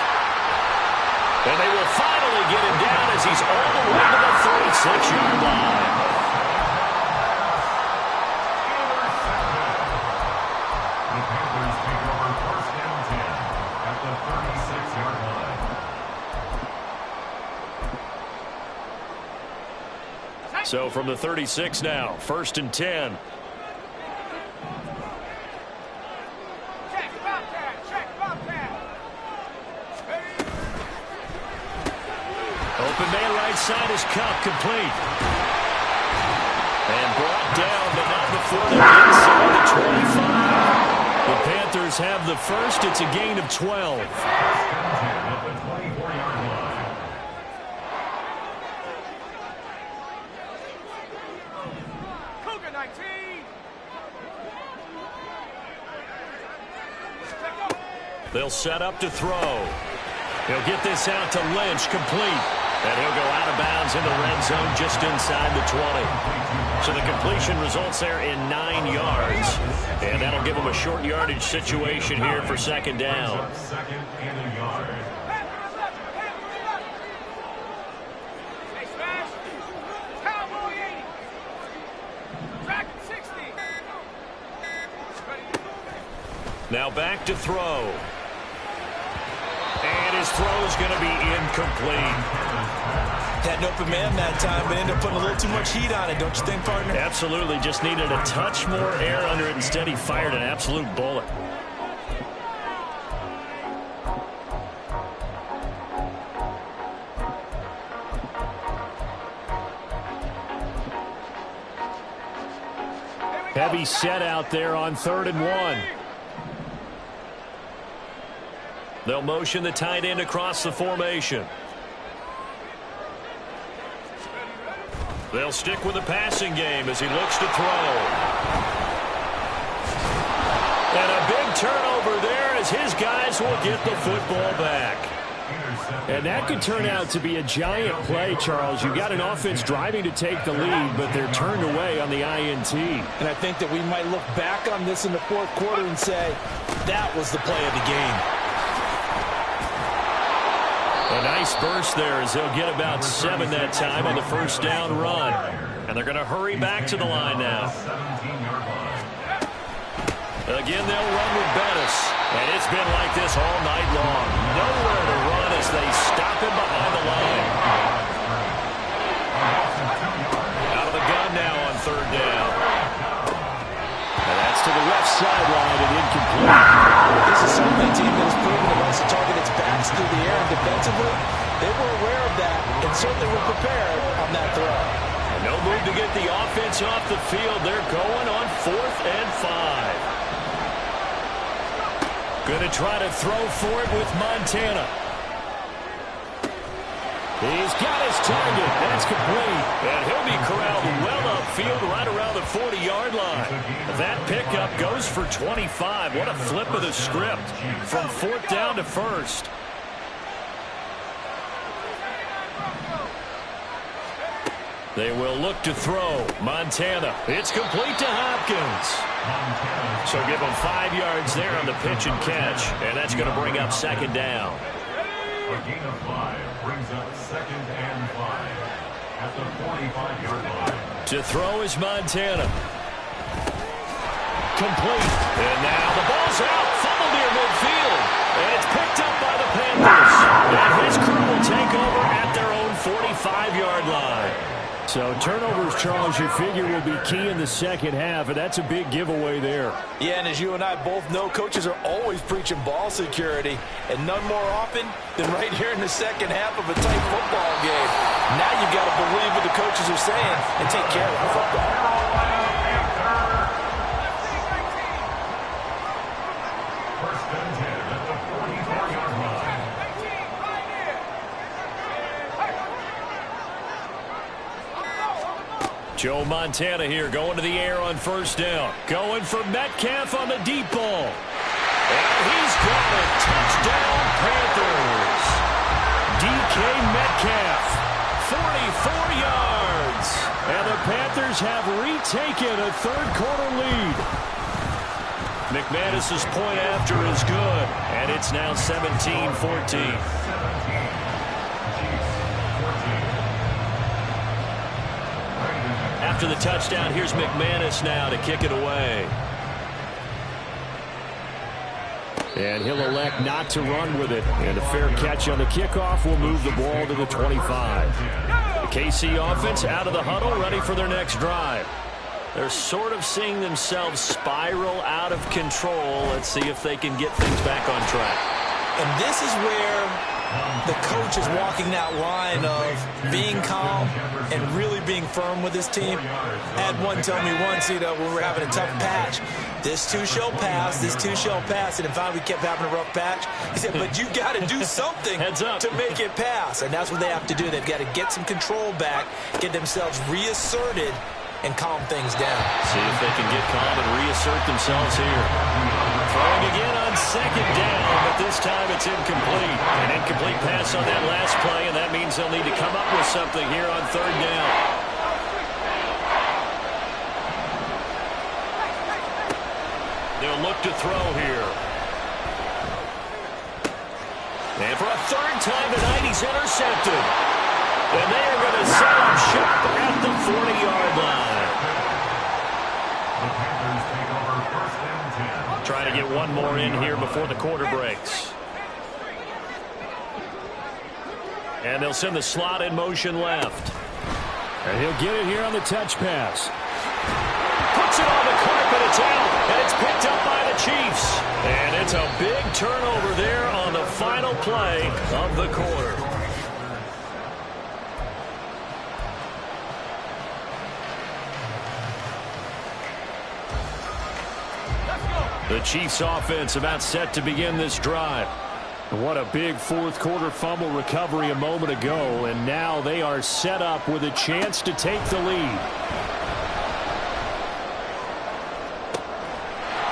And they will finally get him down as he's all the way to the 36-yard line. The Panthers take over first down 10 at the 36-yard line. So from the 36 now, 1st and 10. Open man right side is Cup, complete. And brought down, but not before they're inside the 25. The Panthers have the first. It's a gain of 12. At the 24-yard line. Cougar 19. They'll set up to throw. He'll get this out to Lynch, complete. And he'll go out of bounds in the red zone just inside the 20. So the completion results there in 9 yards. And that'll give them a short yardage situation here for 2nd down. 2nd and a yard. Hey, smash. Cowboy 80. Track 60. Now back to throw. And his throw is going to be incomplete. Had an open man that time, but ended up putting a little too much heat on it, don't you think, partner? Absolutely, just needed a touch more air under it. Instead, he fired an absolute bullet. Heavy set out there on 3rd and 1. They'll motion the tight end across the formation. They'll stick with the passing game as he looks to throw. And a big turnover there as his guys will get the football back. And that could turn out to be a giant play, Charles. You've got an offense driving to take the lead, but they're turned away on the INT. And I think that we might look back on this in the 4th quarter and say, that was the play of the game. A nice burst there as they'll get about 7 that time on the first down run. And they're going to hurry back to the line now. Again, they'll run with Bettis. And it's been like this all night long. Nowhere to run as they stop him behind the line. Out of the gun now on 3rd down. And that's to the left sideline and incomplete. This is certainly a team that has proven it wants to target its backs through the air and defensively. They were aware of that and certainly were prepared on that throw. And no move to get the offense off the field. They're going on 4th and 5. Going to try to throw for it with Montana. He's got his target. That's complete. And he'll be corralled well upfield right around the 40-yard line. That pickup goes for 25. What a flip of the script from 4th down to 1st. They will look to throw. Montana. It's complete to Hopkins. So give them 5 yards there on the pitch and catch. And that's going to bring up 2nd down. A gain of 5 brings up 2nd and 5 at the 45-yard line. To throw is Montana. Complete. And now the ball's out. Fumble near midfield. And it's picked up by the Panthers. And his crew will take over at their own 45-yard line. So turnovers, Charles, you figure will be key in the second half, and that's a big giveaway there. Yeah, and as you and I both know, coaches are always preaching ball security, and none more often than right here in the second half of a tight football game. Now you've got to believe what the coaches are saying and take care of the football. Joe Montana here going to the air on first down. Going for Metcalf on the deep ball. And he's got it. Touchdown, Panthers. DK Metcalf, 44 yards. And the Panthers have retaken a third-quarter lead. McManus's point after is good. And it's now 17-14. After the touchdown, here's McManus now to kick it away. And he'll elect not to run with it. And a fair catch on the kickoff will move the ball to the 25. The KC offense out of the huddle, ready for their next drive. They're sort of seeing themselves spiral out of control. Let's see if they can get things back on track. And this is where the coach is walking that line of being calm and really being firm with his team. I had one tell me once, when we were having a tough patch, this too shall pass, this too shall pass. And finally we kept having a rough patch. He said, but you got to do something to make it pass. And that's what they have to do. They've got to get some control back, get themselves reasserted, and calm things down. See if they can get calm and reassert themselves here. Throwing again on second down, but this time it's incomplete. An incomplete pass on that last play, and that means they'll need to come up with something here on third down. They'll look to throw here. And for a third time tonight, he's intercepted. And they are going to set up shop at the 40-yard line. Trying to get one more in here before the quarter breaks. And they'll send the slot in motion left. And he'll get it here on the touch pass. Puts it on the carpet, it's out, and it's picked up by the Chiefs. And it's a big turnover there on the final play of the quarter. The Chiefs offense about set to begin this drive. What a big fourth quarter fumble recovery a moment ago, and now they are set up with a chance to take the lead.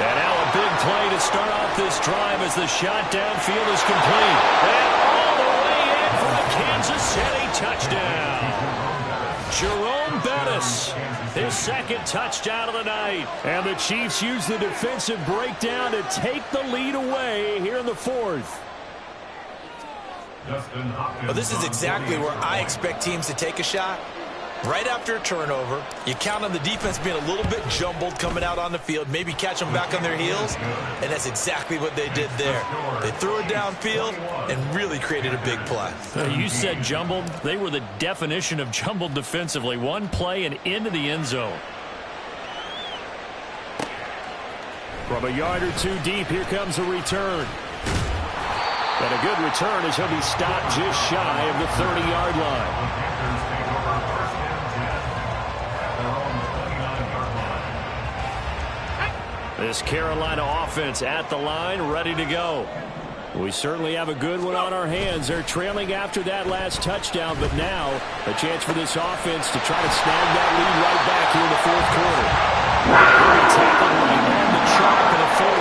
And now a big play to start off this drive as the shot downfield is complete. And all the way in for a Kansas City touchdown. Jerome Bettis, his second touchdown of the night. And the Chiefs use the defensive breakdown to take the lead away here in the fourth. Well, this is exactly where I expect teams to take a shot. Right after a turnover, you count on the defense being a little bit jumbled coming out on the field, maybe catch them back on their heels, and that's exactly what they did there. They threw it downfield and really created a big play. You said jumbled. They were the definition of jumbled defensively. One play and into the end zone. From a yard or two deep, here comes a return. And a good return as he'll be stopped just shy of the 30-yard line. This Carolina offense at the line, ready to go. We certainly have a good one on our hands. They're trailing after that last touchdown, but now a chance for this offense to try to snag that lead right back here in the fourth quarter. Really tackled right on the chalk at a 45.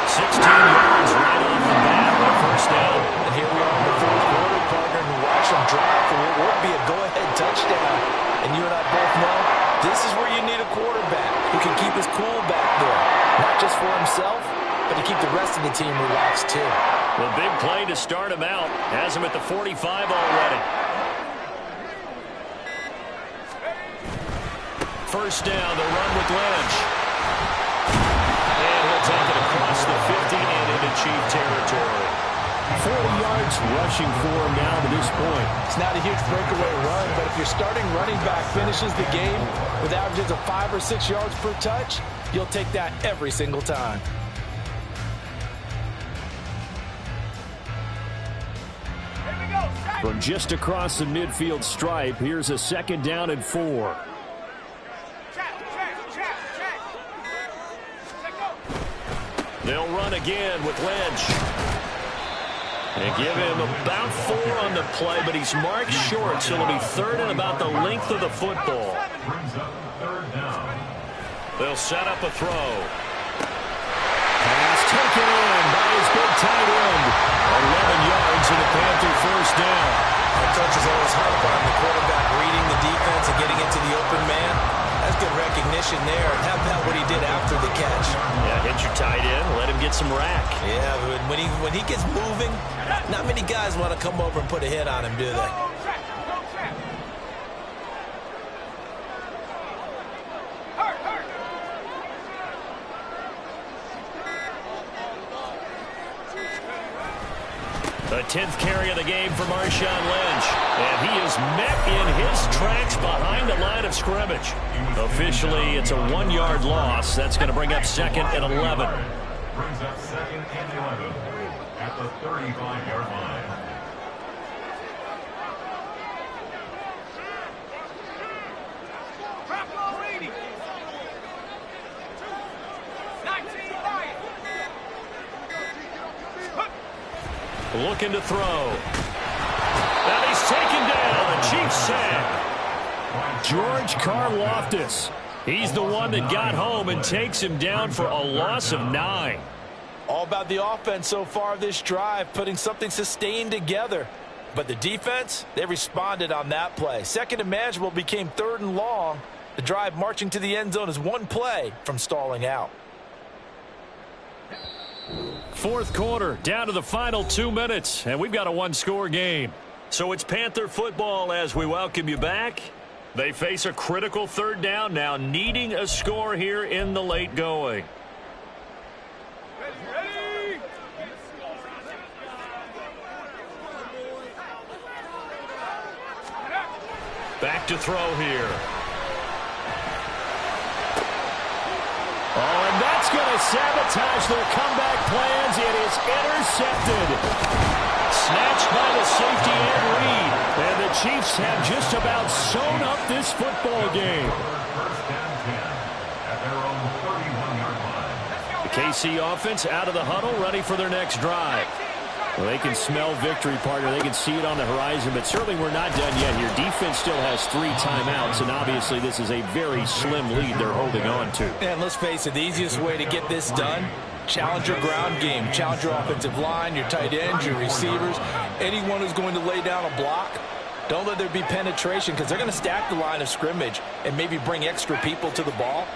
16 yards right off the bat on first down. And here we are in the fourth quarter, partner, and watch them drive for what would be a go-ahead touchdown. And you and I both know this is where you need a quarterback who can keep his cool back there. Not just for himself, but to keep the rest of the team relaxed too. The big play to start him out. Has him at the 45 already. First down, the run with Lynch. And he'll take it across the 50 and into Chief territory. 40 yards rushing for him now to this point. It's not a huge breakaway run, but if your starting running back finishes the game with averages of 5 or 6 yards per touch, you'll take that every single time. From just across the midfield stripe, here's a 2nd down and 4. They'll run again with Lynch. And give him about 4 on the play, but he's marked short, so it'll be 3rd and about the length of the football. They'll set up a throw. Pass taken in by his big tight end. 11 yards and the Panther 1st down. Our coaches always harp on the quarterback reading the defense and getting into the open man. That's good recognition there. And how about what he did after the catch? Yeah, hit your tight end, let him get some rack. Yeah, but when he gets moving, not many guys want to come over and put a hit on him, do they? The 10th carry of the game for Marshawn Lynch. And he is met in his tracks behind the line of scrimmage. Officially, it's a 1-yard loss. That's going to bring up 2nd and 11. Brings up 2nd and 11 at the 35-yard line. Looking to throw. And he's taken down. A Chiefs sack. George Karlaftis. He's the one that got home and takes him down for a loss of 9. All about the offense so far this drive, putting something sustained together. But the defense, they responded on that play. 2nd and manageable became 3rd and long. The drive marching to the end zone is 1 play from stalling out. 4th quarter, down to the final 2 minutes, and we've got a 1-score game. So it's Panther football as we welcome you back. They face a critical 3rd down now, needing a score here in the late going. Back to throw here. Oh, and that's going to sabotage their comeback plans. It is intercepted. Snatched by the safety and Reed. And the Chiefs have just about sewn up this football game. The KC offense out of the huddle, ready for their next drive. Well, they can smell victory, partner. They can see it on the horizon, but certainly we're not done yet here. Defense still has 3 timeouts, and obviously this is a very slim lead they're holding on to. And let's face it, the easiest way to get this done, challenge your ground game. Challenge your offensive line, your tight ends, your receivers, anyone who's going to lay down a block. Don't let there be penetration because they're going to stack the line of scrimmage and maybe bring extra people to the ball.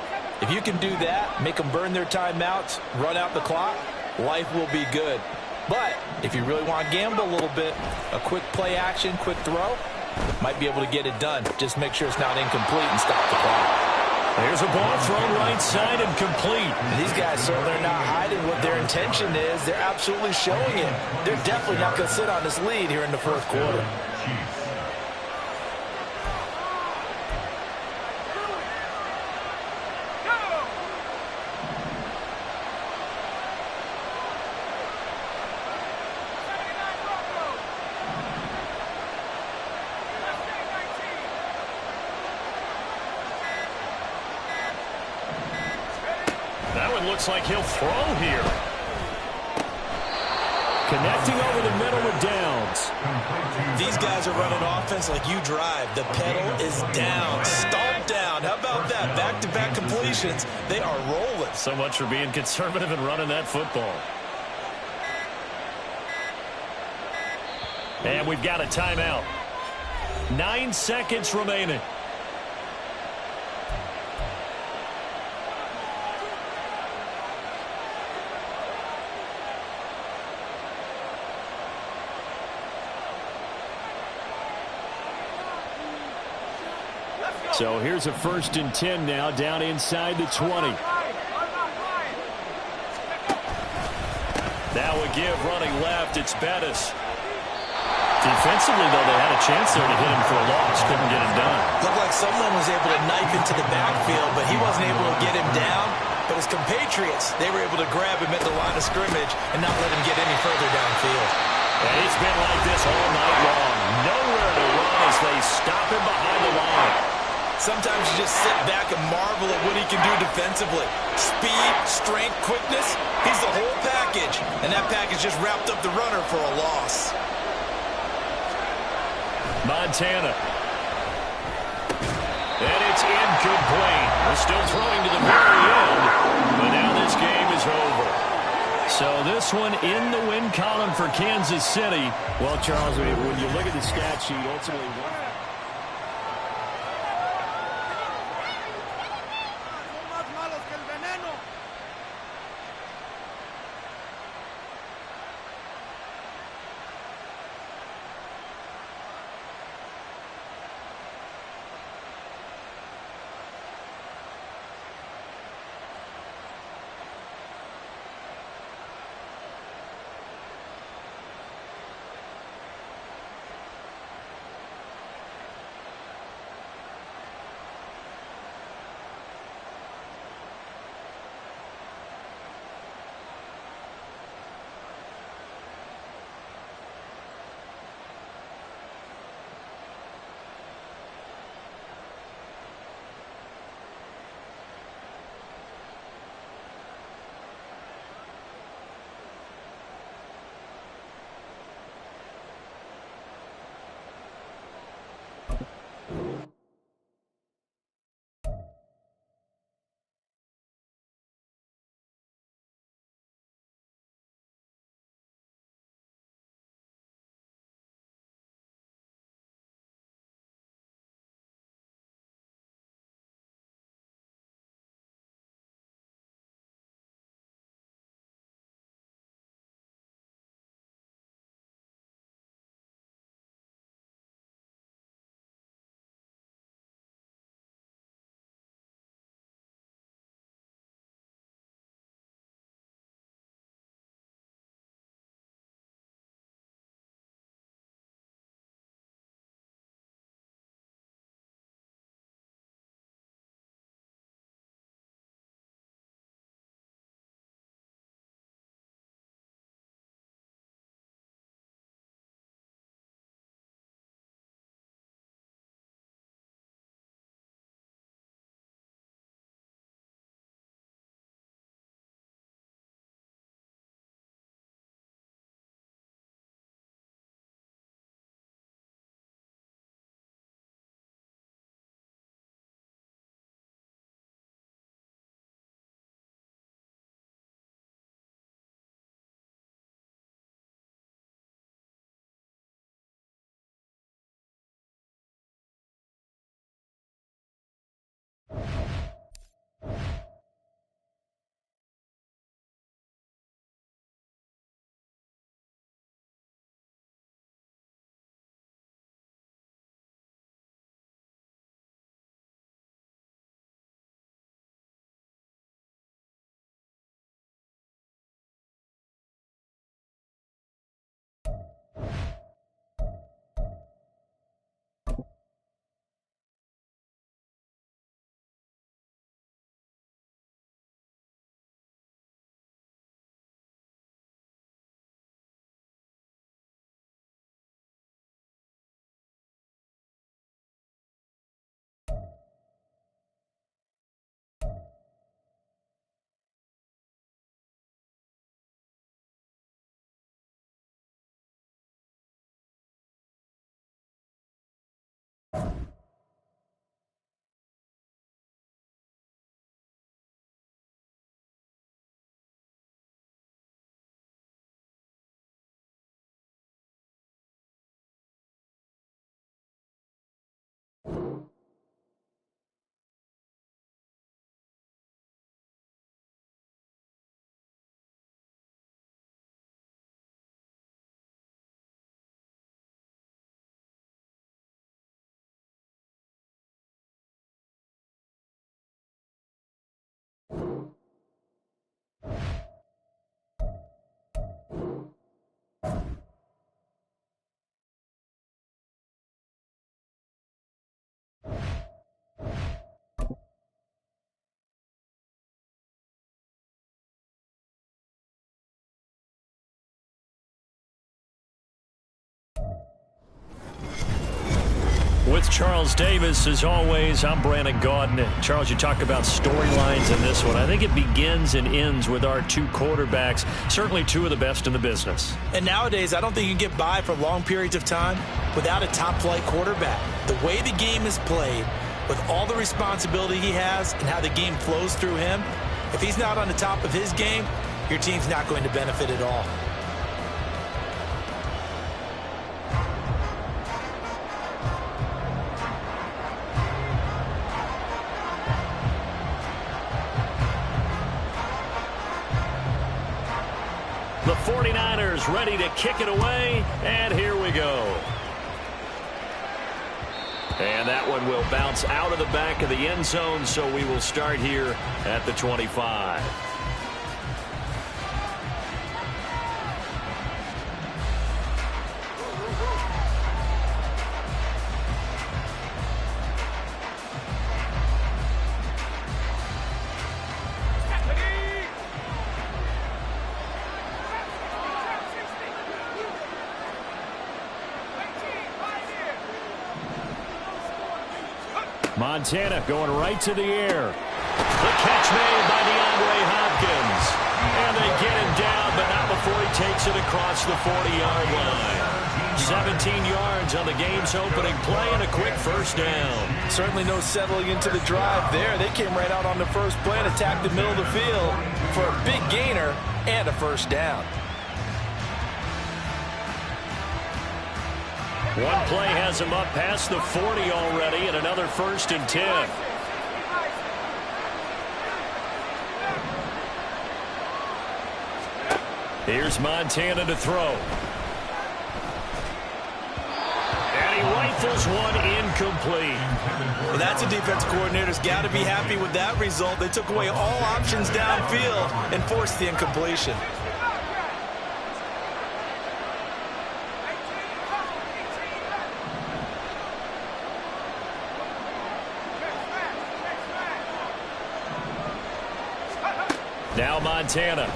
If you can do that, make them burn their timeouts, run out the clock, life will be good. But if you really want to gamble a little bit, a quick play action, quick throw, might be able to get it done. Just make sure it's not incomplete and stop the clock. There's a ball thrown right side and complete. These guys certainly are not hiding what their intention is. They're absolutely showing it. They're definitely not going to sit on this lead here in the 4th quarter. Looks like he'll throw here. Connecting over the middle with Downs. These guys are running offense like you drive. The pedal is down, stomped down. How about that? Back-to-back completions. They are rolling. So much for being conservative and running that football. And we've got a timeout. 9 seconds remaining. So here's a 1st and 10 now, down inside the 20. That would give running left. It's Bettis. Defensively, though, they had a chance there to hit him for a loss. Couldn't get it done. Looked like someone was able to knife into the backfield, but he wasn't able to get him down. But his compatriots, they were able to grab him at the line of scrimmage and not let him get any further downfield. And it's been like this all night long. Nowhere to run as they stop him behind the line. Sometimes you just sit back and marvel at what he can do defensively. Speed, strength, quickness, he's the whole package. And that package just wrapped up the runner for a loss. Montana. And it's incomplete. They're still throwing to the very end. But now this game is over. So this one in the win column for Kansas City. Well, Charles, when you look at the stat sheet, ultimately... With Charles Davis, as always, I'm Brandon Gaudin. Charles, you talk about storylines in this one. I think it begins and ends with our two quarterbacks, certainly two of the best in the business. And nowadays, I don't think you can get by for long periods of time without a top-flight quarterback. The way the game is played, with all the responsibility he has and how the game flows through him, if he's not on the top of his game, your team's not going to benefit at all. The 49ers ready to kick it away, and here we go. And that one will bounce out of the back of the end zone, so we will start here at the 25. Montana going right to the air. The catch made by DeAndre Hopkins. And they get him down, but not before he takes it across the 40-yard line. 17 yards on the game's opening play and a quick first down. Certainly no settling into the drive there. They came right out on the first play and attacked the middle of the field for a big gainer and a first down. One play has him up past the 40 already, and another 1st and 10. Here's Montana to throw. And he rifles one incomplete. Well, that's a defense coordinator's got to be happy with that result. They took away all options downfield and forced the incompletion. Now Montana.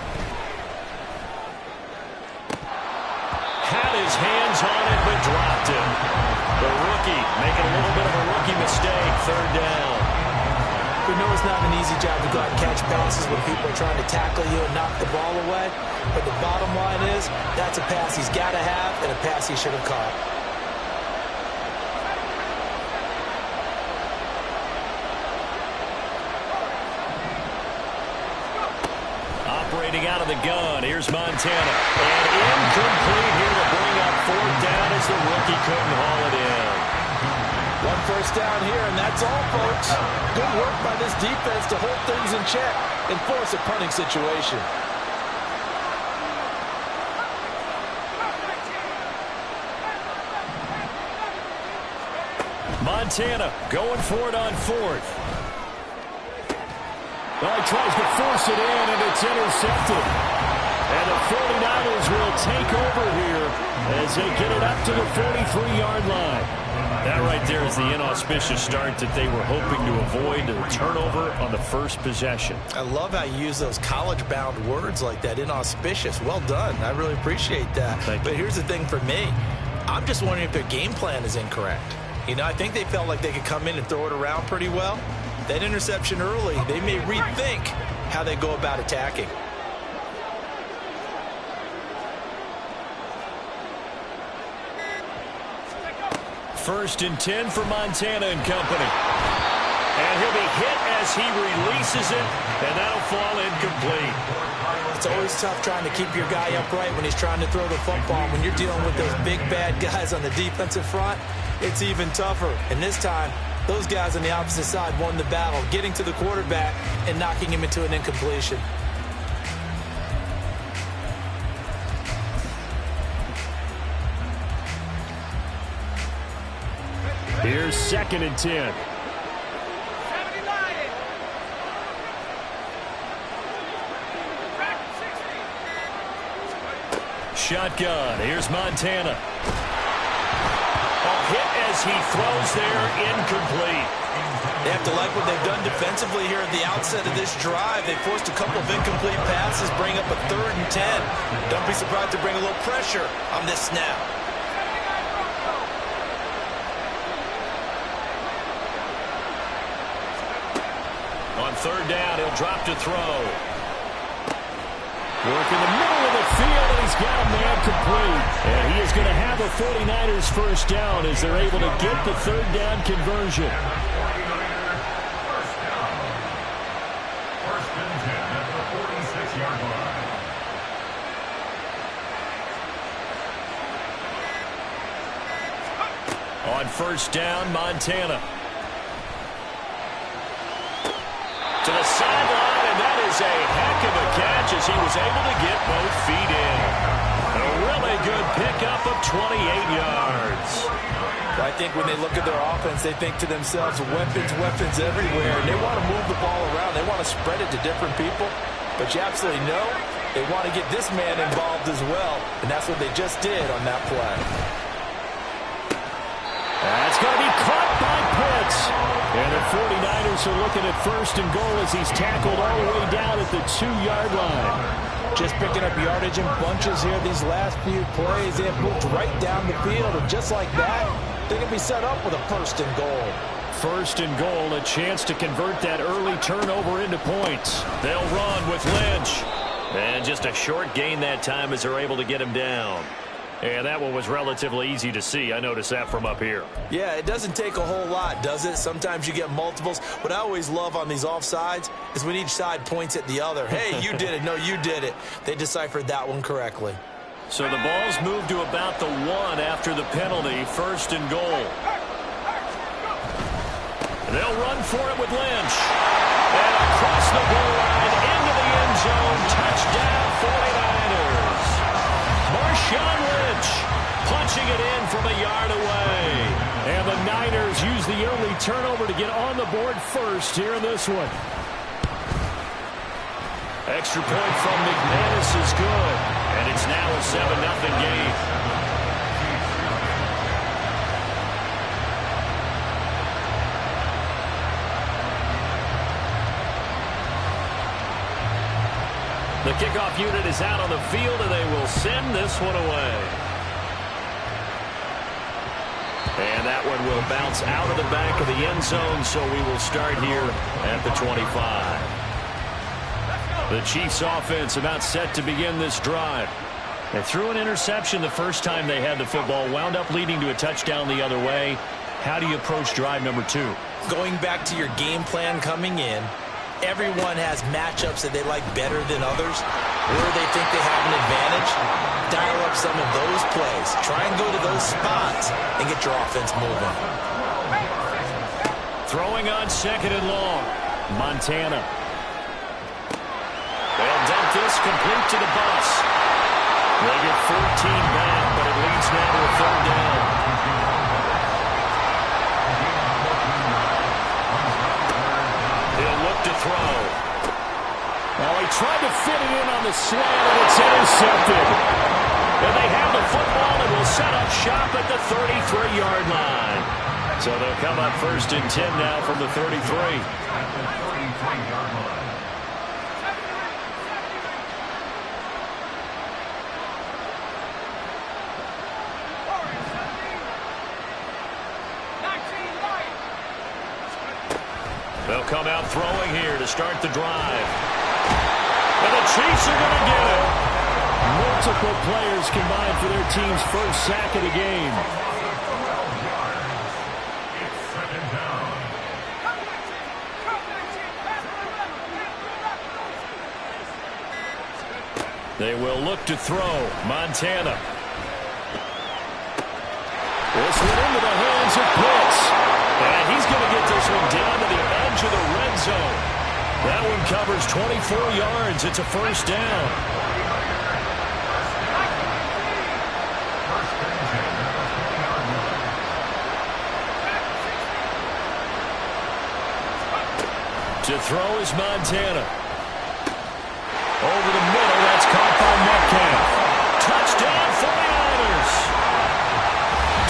Had his hands on it, but dropped it. The rookie making a little bit of a rookie mistake. 3rd down. We know it's not an easy job to go out and catch passes when people are trying to tackle you and knock the ball away. But the bottom line is, that's a pass he's got to have and a pass he should have caught. Operating out of the gun. Here's Montana. And incomplete here to bring up 4th down as the rookie couldn't haul it in. One first down here, and that's all, folks. Good work by this defense to hold things in check and force a punting situation. Montana going for it on 4th. Well, he tries to force it in, and it's intercepted. And the 49ers will take over here as they get it up to the 43-yard line. That right there is the inauspicious start that they were hoping to avoid, a turnover on the first possession. I love how you use those college-bound words like that, inauspicious. Well done. I really appreciate that. But here's the thing for me. I'm just wondering if their game plan is incorrect. You know, I think they felt like they could come in and throw it around pretty well. That interception early, they may rethink how they go about attacking. First and 10 for Montana and company. And he'll be hit as he releases it, and that'll fall incomplete. It's always tough trying to keep your guy upright when he's trying to throw the football. When you're dealing with those big, bad guys on the defensive front, it's even tougher. And this time, those guys on the opposite side won the battle, getting to the quarterback and knocking him into an incompletion. Here's 2nd and 10. Shotgun. Here's Montana. A hit as he throws there, incomplete. They have to like what they've done defensively here at the outset of this drive. They forced a couple of incomplete passes, bring up a 3rd and 10. Don't be surprised to bring a little pressure on this snap. third down. He'll drop to throw. Work in the middle of the field, and he's got a man complete. And he is going to have a 49ers first down as they're able to get the third down conversion. First down. First and 10 at the 46-yard line. On first down, Montana. To the sideline, and that is a heck of a catch as he was able to get both feet in. A really good pickup of 28 yards. I think when they look at their offense, they think to themselves, weapons, weapons everywhere. And they want to move the ball around. They want to spread it to different people. But you absolutely know they want to get this man involved as well. And that's what they just did on that play. That's going to be caught by Pitts. And the 49ers are looking at first and goal as he's tackled all the way down at the 2-yard line. Just picking up yardage in bunches here these last few plays. They have moved right down the field. And just like that, they can be set up with a first and goal. First and goal, a chance to convert that early turnover into points. They'll run with Lynch. And just a short gain that time as they're able to get him down. And that one was relatively easy to see. I noticed that from up here. Yeah, it doesn't take a whole lot, does it? Sometimes you get multiples. What I always love on these offsides is when each side points at the other. Hey, you did it. No, you did it. They deciphered that one correctly. So the ball's moved to about the 1 after the penalty. First and goal. They'll run for it with Lynch. And across the goal line into the end zone. Touchdown 49ers. Marshawn Lynch punching it in from a yard away. And the Niners use the early turnover to get on the board first here in this one. Extra point from McManus is good. And it's now a 7-0 game. The kickoff unit is out on the field, and they will send this one away. And that one will bounce out of the back of the end zone, so we will start here at the 25. The Chiefs offense about set to begin this drive. They threw an interception the first time they had the football, wound up leading to a touchdown the other way. How do you approach drive number 2? Going back to your game plan coming in, everyone has matchups that they like better than others, where they think they have an advantage. Dial up some of those plays. Try and go to those spots and get your offense moving. Throwing on second and long. Montana. They'll dump this complete to the bus. They get 14 back, but it leads now to a third down. He'll look to throw. Well, he tried to fit it in on the slant, and it's intercepted. And they have the football and will set up shop at the 33-yard line. So they'll come up first and 10 now from the 33. At the 33-yard line. They'll come out throwing here to start the drive. And the Chiefs are going to get it. Multiple players combined for their team's first sack of the game. It's second down. They will look to throw. Montana. This one into the hands of Pitts. And he's going to get this one down to the edge of the red zone. That one covers 24 yards. It's a first down. To throw is Montana. Over the middle, that's caught by Metcalf. Touchdown 49ers.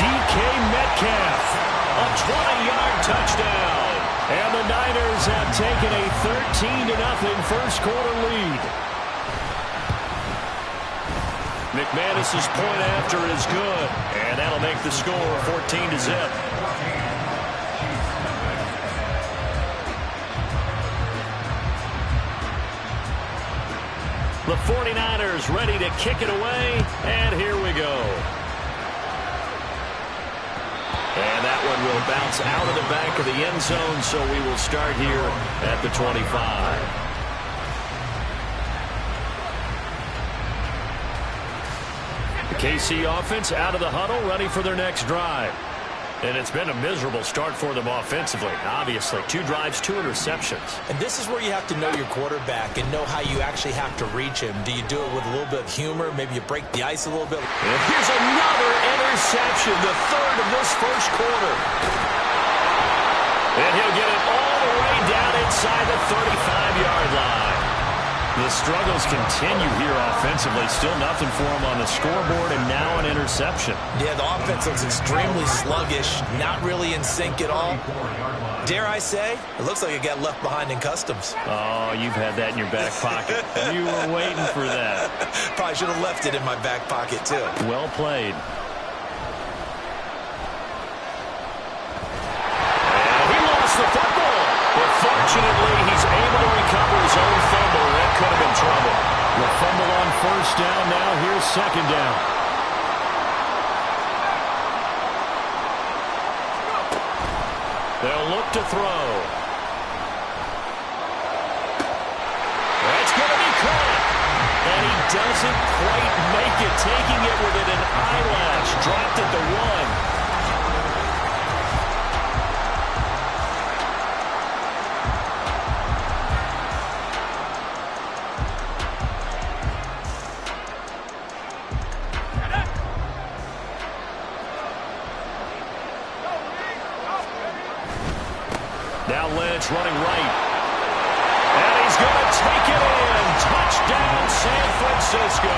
DK Metcalf. A 20-yard touchdown. And the Niners have taken a 13-0 first quarter lead. McManus's point after is good. And that'll make the score 14-0. The 49ers ready to kick it away, and here we go. And that one will bounce out of the back of the end zone, so we will start here at the 25. The KC offense out of the huddle, ready for their next drive. And it's been a miserable start for them offensively. Obviously, 2 drives, 2 interceptions. And this is where you have to know your quarterback and know how you actually have to reach him. Do you do it with a little bit of humor? Maybe you break the ice a little bit? And here's another interception, the 3rd of this first quarter. And he'll get it all the way down inside the 35-yard line. The struggles continue here offensively. Still nothing for him on the scoreboard, and now an interception. Yeah, the offense looks extremely sluggish, not really in sync at all. Dare I say, it looks like it got left behind in customs. Oh, you've had that in your back pocket. You were waiting for that. Probably should have left it in my back pocket, too. Well played. And he lost the football. But fortunately, he's able to recover his own fumble. That could have been trouble. The fumble on first down. Now here's second down. They'll look to throw. That's going to be caught. And he doesn't quite make it, taking it within an eyelash. Dropped at the 1. Now Lynch running right. And he's going to take it in. Touchdown, San Francisco.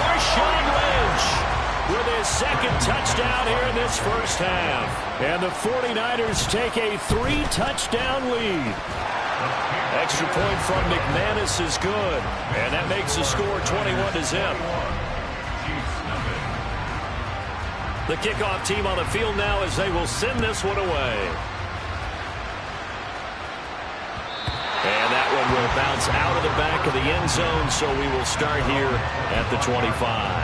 Marshawn Lynch with his 2nd touchdown here in this first half. And the 49ers take a 3-touchdown lead. Extra point from McManus is good. And that makes the score 21-0. The kickoff team on the field now as they will send this one away. And that one will bounce out of the back of the end zone, so we will start here at the 25.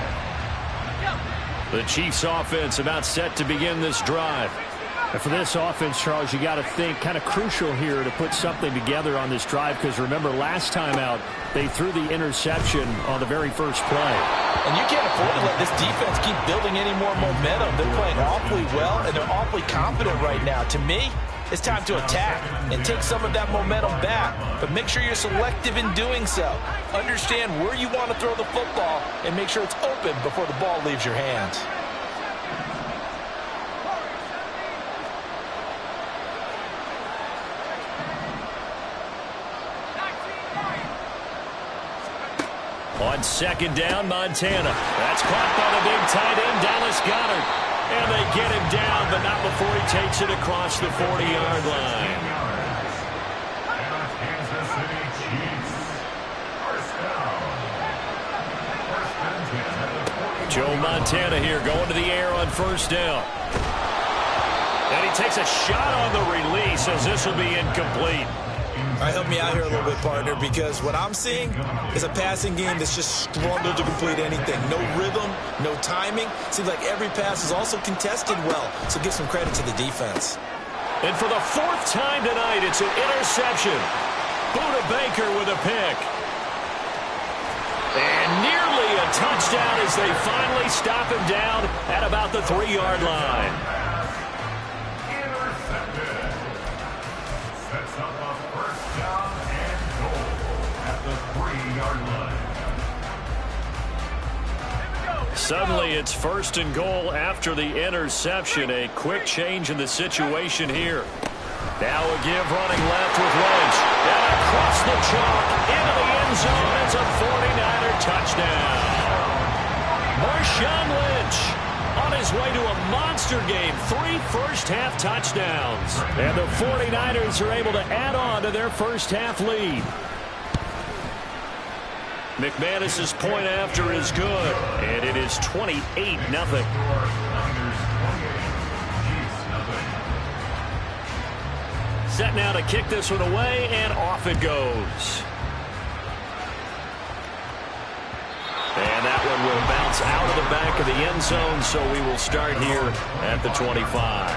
The Chiefs offense about set to begin this drive. And for this offense, Charles, you got to think kind of crucial here to put something together on this drive, because remember last time out they threw the interception on the very first play. And you can't afford to let this defense keep building any more momentum. They're playing awfully well, and they're awfully confident right now. To me, it's time to attack and take some of that momentum back. But make sure you're selective in doing so. Understand where you want to throw the football and make sure it's open before the ball leaves your hands. On second down, Montana. That's caught by the big tight end, Dallas Goedert. And they get him down, but not before he takes it across the 40-yard line. Kansas City Chiefs. First down. Joe Montana here going to the air on first down. And he takes a shot on the release as this will be incomplete. All right, help me out here a little bit, partner, because what I'm seeing is a passing game that's just struggled to complete anything. No rhythm, no timing. Seems like every pass is also contested well, so give some credit to the defense. And for the 4th time tonight, it's an interception. Buda Baker with a pick. And nearly a touchdown as they finally stop him down at about the 3-yard line. Intercepted. Sets up a first down and goal at the 3-yard line. Suddenly it's 1st and goal after the interception. A quick change in the situation here. Now a give running left with Lynch. And across the chalk into the end zone. It's a 49er touchdown. Marshawn Lynch on his way to a monster game. 3 first-half touchdowns. And the 49ers are able to add on to their first-half lead. McManus's point after is good. And it is 28-0. Set now to kick this one away, and off it goes. It's out of the back of the end zone, so we will start here at the 25.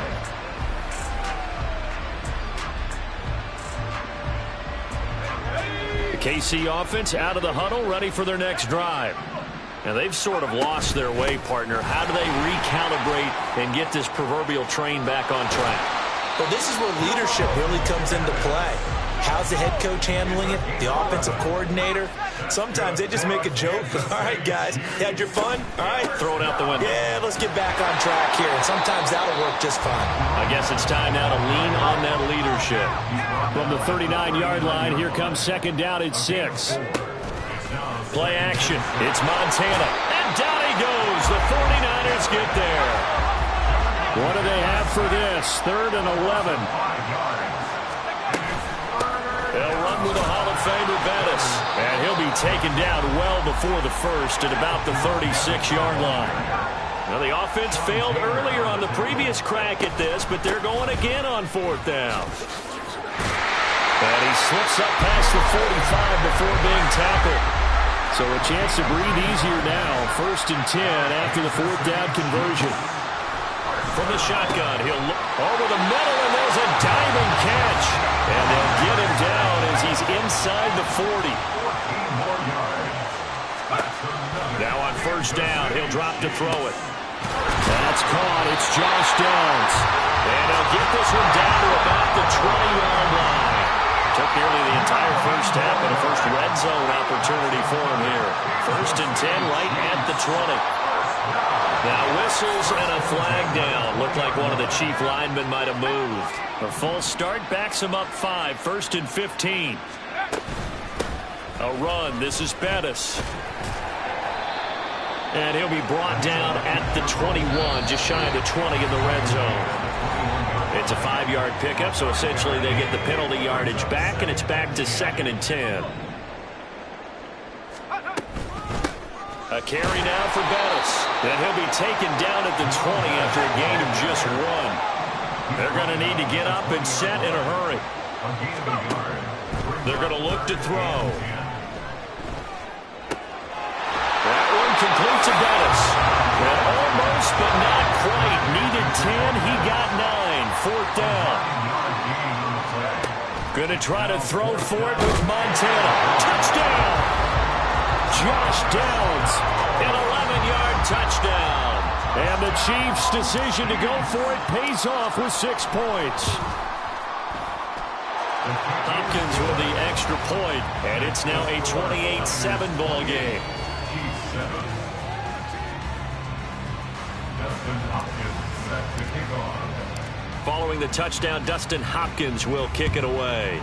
KC offense out of the huddle, ready for their next drive. Now, they've sort of lost their way, partner. How do they recalibrate and get this proverbial train back on track? Well, this is where leadership really comes into play. How's the head coach handling it? The offensive coordinator? Sometimes they just make a joke. All right, guys, you had your fun? All right. Throw it out the window. Yeah, let's get back on track here. And sometimes that'll work just fine. I guess it's time now to lean on that leadership. From the 39-yard line, here comes second down at 6. Play action. It's Montana. And down he goes. The 49ers get there. What do they have for this? 3rd and 11. They'll run with a Hall of Famer, Bettis. And he'll be taken down well before the first at about the 36-yard line. Now, the offense failed earlier on the previous crack at this, but they're going again on 4th down. And he slips up past the 45 before being tackled. So a chance to breathe easier now. 1st and 10 after the 4th down conversion. From the shotgun, he'll look over the middle, and there's a diving catch. And they'll get him down as he's inside the 40. Now on 1st down, he'll drop to throw it. That's caught. It's Josh Downs. And he'll get this one down to about the 20-yard line. Took nearly the entire first half and a first red zone opportunity for him here. 1st and 10 right at the 20. Now whistles and a flag down. Looked like one of the chief linemen might have moved. A full start backs him up 5. 1st and 15. A run. This is Bettis. And he'll be brought down at the 21, just shy of the 20 in the red zone. It's a 5-yard pickup, so essentially they get the penalty yardage back, and it's back to 2nd and 10. A carry now for Bettis. Then he'll be taken down at the 20 after a gain of just 1. They're going to need to get up and set in a hurry. They're going to look to throw. That one completes to Bettis. And almost, but not quite. Needed 10. He got 9. 4th down. Going to try to throw for it with Montana. Touchdown! Josh Downs. An 11-yard touchdown. And the Chiefs' decision to go for it pays off with 6 points. Hopkins with the extra point, and it's now a 28-7 ball game. Following the touchdown, Dustin Hopkins will kick it away.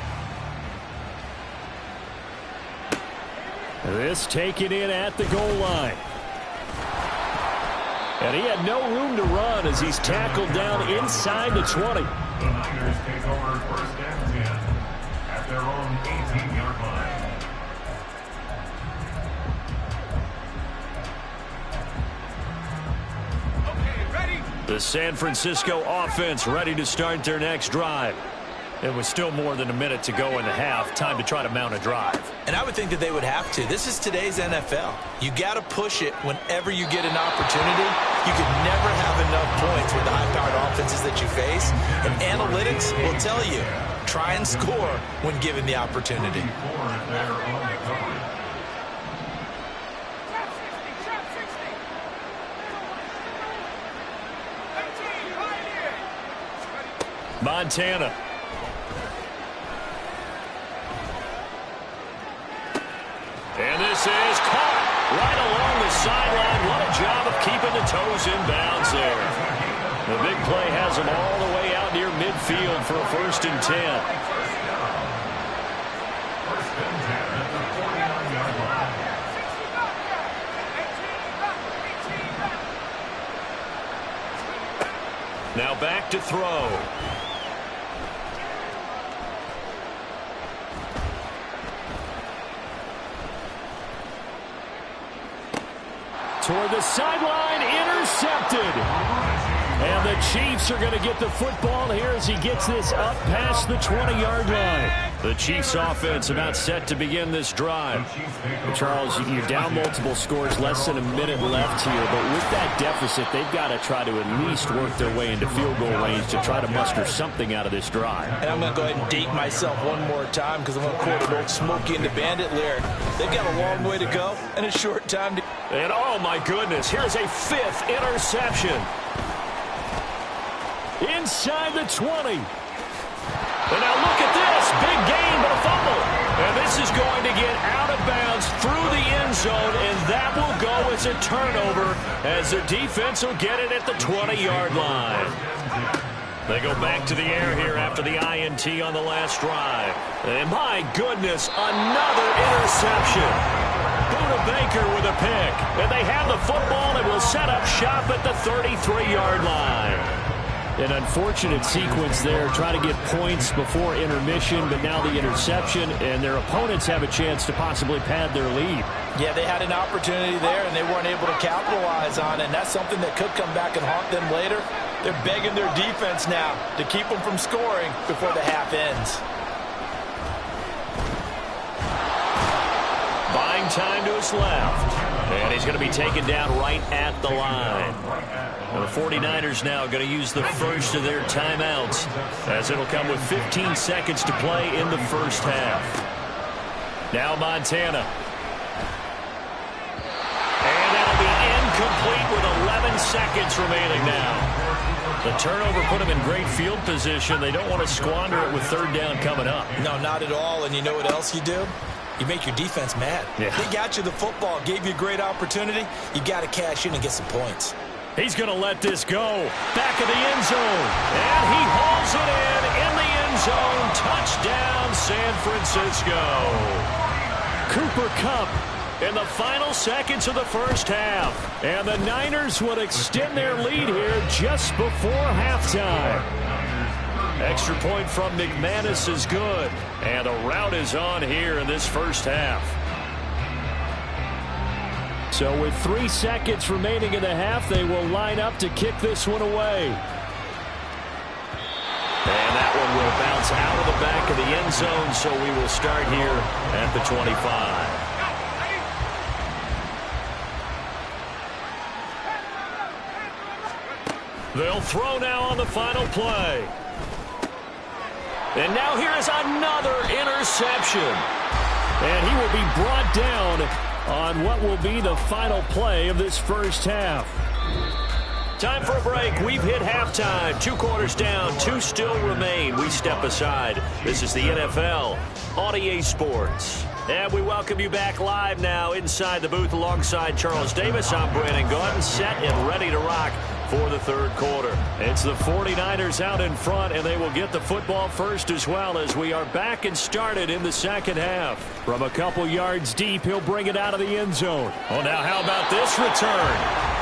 This taken in at the goal line. And he had no room to run as he's tackled down inside the 20. The Niners take over 1st and 10 at their own 18-yard line. Okay, ready? The San Francisco offense ready to start their next drive. It was still more than a minute to go in the half. Time to try to mount a drive. And I would think that they would have to. This is today's NFL. You got to push it whenever you get an opportunity. You could never have enough points with the high-powered offenses that you face. And analytics will tell you, try and score when given the opportunity. Montana. And this is caught right along the sideline. What a job of keeping the toes in bounds there. The big play has them all the way out near midfield for a 1st and 10. Now back to throw. Toward the sideline, intercepted. And the Chiefs are going to get the football here as he gets this up past the 20-yard line. The Chiefs offense about set to begin this drive. Charles, you're down multiple scores, less than a minute left here, but with that deficit, they've got to try to at least work their way into field goal range to try to muster something out of this drive. And I'm going to go ahead and date myself one more time because I'm going to quote an old Smokey and the Bandit lyric. They've got a long way to go and a short time to... And oh my goodness, here's a 5th interception. Inside the 20. And now look at this. Big gain, but a fumble. And this is going to get out of bounds through the end zone, and that will go as a turnover as the defense will get it at the 20-yard line. They go back to the air here after the INT on the last drive. And my goodness, another interception. Buda Baker with a pick. And they have the football and will set up shop at the 33-yard line. An unfortunate sequence there, trying to get points before intermission, but now the interception, and their opponents have a chance to possibly pad their lead. Yeah, they had an opportunity there, and they weren't able to capitalize on it, and that's something that could come back and haunt them later. They're begging their defense now to keep them from scoring before the half ends. Buying time to his left, and he's going to be taken down right at the line. Now the 49ers now going to use the first of their timeouts as it'll come with 15 seconds to play in the first half. Now Montana. And that'll be incomplete with 11 seconds remaining now. The turnover put them in great field position. They don't want to squander it with third down coming up. No, not at all. And you know what else you do? You make your defense mad. Yeah. They got you the football, gave you a great opportunity. You got to cash in and get some points. He's going to let this go. Back of the end zone. And he hauls it in the end zone. Touchdown, San Francisco. Cooper Kupp in the final seconds of the first half. And the Niners would extend their lead here just before halftime. Extra point from McManus is good. And a rout is on here in this first half. So with 3 seconds remaining in the half, they will line up to kick this one away. And that one will bounce out of the back of the end zone, so we will start here at the 25. They'll throw now on the final play. And now here is another interception. And he will be brought down on what will be the final play of this first half. Time for a break. We've hit halftime. 2 quarters down, 2 still remain. We step aside. This is the NFL on EA Sports. And we welcome you back live now inside the booth alongside Charles Davis. I'm Brandon Gaudin, set and ready to rock for the third quarter. It's the 49ers out in front, and they will get the football first as well as we are back and started in the second half. From a couple yards deep, he'll bring it out of the end zone. Oh, now how about this return?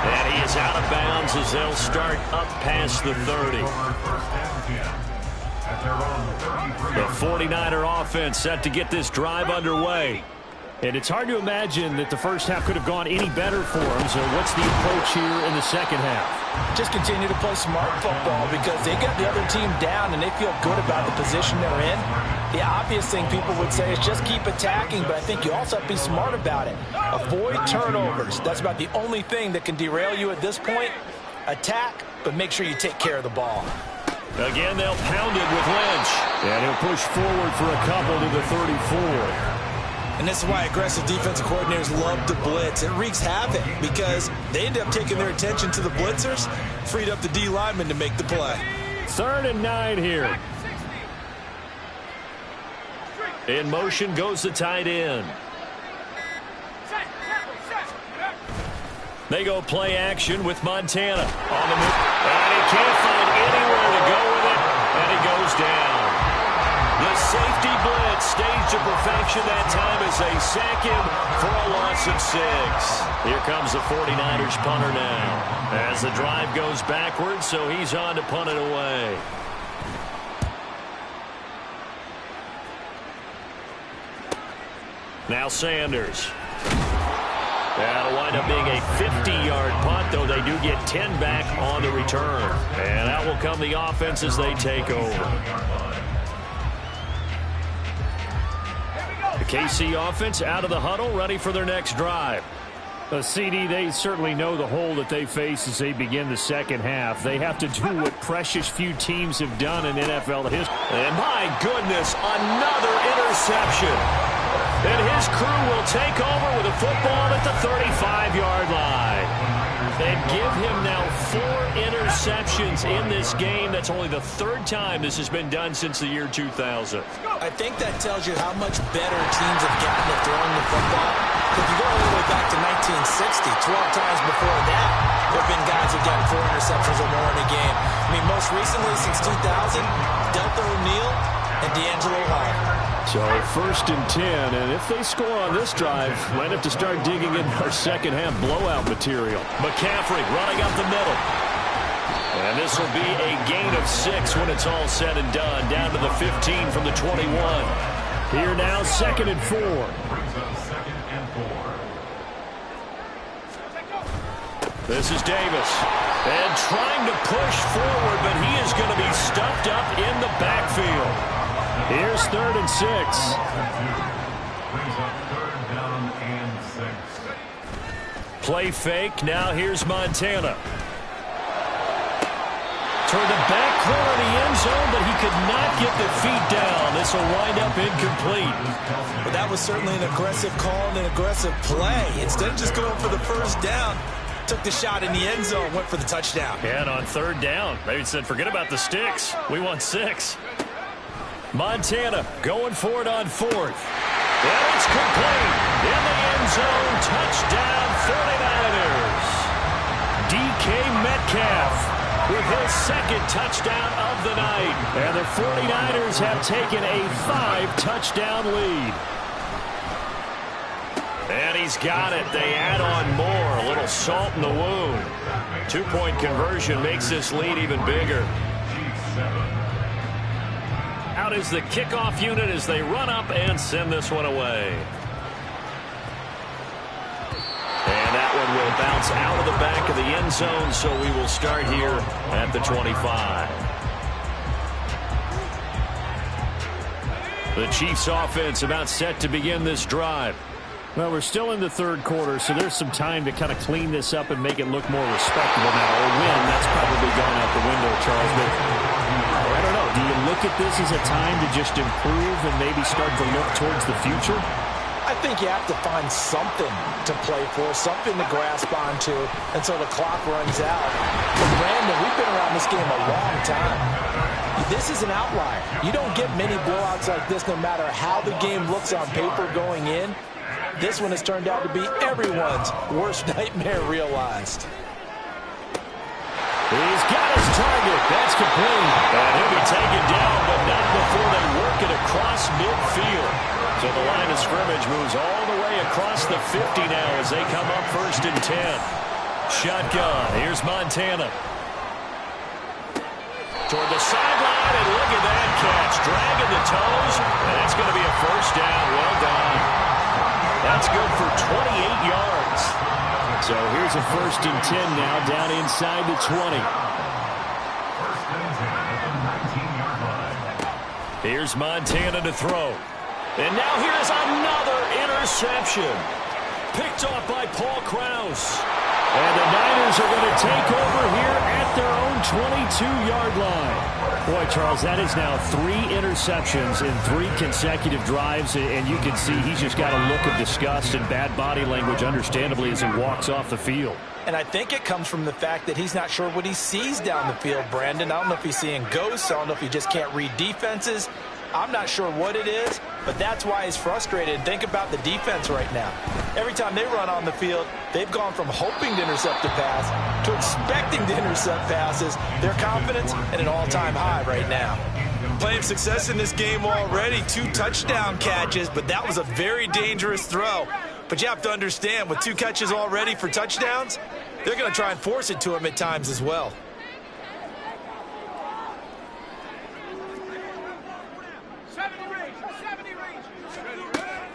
And he is out of bounds as they'll start up past the 30. The 49er offense set to get this drive underway. And it's hard to imagine that the first half could have gone any better for them. So what's the approach here in the second half? Just continue to play smart football because they got the other team down and they feel good about the position they're in. The obvious thing people would say is just keep attacking, but I think you also have to be smart about it. Avoid turnovers. That's about the only thing that can derail you at this point. Attack, but make sure you take care of the ball. Again, they'll pound it with Lynch. And he'll push forward for a couple to the 34. And this is why aggressive defensive coordinators love to blitz. It wreaks havoc because they end up taking their attention to the blitzers, freed up the D lineman to make the play. 3rd and 9 here. In motion goes the tight end. They go play action with Montana on the move. And he can't find anywhere to go with it, and he goes down. The safety blitz staged to perfection that time as they sack him for a loss of 6. Here comes the 49ers punter now as the drive goes backwards, so he's on to punt it away. Now Sanders. That'll wind up being a 50-yard punt, though they do get 10 back on the return. And out will come the offense as they take over. The KC offense out of the huddle, ready for their next drive. CD, they certainly know the hole that they face as they begin the second half. They have to do what precious few teams have done in NFL history. And my goodness, another interception. And his crew will take over with a football at the 35-yard line. And give him now 4 interceptions in this game. That's only the 3rd time this has been done since the year 2000. I think that tells you how much better teams have gotten at throwing the football. If you go all the way back to 1960, 12 times before that, there have been guys who've gotten 4 interceptions or more in a game. I mean, most recently since 2000, Delta O'Neal and D'Angelo Hall. So 1st and 10, and if they score on this drive, might have to start digging in our second half blowout material. McCaffrey running up the middle. And this will be a gain of 6 when it's all said and done, down to the 15 from the 21. Here now, 2nd and 4. This is Davis. And trying to push forward, but he is going to be stuffed up in the backfield. Here's 3rd and 6. Play fake. Now here's Montana. Toward the back corner of the end zone, but he could not get the feet down. This will wind up incomplete. But that was certainly an aggressive call and an aggressive play. Instead of just going for the first down, took the shot in the end zone, went for the touchdown. And on 3rd down, they said, forget about the sticks. We want 6. Montana going for it on 4th. And it's complete. In the end zone, touchdown 49ers. DK Metcalf with his 2nd touchdown of the night. And the 49ers have taken a 5-touchdown lead. And he's got it. They add on more. A little salt in the wound. 2-point conversion makes this lead even bigger. Out is the kickoff unit as they run up and send this one away. And that one will bounce out of the back of the end zone, so we will start here at the 25. The Chiefs offense about set to begin this drive. Well, we're still in the 3rd quarter, so there's some time to kind of clean this up and make it look more respectable now. A win, that's probably gone out the window, Charles. But I don't know. Do you look at this as a time to just improve and maybe start to look towards the future? I think you have to find something to play for, something to grasp onto until the clock runs out. But Brandon, we've been around this game a long time. This is an outlier. You don't get many blowouts like this no matter how the game looks on paper going in. This one has turned out to be everyone's worst nightmare realized. He's got his target. That's complete. And he'll be taken down, but not before they work it across midfield. So the line of scrimmage moves all the way across the 50 now as they come up 1st and 10. Shotgun. Here's Montana. Toward the sideline, and look at that catch. Dragging the toes, and that's going to be a 1st down. Well done. That's good for 28 yards. So here's a 1st and 10 now, down inside the 20. Here's Montana to throw. And now here's another interception. Picked off by Paul Krause. And the Niners are going to take over here at their own 22-yard line. Boy, Charles, that is now 3 interceptions in 3 consecutive drives, and you can see he's just got a look of disgust and bad body language, understandably, as he walks off the field. And I think it comes from the fact that he's not sure what he sees down the field, Brandon. I don't know if he's seeing ghosts. I don't know if he just can't read defenses. I'm not sure what it is, but that's why he's frustrated. Think about the defense right now. Every time they run on the field, they've gone from hoping to intercept a pass to expecting to intercept passes. Their confidence at an all-time high right now. Playing success in this game already. 2 touchdown catches, but that was a very dangerous throw. But you have to understand, with 2 catches already for touchdowns, they're going to try and force it to him at times as well.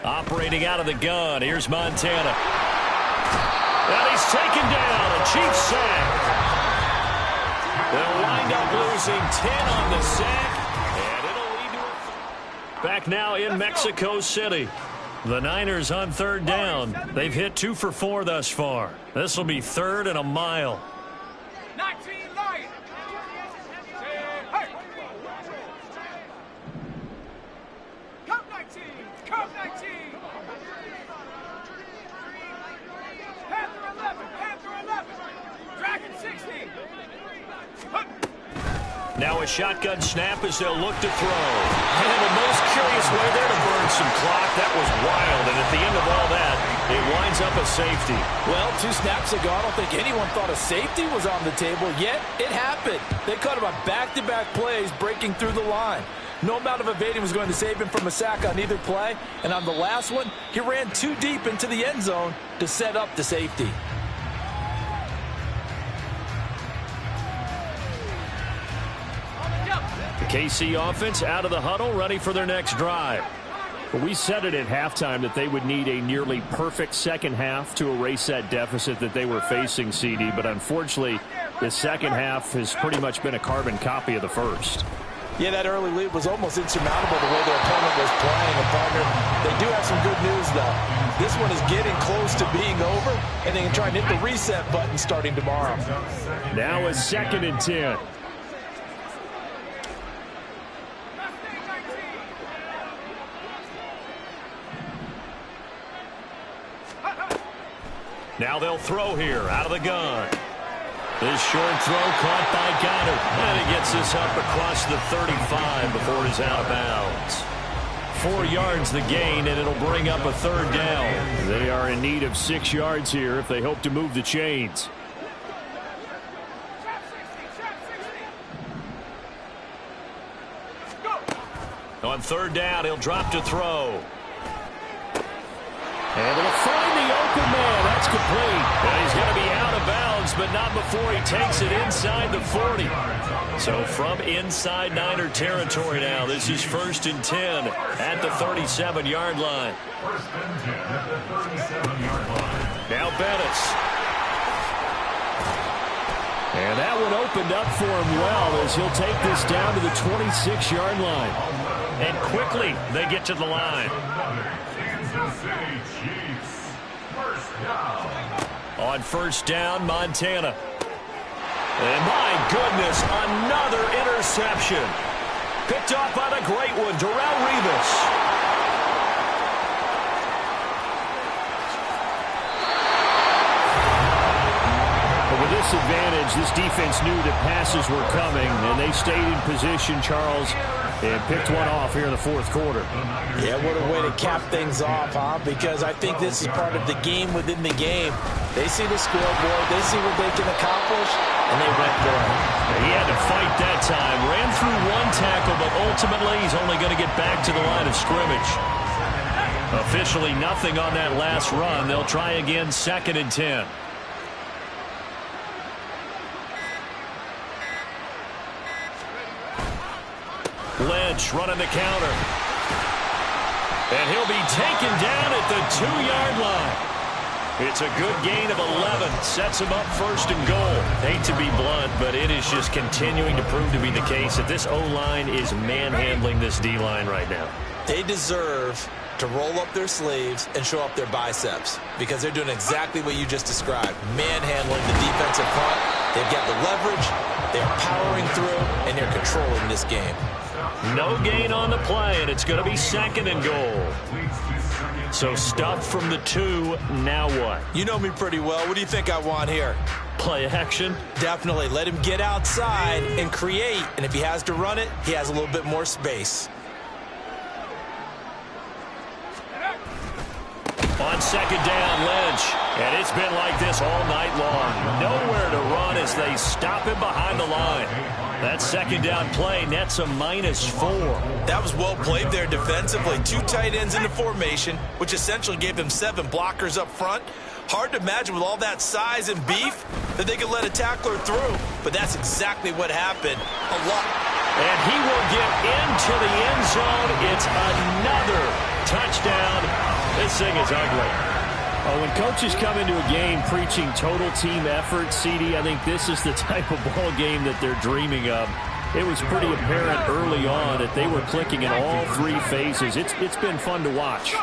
Operating out of the gun, here's Montana. And he's taken down. A Chiefs sack. They'll wind up losing 10 on the sack. And it'll lead to a... Back now in Mexico City. The Niners on third down. They've hit 2 for 4 thus far. This will be third and a mile. 19 Lions. Hey. Come 19. Come 19. Panther 11. Panther 11. Dragon 16. Now a shotgun snap as they'll look to throw. And the most curious way there to burn some clock. That was wild. And at the end of all that, it winds up a safety. Well, 2 snaps ago, I don't think anyone thought a safety was on the table, yet it happened. They caught him on back-to-back plays breaking through the line. No amount of evading was going to save him from a sack on either play. And on the last one, he ran too deep into the end zone to set up the safety. The KC offense out of the huddle, ready for their next drive. Well, we said it at halftime that they would need a nearly perfect second half to erase that deficit that they were facing, CD. But unfortunately, the second half has pretty much been a carbon copy of the first. Yeah, that early lead was almost insurmountable the way their opponent was playing. And partner, they do have some good news, though. This one is getting close to being over, and they can try and hit the reset button starting tomorrow. Now a 2nd and 10. Now they'll throw here out of the gun. This short throw caught by Goddard. And he gets this up across the 35 before he's out of bounds. 4 yards the gain, and it'll bring up a third down. They are in need of 6 yards here if they hope to move the chains. On third down, he'll drop to throw. Able to find the open man. That's complete. And he's going to be out of bounds, but not before he takes it inside the 40. So from inside Niner territory now, this is 1st and 10 at the 37-yard line. 1st and 10 at the 37-yard line. Now Bennett. And that one opened up for him well as he'll take this down to the 26-yard line. And quickly they get to the line. Kansas City Chiefs. 1st down. On 1st down, Montana. And my goodness, another interception. Picked off by the great one, Darrelle Revis. With this advantage, this defense knew that passes were coming, and they stayed in position, Charles, and picked one off here in the 4th quarter. Yeah, what a way to cap things off, huh? Because I think this is part of the game within the game. They see the scoreboard, they see what they can accomplish, and they went for it. He had to fight that time. Ran through 1 tackle, but ultimately he's only going to get back to the line of scrimmage. Officially nothing on that last run. They'll try again 2nd and 10. Lynch running the counter. And he'll be taken down at the 2-yard line. It's a good gain of 11. Sets him up 1st and goal. Hate to be blunt, but it is just continuing to prove to be the case that this O-line is manhandling this D-line right now. They deserve to roll up their sleeves and show up their biceps because they're doing exactly what you just described, manhandling the defensive front. They've got the leverage, they're powering through, and they're controlling this game. No gain on the play, and it's going to be 2nd and goal. So stuffed from the 2, now what? You know me pretty well. What do you think I want here? Play action? Definitely. Let him get outside and create, and if he has to run it, he has a little bit more space. On 2nd down, Lynch. And it's been like this all night long. Nowhere to run as they stop him behind the line. That 2nd down play nets a -4. That was well played there defensively. 2 tight ends in the formation, which essentially gave them 7 blockers up front. Hard to imagine with all that size and beef that they could let a tackler through. But that's exactly what happened. A lot. And he will get into the end zone. It's another touchdown. This thing is ugly. Oh, when coaches come into a game preaching total team effort, CD, I think this is the type of ball game that they're dreaming of. It was pretty apparent early on that they were clicking in all three phases. It's been fun to watch.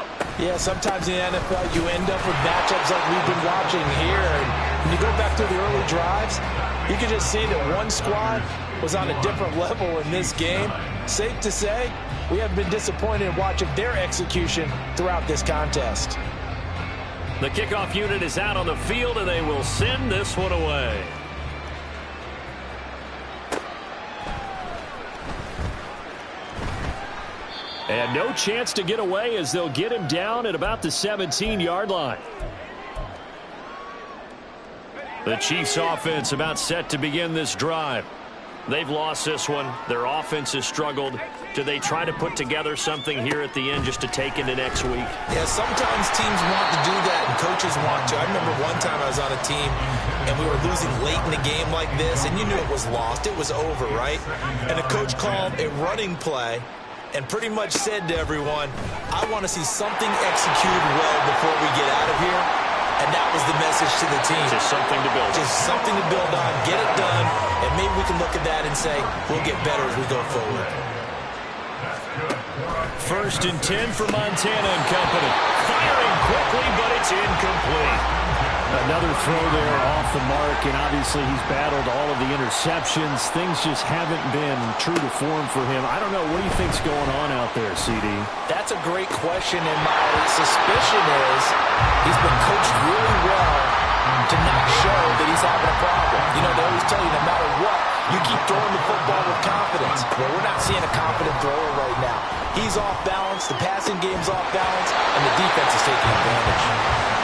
Yeah, sometimes in the NFL you end up with matchups like we've been watching here. And when you go back to the early drives, you can just see that one squad was on a different level in this game. Safe to say, we have been disappointed in watching their execution throughout this contest. The kickoff unit is out on the field, and they will send this one away. And no chance to get away as they'll get him down at about the 17-yard line. The Chiefs offense about set to begin this drive. They've lost this one. Their offense has struggled. Do they try to put together something here at the end just to take into next week? Yeah, sometimes teams want to do that and coaches want to. I remember one time I was on a team and we were losing late in the game like this, and you knew it was lost. It was over, right? And the coach called a running play and pretty much said to everyone, I want to see something executed well before we get out of here. And that was the message to the team. Just something to build on. Just something to build on, get it done, and maybe we can look at that and say, we'll get better as we go forward. 1st and 10 for Montana and company. Firing quickly, but it's incomplete. Another throw there off the mark, and obviously he's battled all of the interceptions. Things just haven't been true to form for him. I don't know. What do you think's going on out there, CD? That's a great question, and my suspicion is he's been coached really well to not show that he's having a problem. You know, they always tell you no matter what, you keep throwing the football with confidence. Well, we're not seeing a confident thrower right now. He's off balance, the passing game's off balance, and the defense is taking advantage.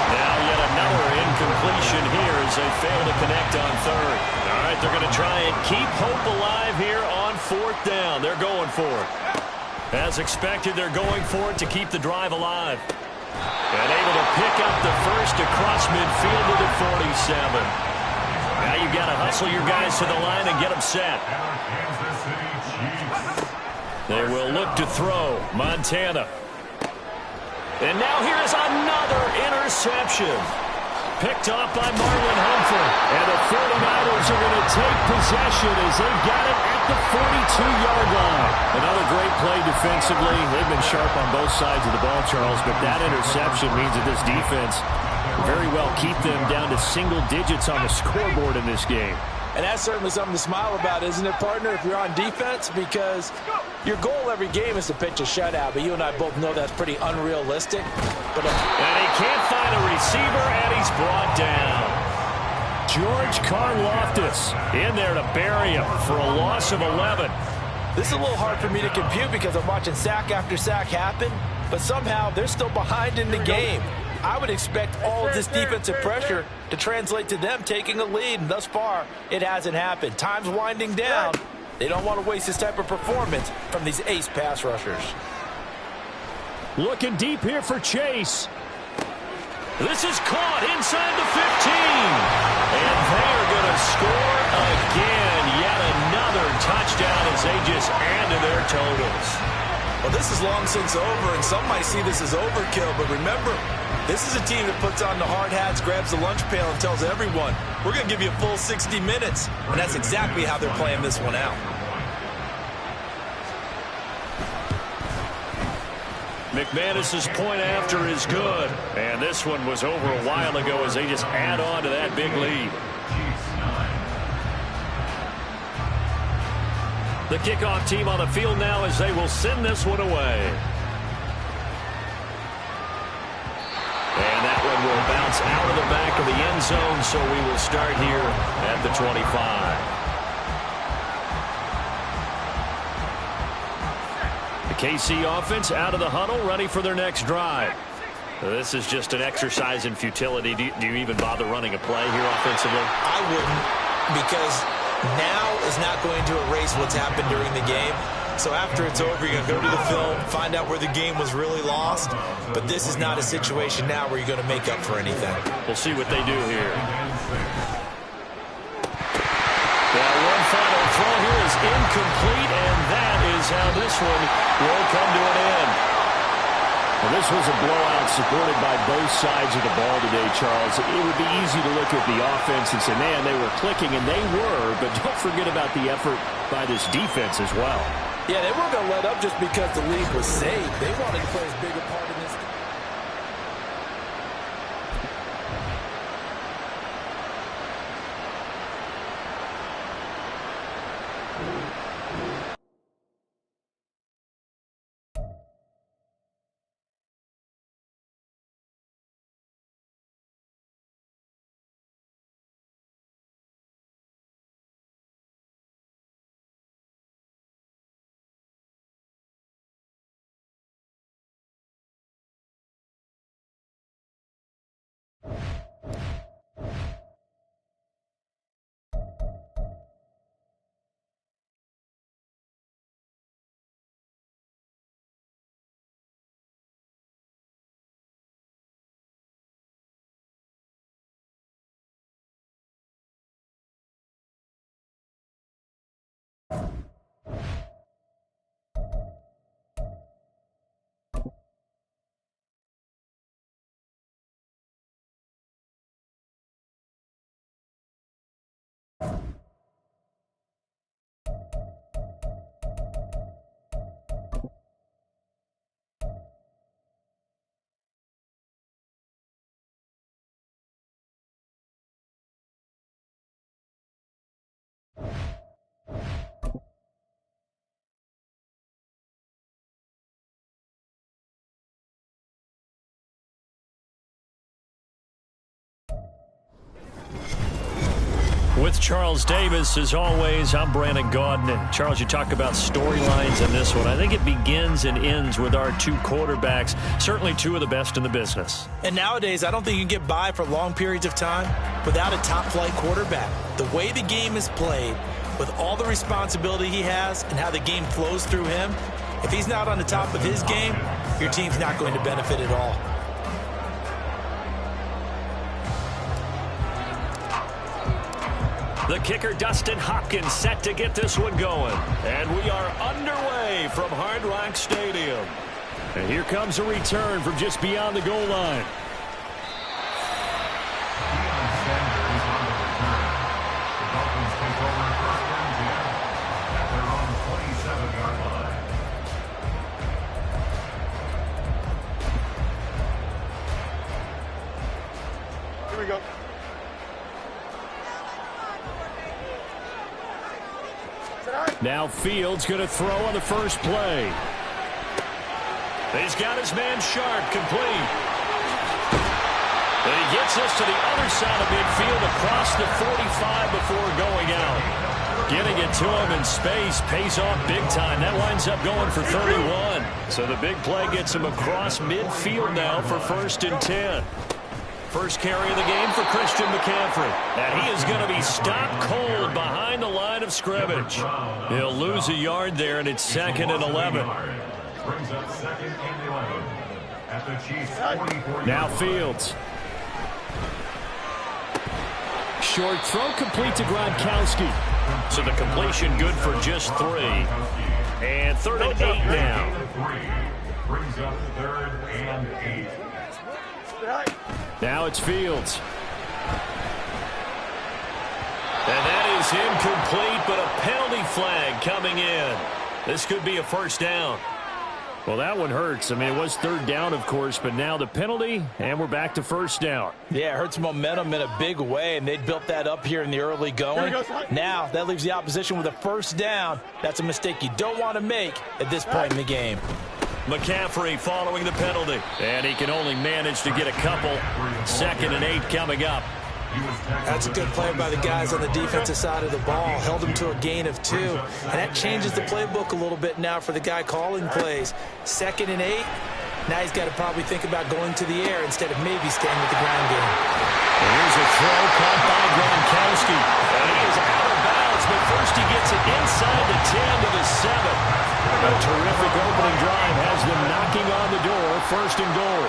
Now yet another incompletion here as they fail to connect on 3rd. All right, they're going to try and keep hope alive here on 4th down. They're going for it. As expected, they're going for it to keep the drive alive. And able to pick up the first across midfield to the 47. Now you've got to hustle your guys to the line and get them set. They will look to throw. Montana. And now here is another interception. Picked off by Marlon Humphrey. And the 49ers are going to take possession as they've got it at the 42-yard line. Another great play defensively. They've been sharp on both sides of the ball, Charles, but that interception means that this defense very well keep them down to single digits on the scoreboard in this game. And that's certainly something to smile about, isn't it, partner, if you're on defense? Because your goal every game is to pitch a shutout, but you and I both know that's pretty unrealistic. And he can't find a receiver, and he's brought down. George Karlaftis in there to bury him for a loss of 11. This is a little hard for me to compute because I'm watching sack after sack happen, but somehow they're still behind in the game. I would expect all of this defensive pressure to translate to them taking a lead, and thus far, it hasn't happened. Time's winding down. They don't want to waste this type of performance from these ace pass rushers. Looking deep here for Chase. This is caught inside the 15. And they are going to score again. Yet another touchdown as they just add to their totals. Well, this is long since over, and some might see this as overkill, but remember, this is a team that puts on the hard hats, grabs the lunch pail, and tells everyone, we're going to give you a full 60 minutes. And that's exactly how they're playing this one out. McManus's point after is good. And this one was over a while ago as they just add on to that big lead. The kickoff team on the field now as they will send this one away. And that one will bounce out of the back of the end zone, so we will start here at the 25. The KC offense out of the huddle, ready for their next drive. This is just an exercise in futility. Do you even bother running a play here offensively? I wouldn't, because now is not going to erase what's happened during the game. So after it's over, you're going to go to the film, find out where the game was really lost. But this is not a situation now where you're going to make up for anything. We'll see what they do here. One final throw here is incomplete, and that is how this one will come to an end. Well, this was a blowout supported by both sides of the ball today, Charles. It would be easy to look at the offense and say, man, they were clicking, and they were, but don't forget about the effort by this defense as well. Yeah, they weren't going to let up just because the lead was saved. They wanted to play a bigger part in this. With Charles Davis, as always, I'm Brandon Gaudin. And Charles, you talk about storylines in this one. I think it begins and ends with our two quarterbacks, certainly two of the best in the business. And nowadays, I don't think you can get by for long periods of time without a top-flight quarterback. The way the game is played, with all the responsibility he has and how the game flows through him, if he's not on the top of his game, your team's not going to benefit at all. The kicker, Dustin Hopkins, set to get this one going. And we are underway from Hard Rock Stadium. And here comes a return from just beyond the goal line. Here we go. Now Fields going to throw on the first play. He's got his man Sharp complete. And he gets us to the other side of midfield across the 45 before going out. Getting it to him in space pays off big time. That winds up going for 31. So the big play gets him across midfield now for 1st and 10. First carry of the game for Christian McCaffrey. And he is going to be stopped cold behind the line of scrimmage. He'll lose a yard there, and it's 2nd and 11. Brings up 2nd and 11 at the Chiefs' 44. Now Fields. Short throw complete to Gronkowski. So the completion good for just 3. And 3rd and 8 now. Brings up 3rd and 8. Now it's Fields. And that is incomplete, but a penalty flag coming in. This could be a 1st down. Well, that one hurts. I mean, it was 3rd down, of course, but now the penalty, and we're back to 1st down. Yeah, it hurts momentum in a big way, and they built that up here in the early going. Now, that leaves the opposition with a 1st down. That's a mistake you don't want to make at this point in the game. McCaffrey following the penalty, and he can only manage to get a couple. 2nd and 8 coming up. That's a good play by the guys on the defensive side of the ball. Held him to a gain of 2. And that changes the playbook a little bit now for the guy calling plays. 2nd and 8. Now he's got to probably think about going to the air instead of maybe staying with the ground game. And here's a throw caught by Gronkowski. And he is out of bounds, but first he gets it inside the 10 to the 7. A terrific opening drive has them knocking on the door. 1st and goal.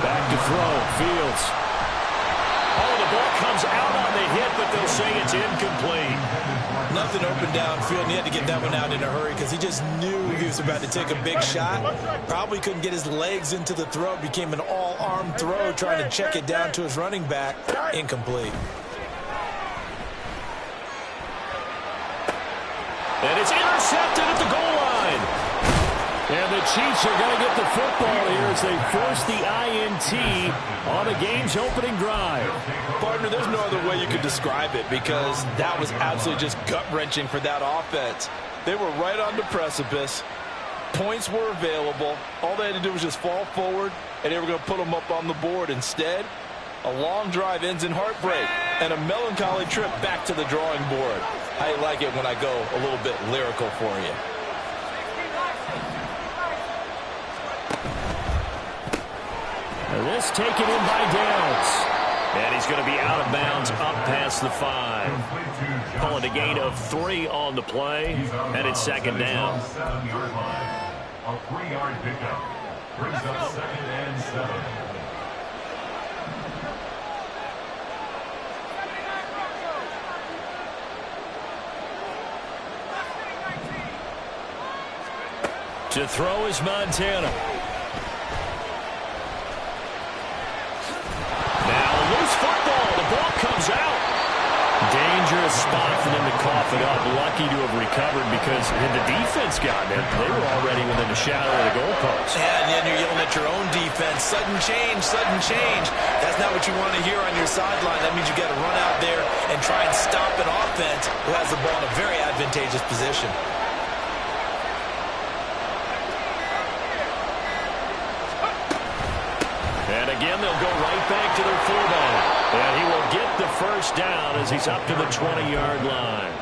Back to throw. Fields. Oh, the ball comes out on the hit, but they'll say it's incomplete. Nothing open downfield, and he had to get that one out in a hurry because he just knew he was about to take a big shot. Probably couldn't get his legs into the throw. Became an all-arm throw, trying to check it down to his running back. Incomplete. And it's intercepted at the goal line. And the Chiefs are going to get the football here as they force the INT on the game's opening drive. Partner, there's no other way you could describe it because that was absolutely just gut-wrenching for that offense. They were right on the precipice. Points were available. All they had to do was just fall forward, and they were going to put them up on the board. Instead, a long drive ends in heartbreak and a melancholy trip back to the drawing board. I like it when I go a little bit lyrical for you. This taken in by Downs. And he's going to be out of bounds up past the 5. Calling a gain of 3 on the play. And it's second down. 7-yard line. A 3-yard pickup. Brings up 2nd and 7. To throw is Montana. Football, the ball comes out. Dangerous spot for them to cough it up. Lucky to have recovered because had the defense gotten it, they were already within the shadow of the goalpost. Yeah, and then you're yelling at your own defense. Sudden change, sudden change. That's not what you want to hear on your sideline. That means you got to run out there and try and stop an offense who has the ball in a very advantageous position. And again, they'll go right back to their fullback. And he will get the first down as he's up to the 20-yard line.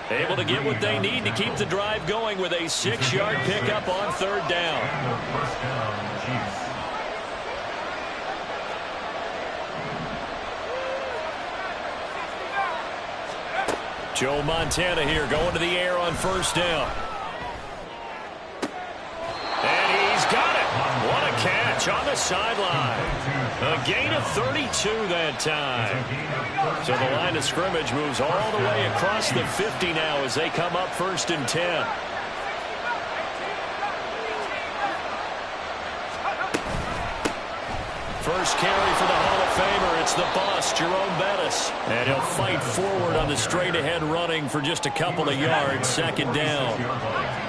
Able to get what they need to keep the drive going with a 6-yard pickup on 3rd down. First down, Chiefs. Joe Montana here going to the air on 1st down. And he's got it. What a catch on the sideline. A gain of 32 that time. So the line of scrimmage moves all the way across the 50 now as they come up 1st and 10. First carry for the Hall of Famer. It's the boss, Jerome Bettis. And he'll fight forward on the straight-ahead running for just a couple of yards. 2nd down.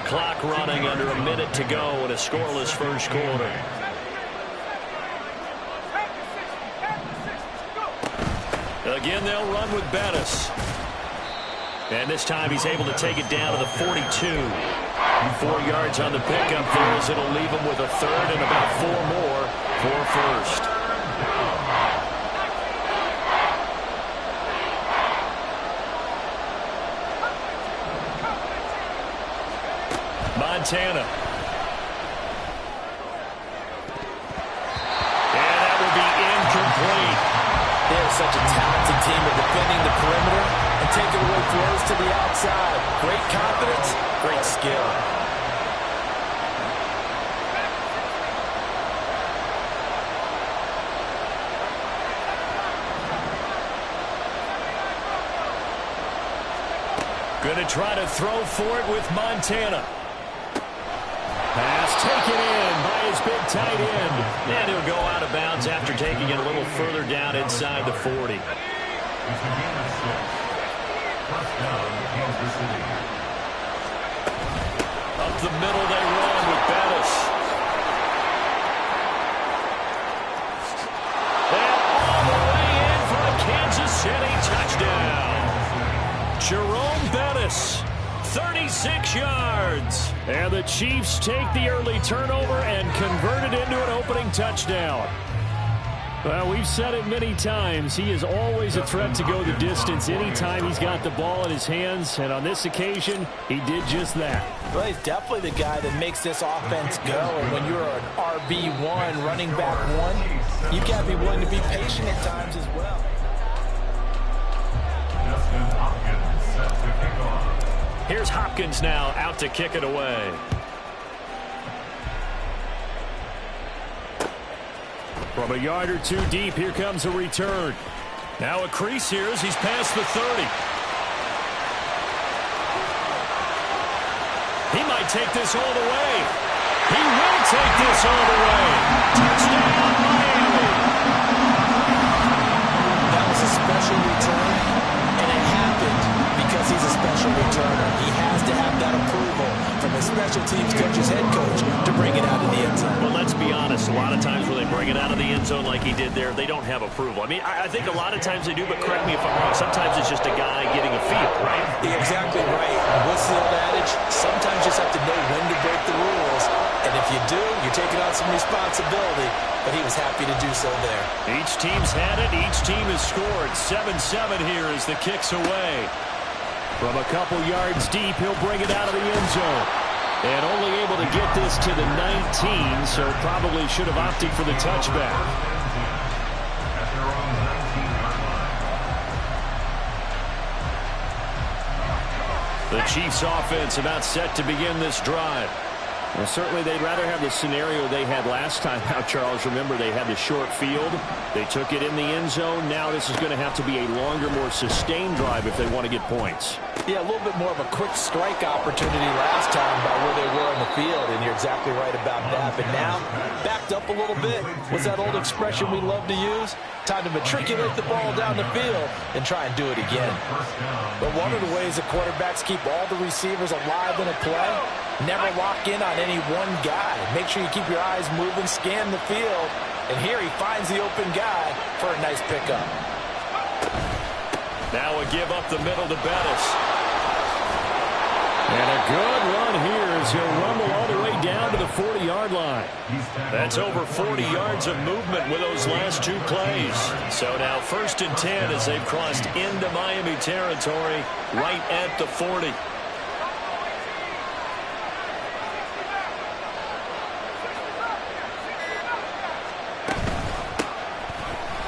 Clock running under a minute to go in a scoreless first quarter. Again, they'll run with Bettis. And this time he's able to take it down to the 42. 4 yards on the pickup there as it'll leave him with a 3rd and about 4 more for 1st. Montana. And that will be incomplete. They're such a talented team of defending the perimeter and taking away throws to the outside. Great confidence, great skill. Going to try to throw for it with Montana. Pass taken in by his big tight end. And he'll go out of bounds after taking it a little further down inside the 40. It's a gain of 6. First down, Kansas City. Up the middle they run with Bettis. And all the way in for a Kansas City touchdown. Jerome Bettis, 36 yards. And the Chiefs take the early turnover and convert it into an opening touchdown. Well, we've said it many times. He is always a threat to go the distance anytime he's got the ball in his hands. And on this occasion, he did just that. Well, he's definitely the guy that makes this offense go. And when you're an RB1, running back 1, you got to be willing to be patient at times as well. Here's Hopkins now out to kick it away. From a yard or two deep, here comes a return. Now a crease here as he's past the 30. He might take this all the way. He will take this all the way. Touchdown, Miami. That was a special return, and it happened because he's a special returner. He has to have that approval from his special teams coach's head coach to bring it out of the end zone. Well, let's be honest. A lot of times when they bring it out of the end zone like he did there, they don't have approval. I mean, I think a lot of times they do, but correct me if I'm wrong. Sometimes it's just a guy getting a feel, right? You're exactly right. What's the old adage? Sometimes you just have to know when to break the rules. And if you do, you're taking on some responsibility. But he was happy to do so there. Each team's had it. Each team has scored. 7-7 here as the kick's away. From a couple yards deep, he'll bring it out of the end zone. And only able to get this to the 19, so probably should have opted for the touchback. The Chiefs offense about set to begin this drive. Well, certainly they'd rather have the scenario they had last time out, Charles. Remember, they had the short field. They took it in the end zone. Now this is going to have to be a longer, more sustained drive if they want to get points. Yeah, a little bit more of a quick strike opportunity last time by where they were on the field, and you're exactly right about that. But now, backed up a little bit. What's that old expression we love to use? Time to matriculate the ball down the field and try and do it again. But one of the ways the quarterbacks keep all the receivers alive in a play, never lock in on any one guy. Make sure you keep your eyes moving, scan the field, and here he finds the open guy for a nice pickup. Now a give up the middle to Bettis. And a good run here as he'll rumble all the way down to the 40-yard line. That's over 40 yards of movement with those last two plays. So now 1st and 10 as they've crossed into Miami territory right at the 40.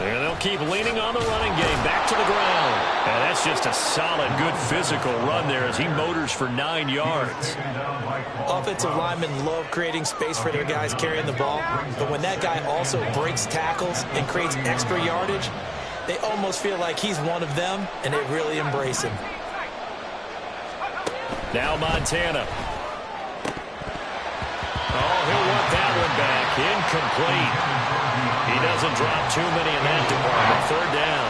And they'll keep leaning on the running game. Back to the ground. And that's just a solid, good physical run there as he motors for 9 yards. Offensive linemen love creating space for their guys carrying the ball. But when that guy also breaks tackles and creates extra yardage, they almost feel like he's one of them, and they really embrace him. Now Montana. Oh, he'll want that one back. Incomplete. He doesn't drop too many in that department. 3rd down.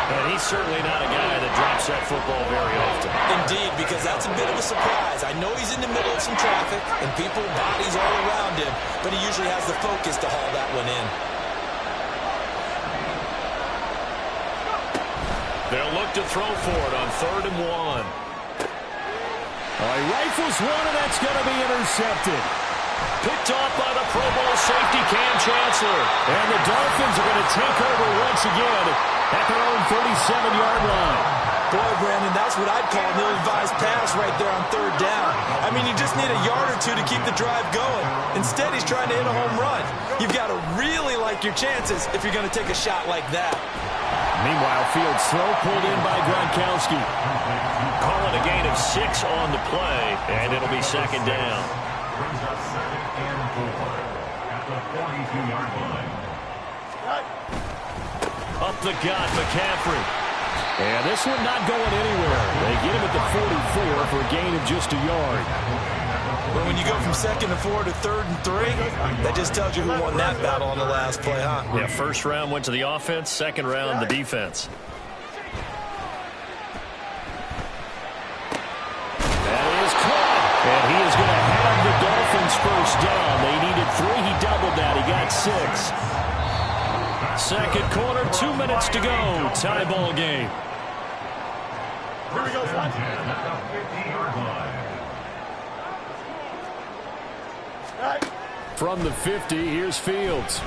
And he's certainly not a guy that drops that football very often. Indeed, because that's a bit of a surprise. I know he's in the middle of some traffic and people, bodies all around him, but he usually has the focus to haul that one in. They'll look to throw for it on 3rd and 1. He rifles one, and that's going to be intercepted. Picked off by the Pro Bowl safety Cam Chancellor. And the Dolphins are going to take over once again at their own 37-yard line. Boy, Brandon, that's what I'd call an ill-advised pass right there on 3rd down. I mean, you just need a yard or two to keep the drive going. Instead, he's trying to hit a home run. You've got to really like your chances if you're going to take a shot like that. Meanwhile, Fields throw pulled in by Gronkowski. Calling a gain of 6 on the play, and it'll be 2nd down. Brings up 2nd and 4 at the 42-yard line. Up the gut, McCaffrey. And this one not going anywhere. They get him at the 44 for a gain of just a yard. But when you go from 2nd and 4 to 3rd and 3, that just tells you who won that battle on the last play, huh? Yeah, 1st round went to the offense, 2nd round the defense. That is caught. And he is going to have the Dolphins 1st down. They needed 3. He doubled that. He got 6. 2nd quarter, 2 minutes to go. Tie ball game. Here we go, at the 50-yard line. From the 50, here's Fields.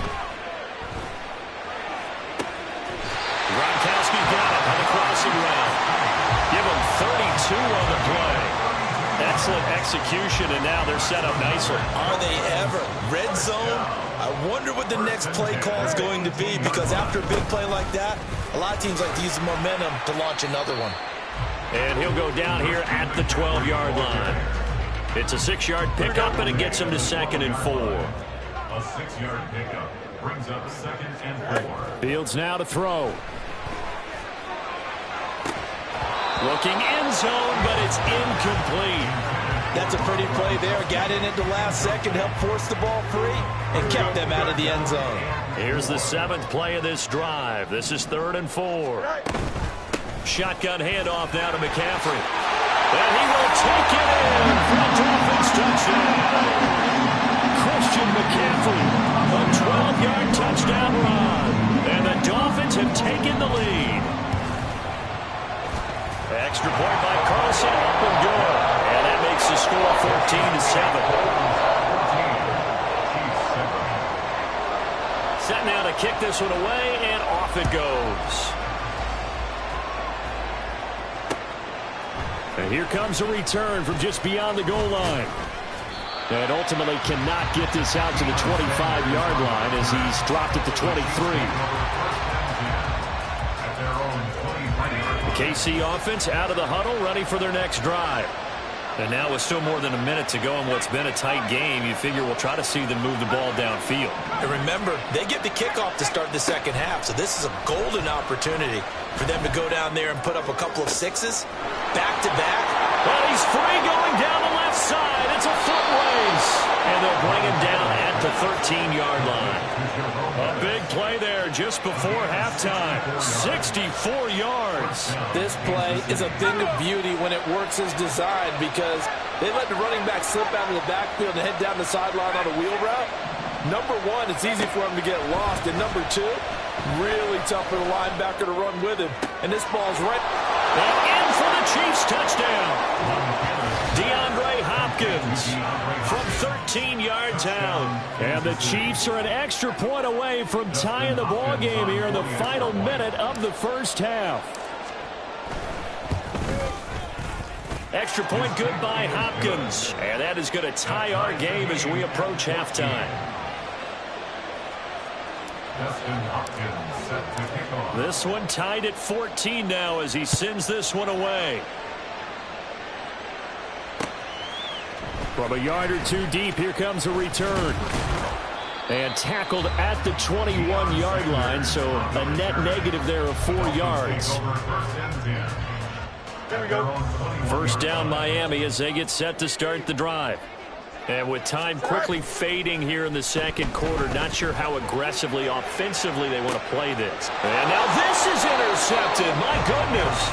Gronkowski got it on the crossing route. Give him 32 on the play. Excellent execution, and now they're set up nicely. Are they ever? Red zone? I wonder what the next play call is going to be, because after a big play like that, a lot of teams like to use the momentum to launch another one. And he'll go down here at the 12-yard line. It's a 6-yard pickup, and it gets him to 2nd and 4. A 6-yard pickup brings up 2nd and 4. Fields now to throw. Looking end zone, but it's incomplete. That's a pretty play there. Got in at the last second, helped force the ball free, and kept them out of the end zone. Here's the 7th play of this drive. This is 3rd and 4. Shotgun handoff now to McCaffrey. And he will take it in for a Dolphins touchdown. Christian McCaffrey, a 12-yard touchdown run. And the Dolphins have taken the lead. Extra point by Carlson, up and good. And that makes the score 14-7. Set now to kick this one away, and off it goes. And here comes a return from just beyond the goal line. And ultimately cannot get this out to the 25-yard line as he's dropped at the 23. The KC offense out of the huddle, ready for their next drive. And now with still more than a minute to go in what's been a tight game, you figure we'll try to see them move the ball downfield. And remember, they get the kickoff to start the second half, so this is a golden opportunity for them to go down there and put up a couple of sixes, back-to-back. Well, he's free going down the left side. It's a foot race. And they'll bring him down at the 13-yard line. A big play there just before halftime. 64 yards. This play is a thing of beauty when it works as designed because they let the running back slip out of the backfield and head down the sideline on a wheel route. Number one, it's easy for him to get lost. And number two, really tough for the linebacker to run with him. And this ball's right. And in for the Chiefs touchdown. DeAndre Hopkins from 13 yards out. And the Chiefs are an extra point away from tying the ball game here in the final minute of the first half. Extra point good by Hopkins. And that is going to tie our game as we approach halftime. This one tied at 14 now as he sends this one away. From a yard or two deep, here comes a return. And tackled at the 21-yard line, so a net negative there of 4 yards. There we go. First down Miami as they get set to start the drive. And with time quickly fading here in the second quarter, not sure how aggressively, offensively they want to play this. And now this is intercepted. My goodness.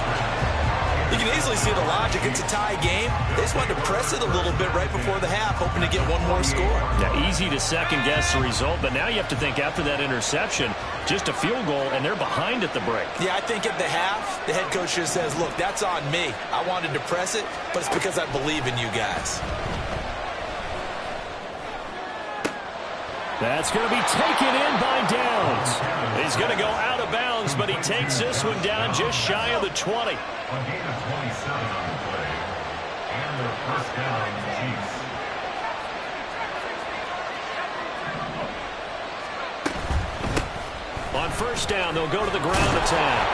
You can easily see the logic. It's a tie game. They just wanted to press it a little bit right before the half, hoping to get one more score. Now, easy to second-guess the result, but now you have to think after that interception, just a field goal, and they're behind at the break. Yeah, I think at the half, the head coach just says, look, that's on me. I wanted to press it, but it's because I believe in you guys. That's going to be taken in by Downs. He's going to go out of bounds, but he takes this one down just shy of the 20. A gain of 27 on the play. And their first down, Chiefs. On first down, they'll go to the ground attack.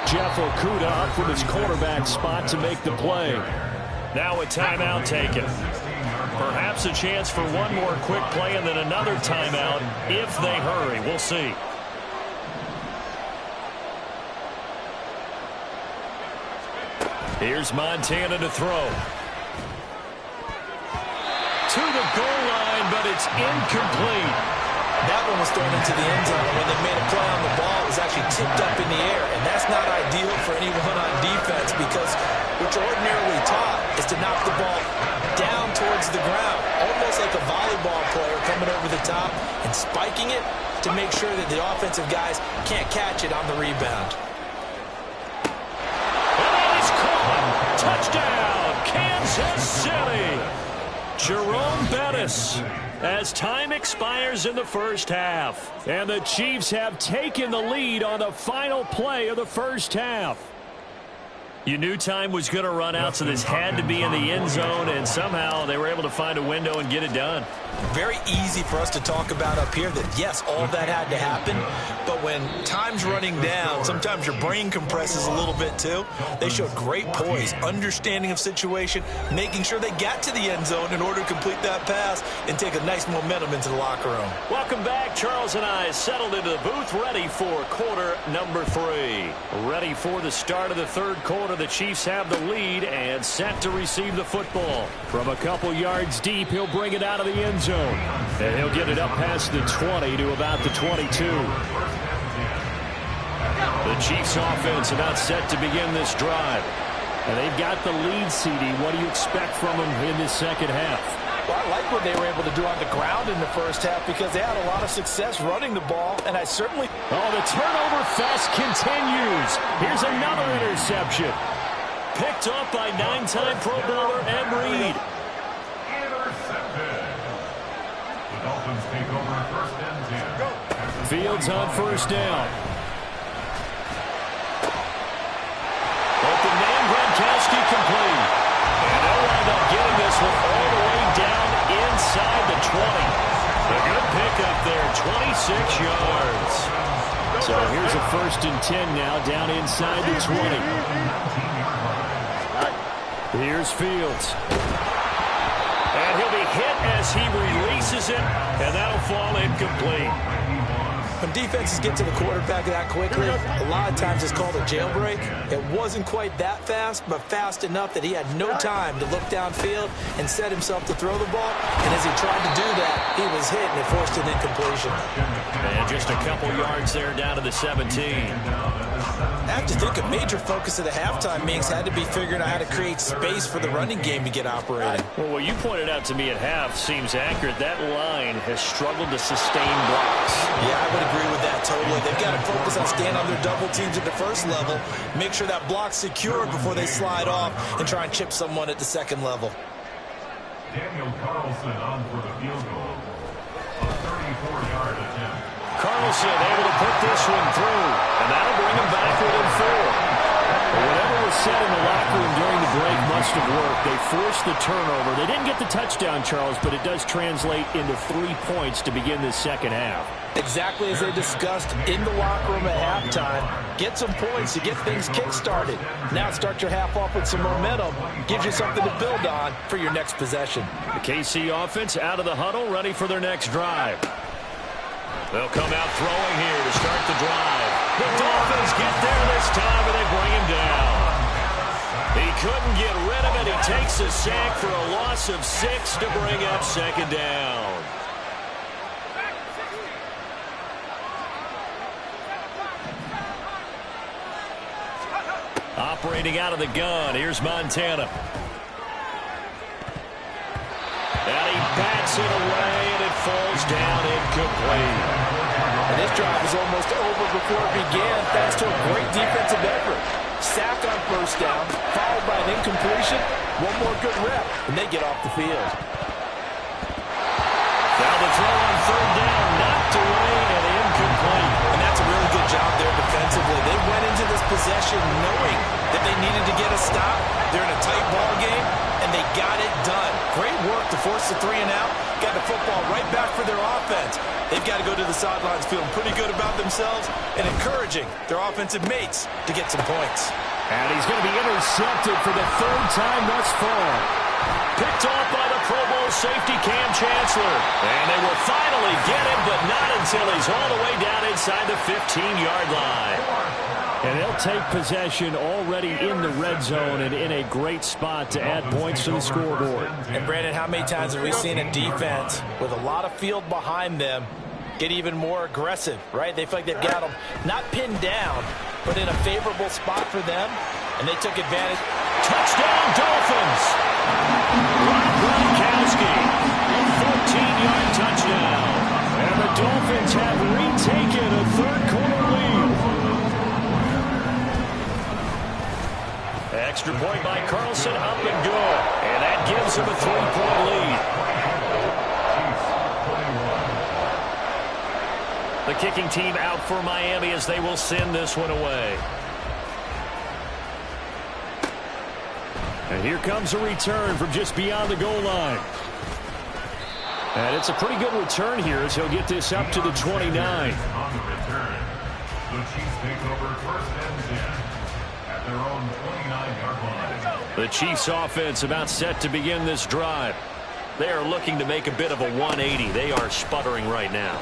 Jeff Okudah up from his quarterback spot to make the play. Now a timeout taken. Perhaps a chance for one more quick play and then another timeout if they hurry. We'll see. Here's Montana to throw. To the goal line, but it's incomplete. That one was thrown into the end zone. When they made a play on the ball, it was actually tipped up in the air. And that's not ideal for anyone on defense because what you're ordinarily taught is to knock the ball down towards the ground, almost like a volleyball player coming over the top and spiking it to make sure that the offensive guys can't catch it on the rebound. And that is caught. Touchdown, Kansas City. Jerome Bettis. As time expires in the first half. And the Chiefs have taken the lead on the final play of the first half. You knew time was going to run out, so this had to be in the end zone, and somehow they were able to find a window and get it done. Very easy for us to talk about up here that, yes, all that had to happen, but when time's running down, sometimes your brain compresses a little bit too. They showed great poise, understanding of situation, making sure they got to the end zone in order to complete that pass and take a nice momentum into the locker room. Welcome back. Charles and I settled into the booth, ready for quarter number 3. Ready for the start of the third quarter. The Chiefs have the lead and set to receive the football. From a couple yards deep, he'll bring it out of the end zone. And he'll get it up past the 20 to about the 22. The Chiefs offense about set to begin this drive. And they've got the lead, CD. What do you expect from them in this second half? Well, I like what they were able to do on the ground in the first half because they had a lot of success running the ball, and I certainly... Oh, the turnover fest continues. Here's another interception. Picked up by 9-time Pro Bowler Ed Reed. Intercepted. The Dolphins take over first and 10. Fields on first down. Open man, Gronkowski complete. And they'll wind up getting this one all the way down inside the 20. A good pickup there, 26 yards. So here's a first and 10 now, down inside the 20. Here's Fields. And he'll be hit as he releases it, and that'll fall incomplete. When defenses get to the quarterback that quickly, a lot of times it's called a jailbreak. It wasn't quite that fast, but fast enough that he had no time to look downfield and set himself to throw the ball. And as he tried to do that, he was hit and it forced an incompletion. And just a couple yards there down to the 17. I have to think a major focus of the halftime meetings had to be figuring out how to create space for the running game to get operating. Well, what you pointed out to me at half seems accurate. That line has struggled to sustain blocks. Yeah, I would agree with that totally. They've got to focus on staying on their double teams at the first level, make sure that block's secured before they slide off and try and chip someone at the second level. Daniel Carlson on for the field goal. A 34-yard attempt. Carlson able to put this one through, and that'll bring him back within 4. But whatever was said in the locker room during the break must have worked. They forced the turnover. They didn't get the touchdown, Charles, but it does translate into 3 points to begin this second half. Exactly as they discussed in the locker room at halftime. Get some points to get things kick-started. Now start your half off with some momentum. Gives you something to build on for your next possession. The KC offense out of the huddle, ready for their next drive. They'll come out throwing here to start the drive. The Dolphins get there this time, and they bring him down. He couldn't get rid of it. He takes a sack for a loss of 6 to bring up second down. Operating out of the gun, here's Montana. And he bats it away, and it falls down incomplete. And this drive is almost over before it began, thanks to a great defensive effort. Sack on first down, followed by an incompletion. One more good rep, and they get off the field. Now the throw on third down, knocked away and incomplete. And that's a really good job there defensively. They went into this possession knowing that they needed to get a stop. They're in a tight ball game, and they got it done. Great work to force the 3 and out. Got the football right back for their offense. They've got to go to the sidelines feeling pretty good about themselves and encouraging their offensive mates to get some points. And he's going to be intercepted for the 3rd time thus far. Picked off by the Pro Bowl safety Cam Chancellor. And they will finally get him, but not until he's all the way down inside the 15-yard line. And they'll take possession already in the red zone and in a great spot to add points to the scoreboard. And, Brandon, how many times have we seen a defense with a lot of field behind them get even more aggressive, right? They feel like they've got them not pinned down, but in a favorable spot for them, and they took advantage. Touchdown, Dolphins! Gronkowski, a 14-yard touchdown. And the Dolphins have retaken a third-quarter lead. Extra point by Carlson, up and good. And that gives him a 3-point lead. The kicking team out for Miami as they will send this one away. And here comes a return from just beyond the goal line. And it's a pretty good return here as he'll get this up to the 29. On the return, the Chiefs take over first and 10 at their own 29-yard line. The Chiefs offense about set to begin this drive. They are looking to make a bit of a 180. They are sputtering right now.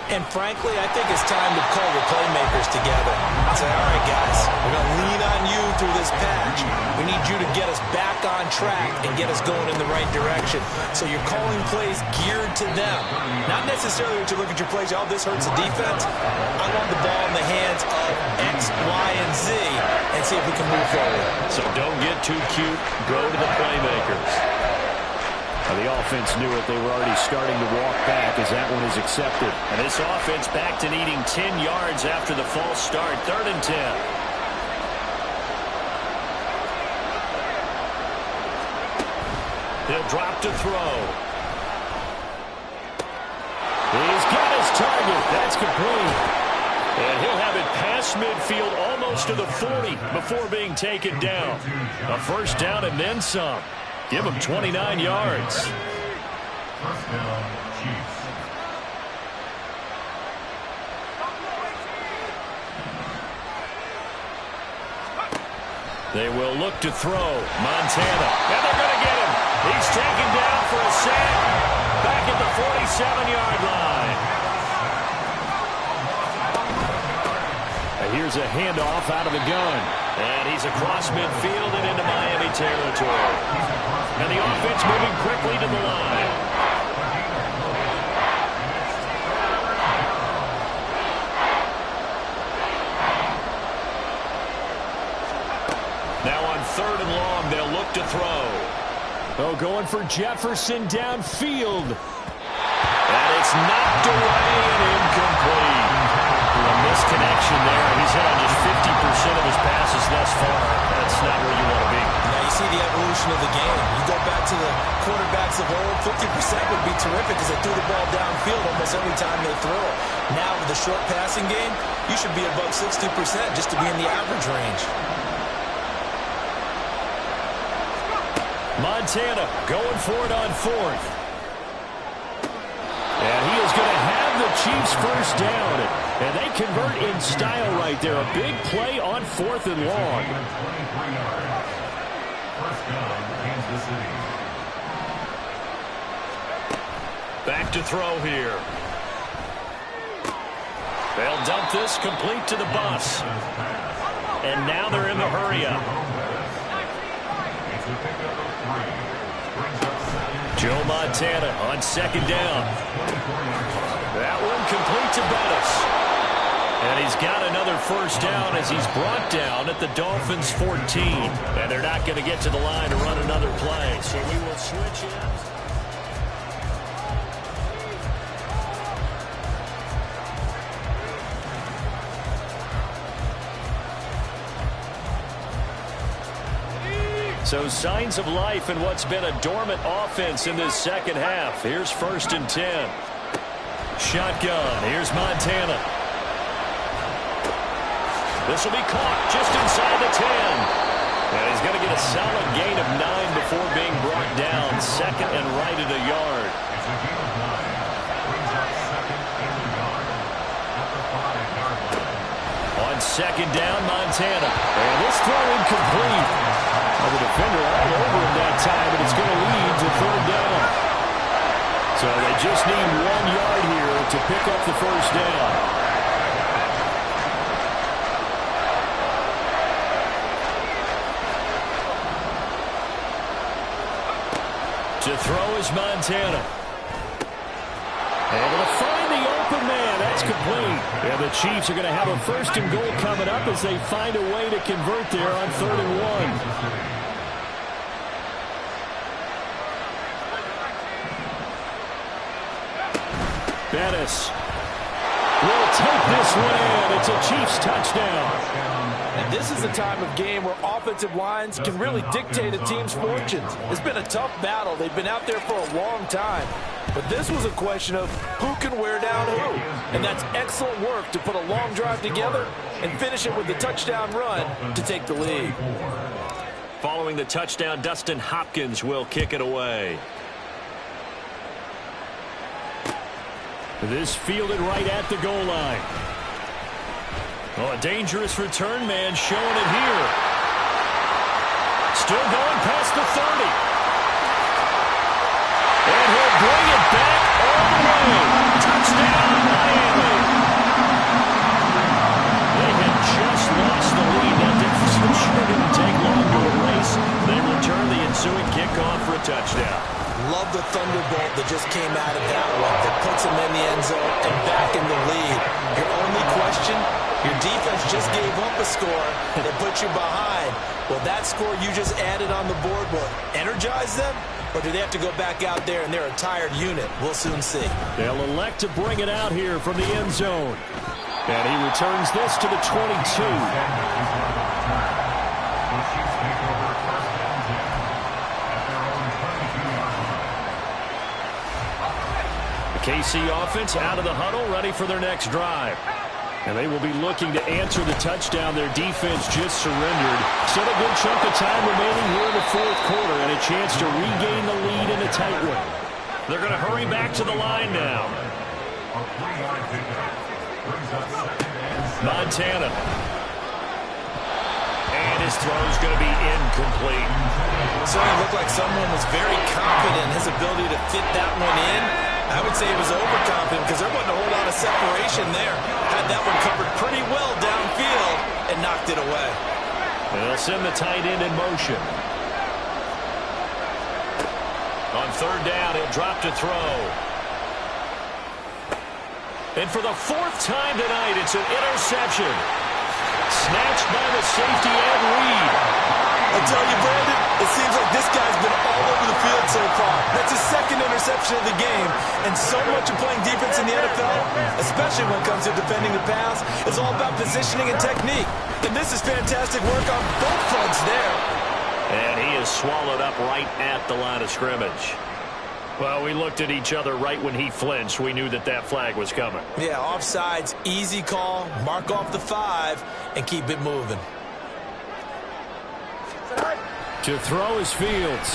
And frankly, I think it's time to call the playmakers together and say, all right, guys, we're going to lean on you through this patch. We need you to get us back on track and get us going in the right direction. So you're calling plays geared to them. Not necessarily that you look at your plays, oh, this hurts the defense. I want the ball in the hands of X, Y, and Z and see if we can move forward. So don't get too cute. Go to the playmakers. The offense knew it. They were already starting to walk back as that one is accepted. And this offense back to needing 10 yards after the false start. 3rd and 10. He'll drop to throw. He's got his target. That's complete. And he'll have it past midfield almost to the 40 before being taken down. A first down and then some. Give him 29 yards. First down, Chiefs. They will look to throw. Montana. And they're going to get him. He's taken down for a sack. Back at the 47-yard line. And here's a handoff out of the gun. And he's across midfield and into Miami territory. And the offense moving quickly to the line. Now on 3rd and long, they'll look to throw. Oh, going for Jefferson downfield. And it's knocked away and incomplete. A misconnection there. He's hit on just 50% of his passes thus far. That's not where you want to be. Now you see the evolution of the game. You go back to the quarterbacks of old, 50% would be terrific because they threw the ball downfield almost every time they throw it. Now with the short passing game, you should be above 60% just to be in the average range. Montana going for it on 4th. And he is going to have the Chiefs first down. And they convert in style right there. A big play on 4th and long. 23 yards. First down, Kansas City. Back to throw here. They'll dump this complete to the bus. And now they're in the hurry-up. It's a pickup of 3. Brings up 2nd. Joe Montana on 2nd down. That one complete to Bettis. And he's got another first down as he's brought down at the Dolphins' 14. And they're not going to get to the line to run another play. So we will switch in. So signs of life in what's been a dormant offense in this second half. Here's 1st and 10. Shotgun. Here's Montana. This will be caught just inside the 10. And he's going to get a solid gain of 9 before being brought down. 2nd and right at a yard. It's a gain of 9. Brings up 2nd and a yard at the 5-yard line. On 2nd down, Montana. And this throw incomplete. Well, the defender all over him that time, and it's going to lead to 3rd down. So they just need 1 yard here to pick up the first down. To throw is Montana. Able to find the open man. That's complete. And the Chiefs are going to have a 1st and goal coming up as they find a way to convert there on 3rd and 1. Bettis will take this one in. It's a Chiefs touchdown. And this is the time of game where offensive lines can really dictate a team's fortunes. It's been a tough battle. They've been out there for a long time. But this was a question of who can wear down who. And that's excellent work to put a long drive together and finish it with the touchdown run to take the lead. Following the touchdown, Dustin Hopkins will kick it away. This fielded right at the goal line. Oh, a dangerous return man showing it here. Still going past the 30. And he'll bring it back all the way. Touchdown, Miami. They had just lost the lead. That deficit sure didn't take long to erase. They return the ensuing kickoff for a touchdown. Love the thunderbolt that just came out of that one that puts them in the end zone and back in the lead. Your only question, your defense just gave up a score that put you behind. Well, that score you just added on the board will energize them, or do they have to go back out there and they're a tired unit? We'll soon see. They'll elect to bring it out here from the end zone. And he returns this to the 22. KC offense out of the huddle, ready for their next drive. And they will be looking to answer the touchdown their defense just surrendered. Still a good chunk of time remaining here in the fourth quarter and a chance to regain the lead in a tight one. They're going to hurry back to the line now. Montana. And his throw's going to be incomplete. Certainly looked like someone was very confident in his ability to fit that one in. I would say he was overconfident because there wasn't a whole lot of separation there. Had that one covered pretty well downfield and knocked it away. They'll send the tight end in motion. On third down, he'll drop to throw. And for the fourth time tonight, it's an interception. Snatched by the safety Ed Reed. I tell you, Brandon, it seems like this guy's been all over the field so far. That's his second interception of the game. And so much of playing defense in the NFL, especially when it comes to defending the pass, is all about positioning and technique. And this is fantastic work on both fronts there. And he is swallowed up right at the line of scrimmage. Well, we looked at each other right when he flinched. We knew that that flag was coming. Yeah, offsides, easy call, mark off the 5, and keep it moving. To throw is Fields.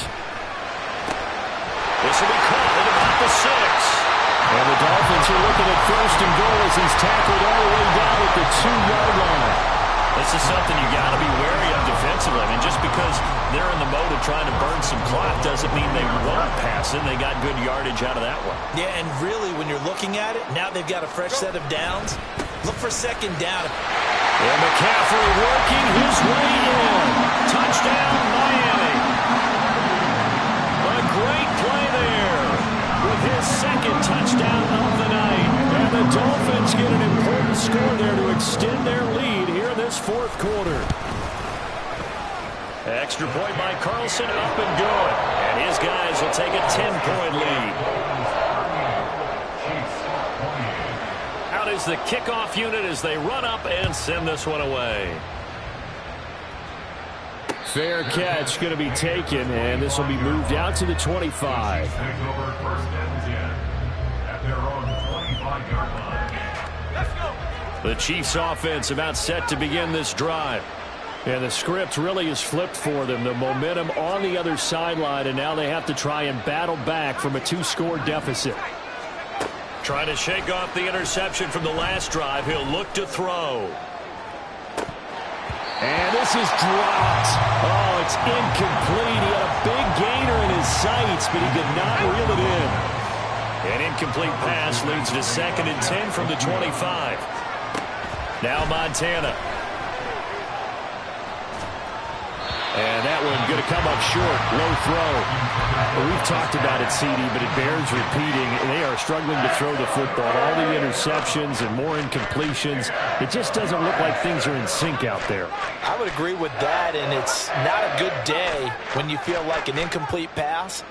This will be caught at about the 6. And the Dolphins are looking at first and goal as he's tackled all the way down at the 2-yard line. This is something you got to be wary of defensively. I mean, just because they're in the mode of trying to burn some clock doesn't mean they won't pass it. They got good yardage out of that one. Yeah, and really, when you're looking at it, now they've got a fresh set of downs. Look for second down. And McCaffrey working his way in. Touchdown, Miami. A great play there with his second touchdown of the night. And the Dolphins get an important score there to extend their lead here in this fourth quarter. Extra point by Carlson, up and good. And his guys will take a 10-point lead. Out is the kickoff unit as they run up and send this one away. Fair catch going to be taken, and this will be moved out to the 25. The Chiefs offense about set to begin this drive. And the script really is flipped for them. The momentum on the other sideline, and now they have to try and battle back from a 2-score deficit. Trying to shake off the interception from the last drive. He'll look to throw. And this is dropped. Oh, it's incomplete. He had a big gainer in his sights, but he could not reel it in. An incomplete pass leads to 2nd and 10 from the 25. Now Montana. And that one going to come up short. Low throw. Well, we've talked about it, CD, but it bears repeating. They are struggling to throw the football. All the interceptions and more incompletions. It just doesn't look like things are in sync out there. I would agree with that, and it's not a good day when you feel like an incomplete pass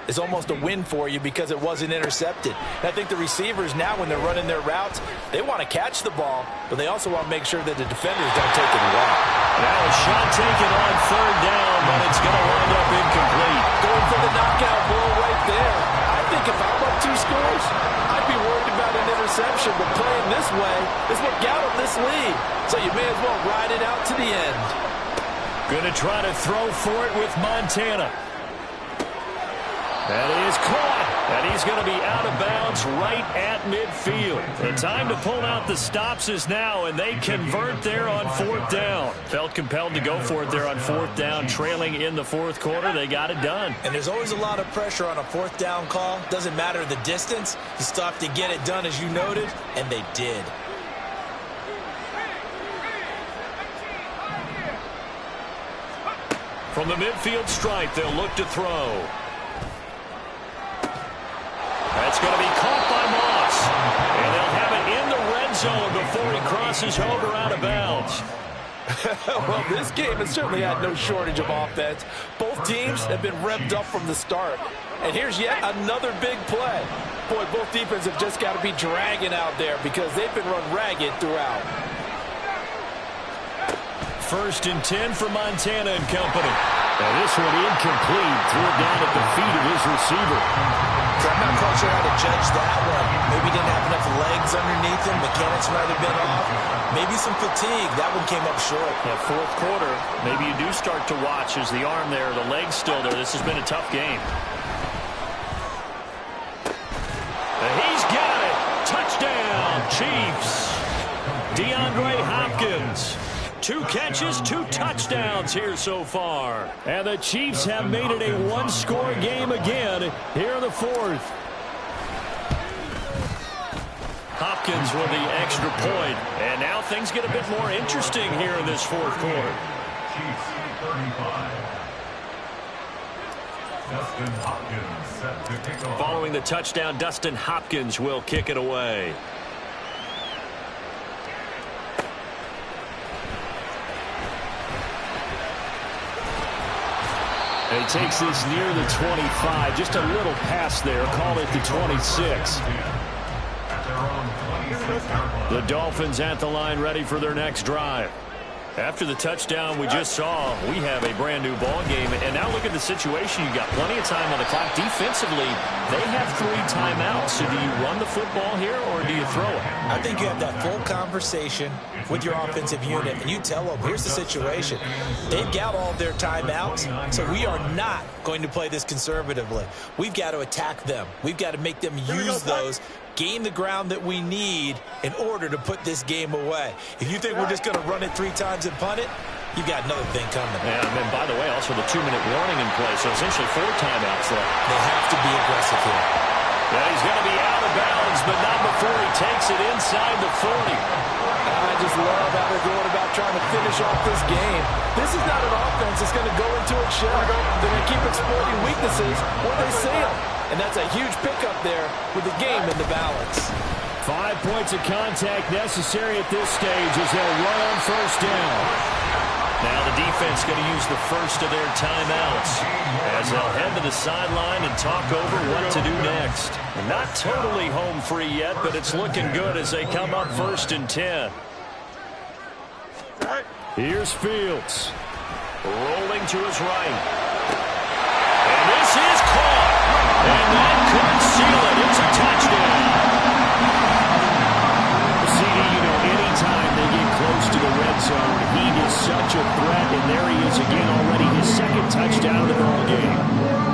is almost a win for you because it wasn't intercepted. And I think the receivers now, when they're running their routes, they want to catch the ball, but they also want to make sure that the defenders don't take it away. Now a shot taken on third down, but it's going to wind up incomplete. Going for the knockout blow right there. I think if I'm up 2 scores, I'd be worried about an interception, but playing this way is what got them this lead. So you may as well ride it out to the end. Going to try to throw for it with Montana. That is caught, and he's going to be out of bounds right at midfield. The time to pull out the stops is now, and they convert there on 4th down. Felt compelled to go for it there on 4th down, trailing in the 4th quarter. They got it done. And there's always a lot of pressure on a 4th down call. Doesn't matter the distance. You still have to get it done, as you noted, and they did. From the midfield stripe, they'll look to throw. That's going to be caught by Moss. And they'll have it in the red zone before he crosses over out of bounds. Well, this game has certainly had no shortage of offense. Both teams have been revved up from the start. And here's yet another big play. Boy, both defenses have just got to be dragging out there because they've been run ragged throughout. 1st and 10 for Montana and company. Now this one incomplete. Threw it down at the feet of his receiver. So I'm not quite sure how to judge that one. Maybe didn't have enough legs underneath him. Mechanics might have been off. Maybe some fatigue. That one came up short. Yeah, 4th quarter, maybe you do start to watch as the arm there, the leg's still there. This has been a tough game. And he's got it. Touchdown, Chiefs. DeAndre Hopkins. 2 catches, 2 touchdowns here so far. And the Chiefs have made it a one-score game again here in the 4th. Hopkins with the extra point. And now things get a bit more interesting here in this 4th quarter. Chiefs 35. Dustin Hopkins set to kick off. Following the touchdown, Dustin Hopkins will kick it away. He takes this near the 25, just a little pass there, call it the 26. The Dolphins at the line ready for their next drive. After the touchdown we just saw, we have a brand new ball game. And now look at the situation. You've got plenty of time on the clock. Defensively, they have 3 timeouts. So do you run the football here or do you throw it? I think you have that full conversation with your offensive unit, and you tell them, here's the situation. They've got all their timeouts, so we are not going to play this conservatively. We've got to attack them. We've got to make them use those, gain the ground that we need in order to put this game away. If you think we're just going to run it 3 times and punt it, you've got another thing coming. And then, by the way, also the 2-minute warning in play, so essentially 4 timeouts left. They have to be aggressive here. Yeah, he's going to be out of bounds, but not before he takes it inside the 40. I just love how they're going about trying to finish off this game. This is not an offense that's going to go into its shell. They're going to keep exploiting weaknesses where they see them. And that's a huge pickup there with the game in the balance. 5 points of contact necessary at this stage as they'll run on 1st down. Now the defense going to use the first of their timeouts as they'll head to the sideline and talk over what to do next. Not totally home free yet, but it's looking good as they come up 1st and 10. Here's Fields. Rolling to his right. And this is caught. And that could seal it. It's a touchdown. CD, you know, anytime they get close to the red zone, he is such a threat. And there he is again already, his 2nd touchdown of the ball game.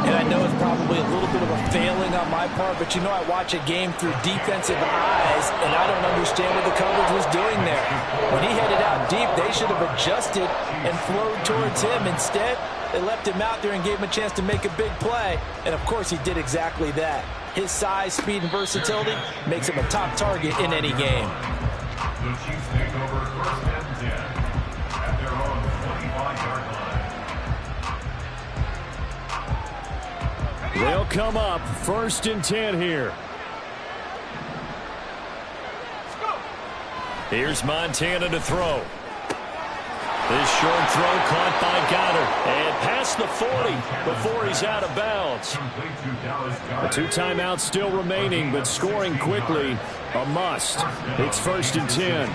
And I know it's probably a little bit of a failing on my part, but you know I watch a game through defensive eyes, and I don't understand what the coverage was doing there. When he headed out deep, they should have adjusted and flowed towards him. Instead, they left him out there and gave him a chance to make a big play, and of course he did exactly that. His size, speed, and versatility makes him a top target in any game. The Chiefs take over 1st and 10 at their own 25-yard line. They'll come up 1st and 10 here. Here's Montana to throw. This short throw caught by Goddard. And past the 40 before he's out of bounds. The 2 timeouts still remaining, but scoring quickly, a must. It's 1st and 10.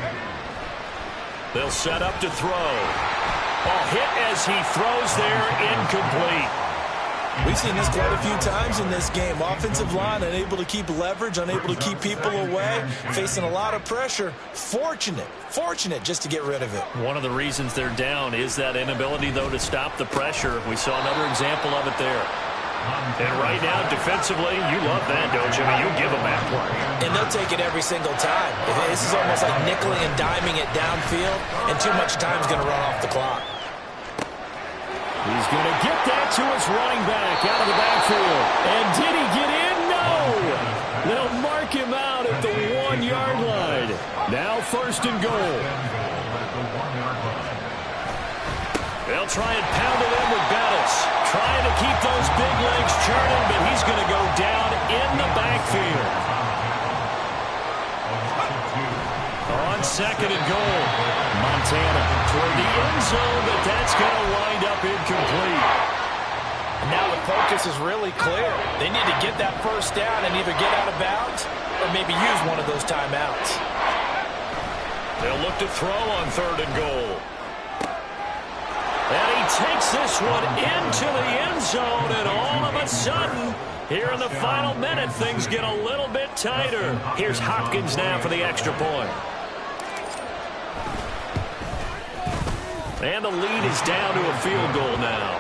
They'll set up to throw. Ball hit as he throws there, incomplete. We've seen this quite a few times in this game. Offensive line unable to keep leverage, unable to keep people away, facing a lot of pressure. Fortunate just to get rid of it. One of the reasons they're down is that inability, though, to stop the pressure. We saw another example of it there. And right now, defensively, you love that, don't you? I mean, you give them that play. And they'll take it every single time. This is almost like nickeling and diming it downfield, and too much time's going to run off the clock. He's going to get that to his running back out of the backfield. And did he get in? No! They'll mark him out at the 1-yard line. Now 1st and goal. They'll try and pound it in with Bettis. Trying to keep those big legs churning, but he's going to go down in the backfield. On 2nd and goal, Montana toward the end zone, but that's going to wind up incomplete. And now the focus is really clear. They need to get that 1st down and either get out of bounds or maybe use one of those timeouts. They'll look to throw on 3rd and goal. And he takes this one into the end zone, and all of a sudden, here in the final minute, things get a little bit tighter. Here's Hopkins now for the extra point. And the lead is down to a field goal now.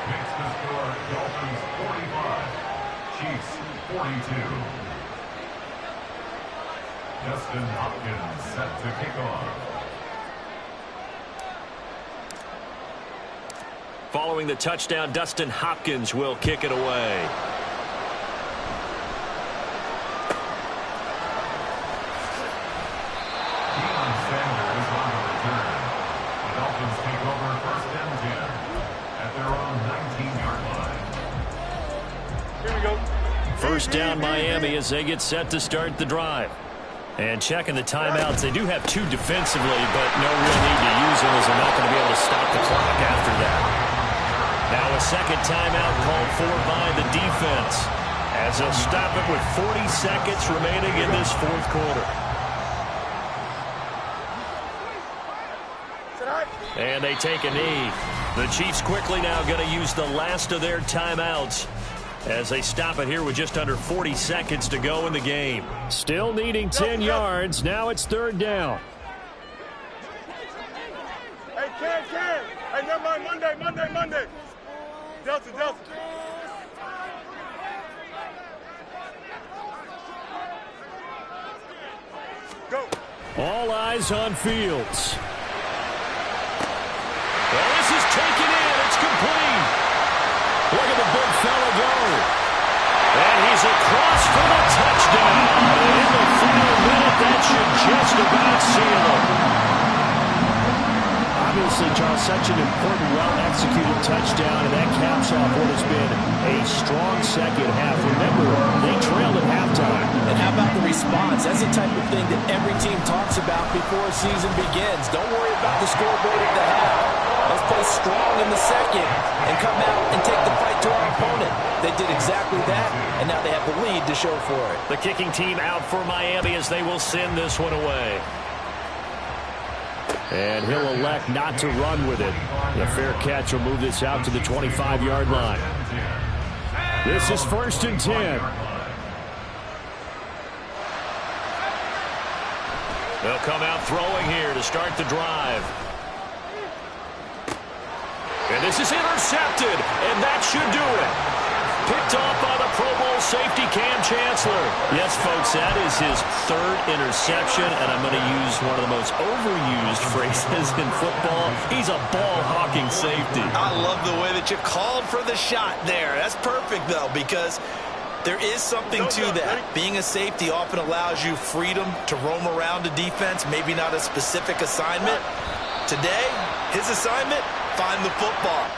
Makes the score Dolphins 45, Chiefs 42. Justin Hopkins set to kick off. Following the touchdown, Dustin Hopkins will kick it away. Deion Sanders on the return. The Dolphins take over 1st and 10 at their own 19-yard line. Here we go. 1st down Miami as they get set to start the drive. And checking the timeouts, they do have 2 defensively, but no real need to use them as they're not going to be able to stop the clock after that. Now a 2nd timeout called for by the defense as they'll stop it with 40 seconds remaining in this 4th quarter. And they take a knee. The Chiefs quickly now going to use the last of their timeouts as they stop it here with just under 40 seconds to go in the game. Still needing 10 yards. Now it's 3rd down. Hey, Ken. Hey, never mind. Monday. Delta. Go. All eyes on Fields. Well, this is taken in. It's complete. Look at the big fella go. And he's across for the touchdown. In the final minute, that should just about seal it. Obviously, Charles, such an important, well-executed touchdown, and that caps off what has been a strong second half. Remember, they trailed at halftime. And how about the response? That's the type of thing that every team talks about before a season begins. Don't worry about the scoreboard at the half. Let's play strong in the second and come out and take the fight to our opponent. They did exactly that, and now they have the lead to show for it. The kicking team out for Miami as they will send this one away. And he'll elect not to run with it. The fair catch will move this out to the 25-yard line. This is 1st and 10. They'll come out throwing here to start the drive. And this is intercepted, and that should do it. Picked off by the Pro Bowl safety Cam Chancellor. Yes, folks, that is his 3rd interception, and I'm going to use one of the most overused phrases in football. He's a ball-hawking safety. I love the way that you called for the shot there. That's perfect, though, because there is something to that. Being a safety often allows you freedom to roam around a defense, maybe not a specific assignment. Today, his assignment, find the football.